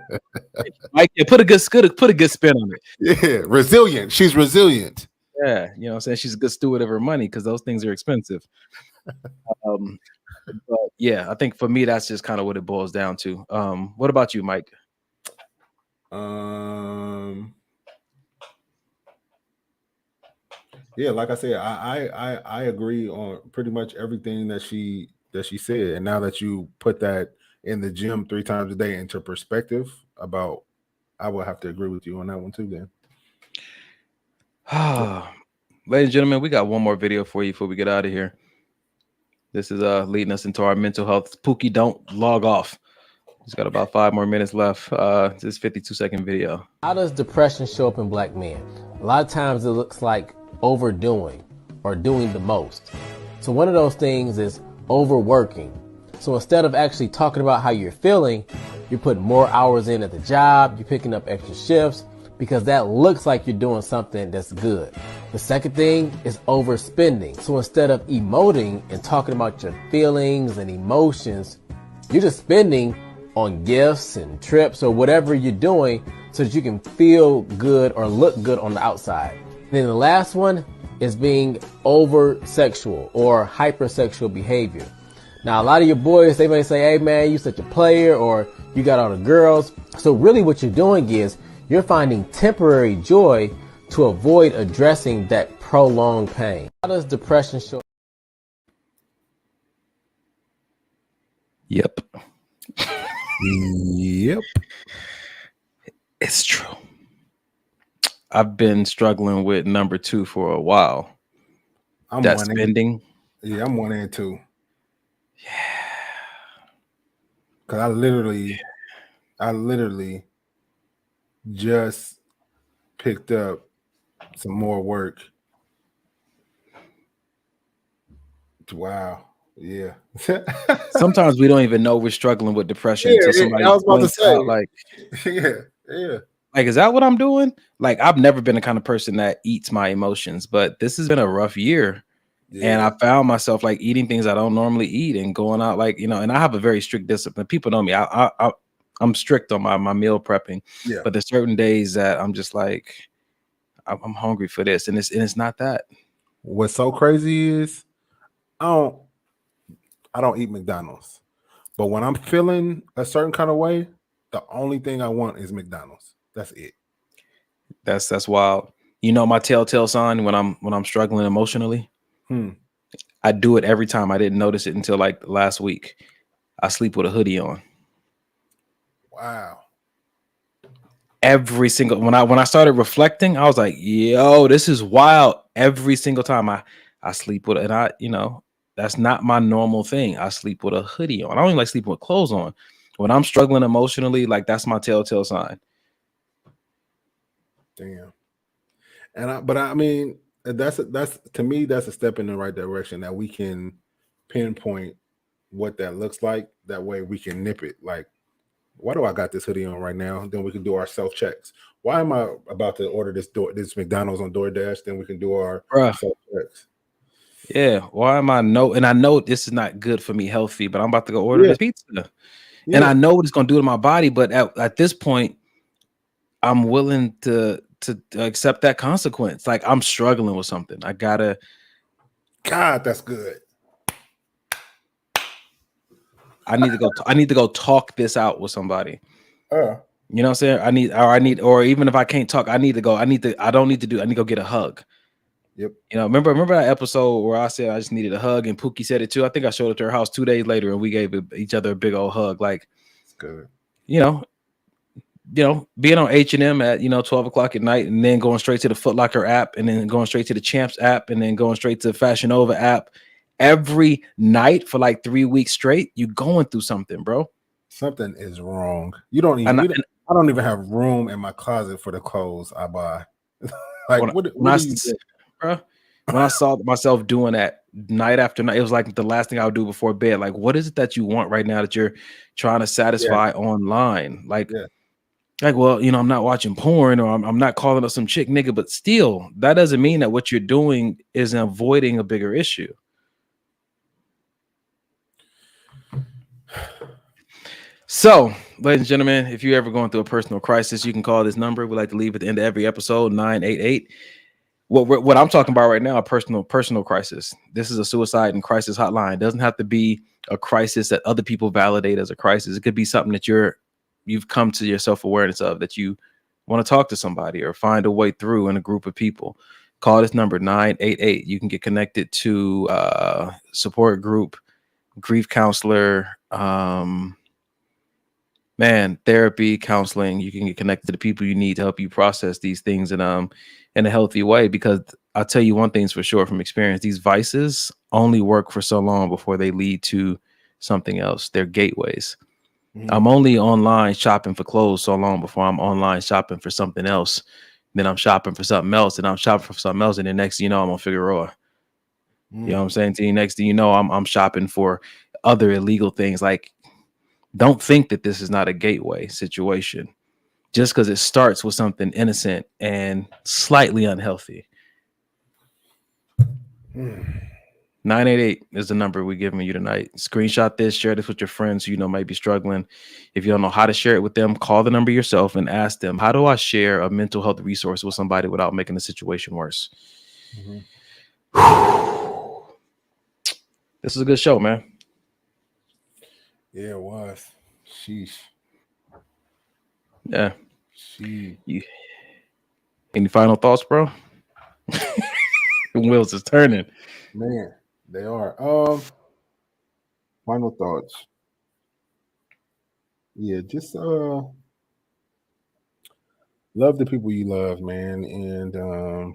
Like, put a good spin on it. Yeah, resilient. She's resilient. Yeah, you know what I'm saying? She's a good steward of her money, because those things are expensive. But yeah, I think for me that's just kind of what it boils down to. What about you, Mike? Yeah, like I said, I agree on pretty much everything that she said. And now that you put that in the gym 3 times a day into perspective, I will have to agree with you on that one too, then. Ladies and gentlemen, we got one more video for you before we get out of here. This is leading us into our mental health. Pookie, don't log off. He's got about 5 more minutes left. This 52-second video. How does depression show up in black men? A lot of times it looks like overdoing or doing the most. So one of those things is overworking. So instead of actually talking about how you're feeling, you're putting more hours in at the job, you're picking up extra shifts, because that looks like you're doing something that's good. The second thing is overspending. So instead of emoting and talking about your feelings and emotions, you're just spending on gifts and trips or whatever you're doing so that you can feel good or look good on the outside. Then the last one is being over sexual or hypersexual behavior. Now, a lot of your boys, they may say, hey man, you such a player, or you got all the girls. So really what you're doing is you're finding temporary joy to avoid addressing that prolonged pain. How does depression show? Yep. Yep. It's true. I've been struggling with number 2 for a while. I'm that one spending. Yeah, I'm 1 and 2. Yeah. Cause I literally just picked up some more work. Wow. Yeah. Sometimes we don't even know we're struggling with depression Yeah, until somebody I was about to points say. out, like, yeah. Like, is that what I'm doing? Like, I've never been the kind of person that eats my emotions, but this has been a rough year. And I found myself like eating things I don't normally eat and going out, like, you know, and I have a very strict discipline. People know me. I'm strict on my meal prepping. Yeah. But there's certain days that I'm just like, I'm hungry for this. And it's not that. What's so crazy is I don't eat McDonald's. But when I'm feeling a certain kind of way, the only thing I want is McDonald's. That's it. That's wild. You know, my telltale sign when I'm struggling emotionally, I do it every time. I didn't notice it until like last week. I sleep with a hoodie on. Wow. Every single when I started reflecting, I was like, yo, this is wild. Every single time I sleep with it, and I, you know, that's not my normal thing. I sleep with a hoodie on. I don't even like sleeping with clothes on. When I'm struggling emotionally, like that's my telltale sign. Damn. But I mean, that's to me, that's a step in the right direction that we can pinpoint what that looks like. That way we can nip it. Like, why do I got this hoodie on right now? Then we can do our self checks. Why am I about to order this McDonald's on DoorDash? Then we can do our self checks. Yeah. Why am I and I know this is not good for me healthy, but I'm about to go order this pizza. And I know what it's gonna do to my body, but at this point, I'm willing to accept that consequence. Like I'm struggling with something. I gotta. God, that's good. I need to go talk this out with somebody. You know what I'm saying? I need, or even if I can't talk, I need to go get a hug. Yep. You know, remember that episode where I said I just needed a hug and Pookie said it too? I think I showed up to her house 2 days later and we gave each other a big old hug. Like, it's good. You know, being on H&M at, 12 o'clock at night and then going straight to the Foot Locker app and then going straight to the Champs app and then going straight to Fashion Nova app every night for like 3 weeks straight, you going through something, bro. Something is wrong. I don't even have room in my closet for the clothes I buy. Like, what do you think? Bro, when I saw myself doing that night after night, it was like the last thing I would do before bed. Like, what is it that you want right now that you're trying to satisfy online? Like, well, I'm not watching porn or I'm not calling up some chick nigga, but still, that doesn't mean that what you're doing is avoiding a bigger issue. So, ladies and gentlemen, if you're ever going through a personal crisis, you can call this number. We like to leave at the end of every episode, 988. What I'm talking about right now, a personal crisis. This is a suicide and crisis hotline. It doesn't have to be a crisis that other people validate as a crisis. It could be something that you've come to your self-awareness of, that you want to talk to somebody or find a way through in a group of people. Call this number 988. You can get connected to support group, grief counselor, therapy, counseling. You can get connected to the people you need to help you process these things in a healthy way. Because I'll tell you one thing's for sure from experience: these vices only work for so long before they lead to something else. They're gateways. I'm only online shopping for clothes so long before I'm online shopping for something else. Then I'm shopping for something else, and I'm shopping for something else, and then next thing you know, I'm on Figueroa. You know what I'm saying to you? Next thing you know, I'm shopping for other illegal things. Like, don't think that this is not a gateway situation just because it starts with something innocent and slightly unhealthy. 988 is the number we're giving you tonight. Screenshot this, share this with your friends who might be struggling. If you don't know how to share it with them, call the number yourself and ask them, how do I share a mental health resource with somebody without making the situation worse? This is a good show, man. Yeah, it was. Sheesh. Yeah. She. You Any final thoughts, bro? The wheels is turning. Man, they are. Final thoughts. Yeah, just love the people you love, man, and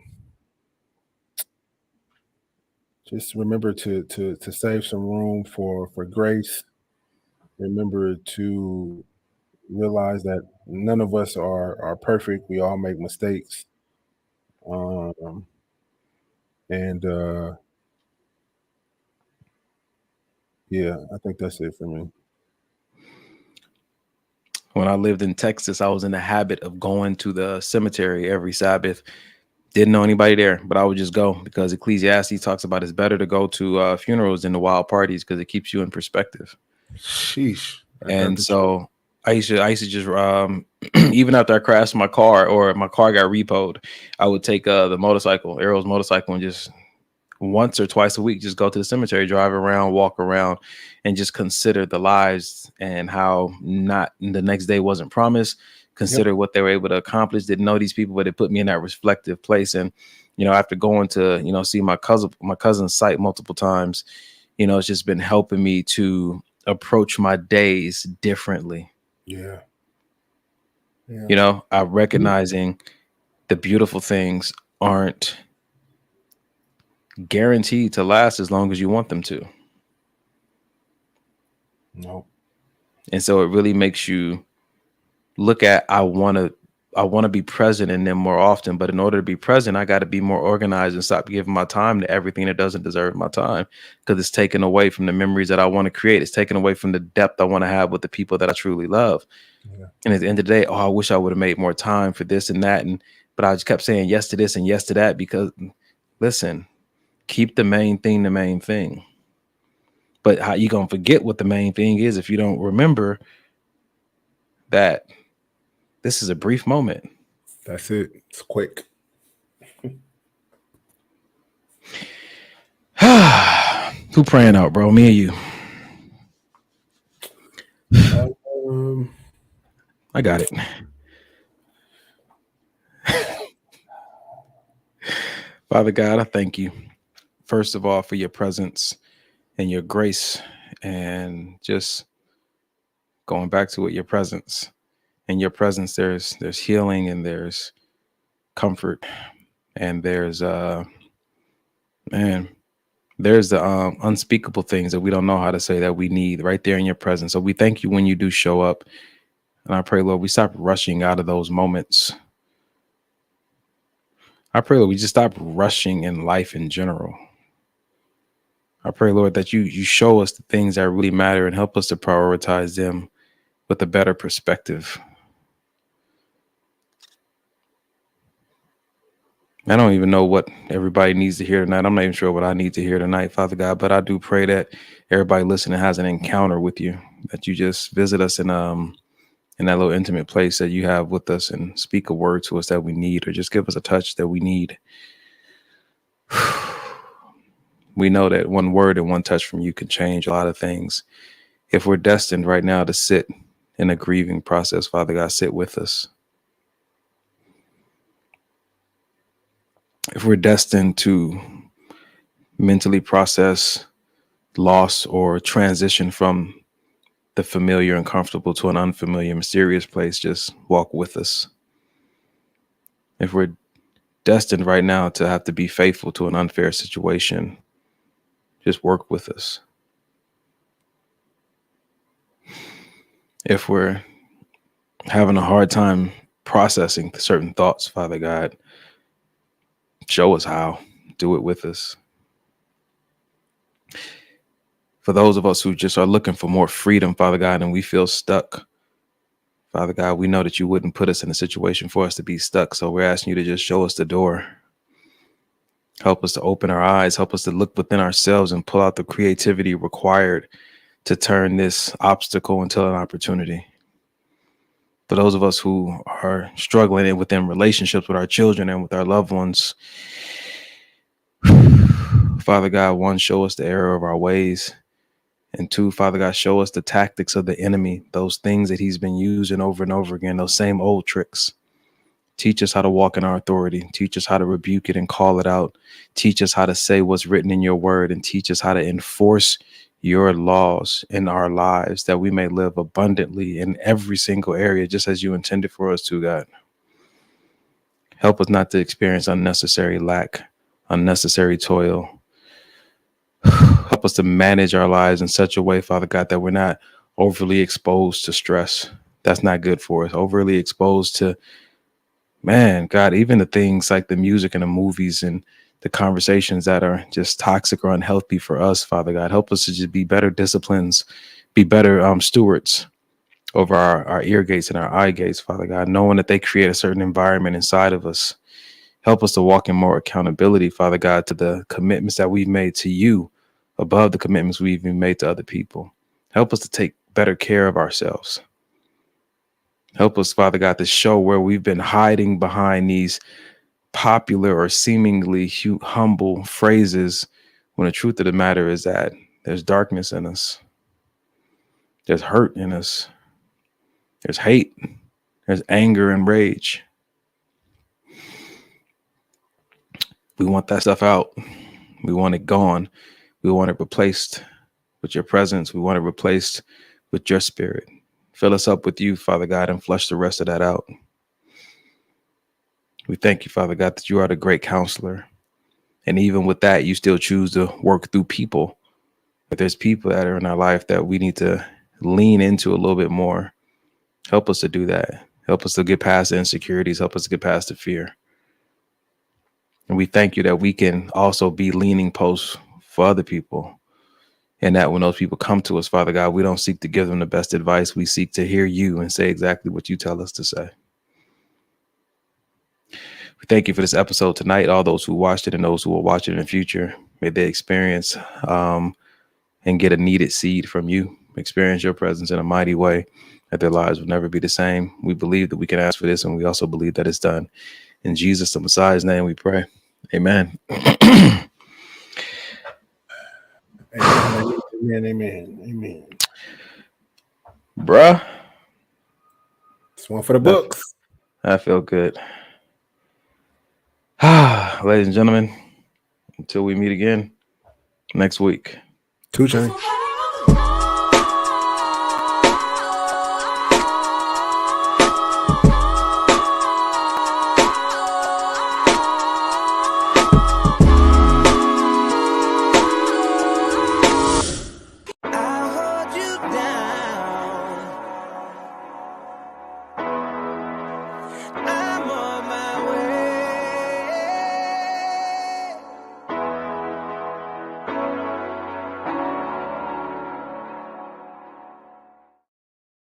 just remember to save some room for grace. Remember to realize that none of us are perfect. We all make mistakes. And yeah, I think that's it for me. When I lived in Texas, I was in the habit of going to the cemetery every Sabbath. Didn't know anybody there, but I would just go because Ecclesiastes talks about it's better to go to funerals than the wild parties because it keeps you in perspective. Sheesh. And so I used to just even after I crashed my car or my car got repoed, I would take the motorcycle, Arrow's motorcycle, and just once or twice a week, just go to the cemetery, drive around, walk around, and just consider the lives and how not the next day wasn't promised. Consider what they were able to accomplish. Didn't know these people, but it put me in that reflective place. And, you know, after going to, you know, see my cousin's site multiple times, you know, it's just been helping me to approach my days differently. Yeah. You know, I'm recognizing the beautiful things aren't guaranteed to last as long as you want them to. No. And so it really makes you look at, I want to be present in them more often, but in order to be present, I got to be more organized and stop giving my time to everything that doesn't deserve my time, because it's taken away from the memories that I want to create. It's taken away from the depth I want to have with the people that I truly love. Yeah. And at the end of the day, I wish I would have made more time for this and that. But I just kept saying yes to this and yes to that, because listen, keep the main thing the main thing. But how you gonna forget what the main thing is if you don't remember that this is a brief moment? That's it. It's quick. Who praying out, bro? Me or you? I got it. Father God, I thank you, first of all, for your presence and your grace, and just going back to it, your presence. In your presence, there's healing, and there's comfort, and there's the unspeakable things that we don't know how to say that we need right there in your presence. So we thank you when you do show up. And I pray, Lord, we stop rushing out of those moments. I pray, Lord, we just stop rushing in life in general. I pray, Lord, that you show us the things that really matter and help us to prioritize them with a better perspective. I don't even know what everybody needs to hear tonight. I'm not even sure what I need to hear tonight, Father God, but I do pray that everybody listening has an encounter with you, that you just visit us in that little intimate place that you have with us and speak a word to us that we need, or just give us a touch that we need. We know that one word and one touch from you can change a lot of things. If we're destined right now to sit in a grieving process, Father God, sit with us. If we're destined to mentally process loss or transition from the familiar and comfortable to an unfamiliar, mysterious place, just walk with us. If we're destined right now to have to be faithful to an unfair situation, just work with us. If we're having a hard time processing certain thoughts, Father God, show us how. Do it with us. For those of us who just are looking for more freedom, Father God, and we feel stuck, Father God, we know that you wouldn't put us in a situation for us to be stuck. So we're asking you to just show us the door. Help us to open our eyes. Help us to look within ourselves and pull out the creativity required to turn this obstacle into an opportunity. For those of us who are struggling within relationships with our children and with our loved ones, Father God, one, show us the error of our ways. And two, Father God, show us the tactics of the enemy, those things that he's been using over and over again, those same old tricks. Teach us how to walk in our authority. Teach us how to rebuke it and call it out. Teach us how to say what's written in your word, and teach us how to enforce your laws in our lives, that we may live abundantly in every single area, just as you intended for us to, God. Help us not to experience unnecessary lack, unnecessary toil. Help us to manage our lives in such a way, Father God, that we're not overly exposed to stress. That's not good for us. Overly exposed to, man, God, even the things like the music and the movies and the conversations that are just toxic or unhealthy for us, Father God. Help us to just be better disciplines, be better stewards over our ear gates and our eye gates, Father God, knowing that they create a certain environment inside of us. Help us to walk in more accountability, Father God, to the commitments that we've made to you above the commitments we've even made to other people. Help us to take better care of ourselves. Help us, Father God, to show where we've been hiding behind these popular or seemingly humble phrases, when the truth of the matter is that there's darkness in us. There's hurt in us. There's hate. There's anger and rage. We want that stuff out. We want it gone. We want it replaced with your presence. We want it replaced with your spirit. Fill us up with you, Father God, and flush the rest of that out. We thank you, Father God, that you are the great counselor. And even with that, you still choose to work through people. But there's people that are in our life that we need to lean into a little bit more. Help us to do that. Help us to get past the insecurities. Help us to get past the fear. And we thank you that we can also be leaning posts for other people. And that when those people come to us, Father God, we don't seek to give them the best advice. We seek to hear you and say exactly what you tell us to say. We thank you for this episode tonight. All those who watched it and those who will watch it in the future, may they experience and get a needed seed from you. Experience your presence in a mighty way, that their lives will never be the same. We believe that we can ask for this, and we also believe that it's done. In Jesus, the Messiah's name, we pray. Amen. Amen. Bruh. It's one for the books. I feel good. Ladies and gentlemen, until we meet again next week. 2 Chainz.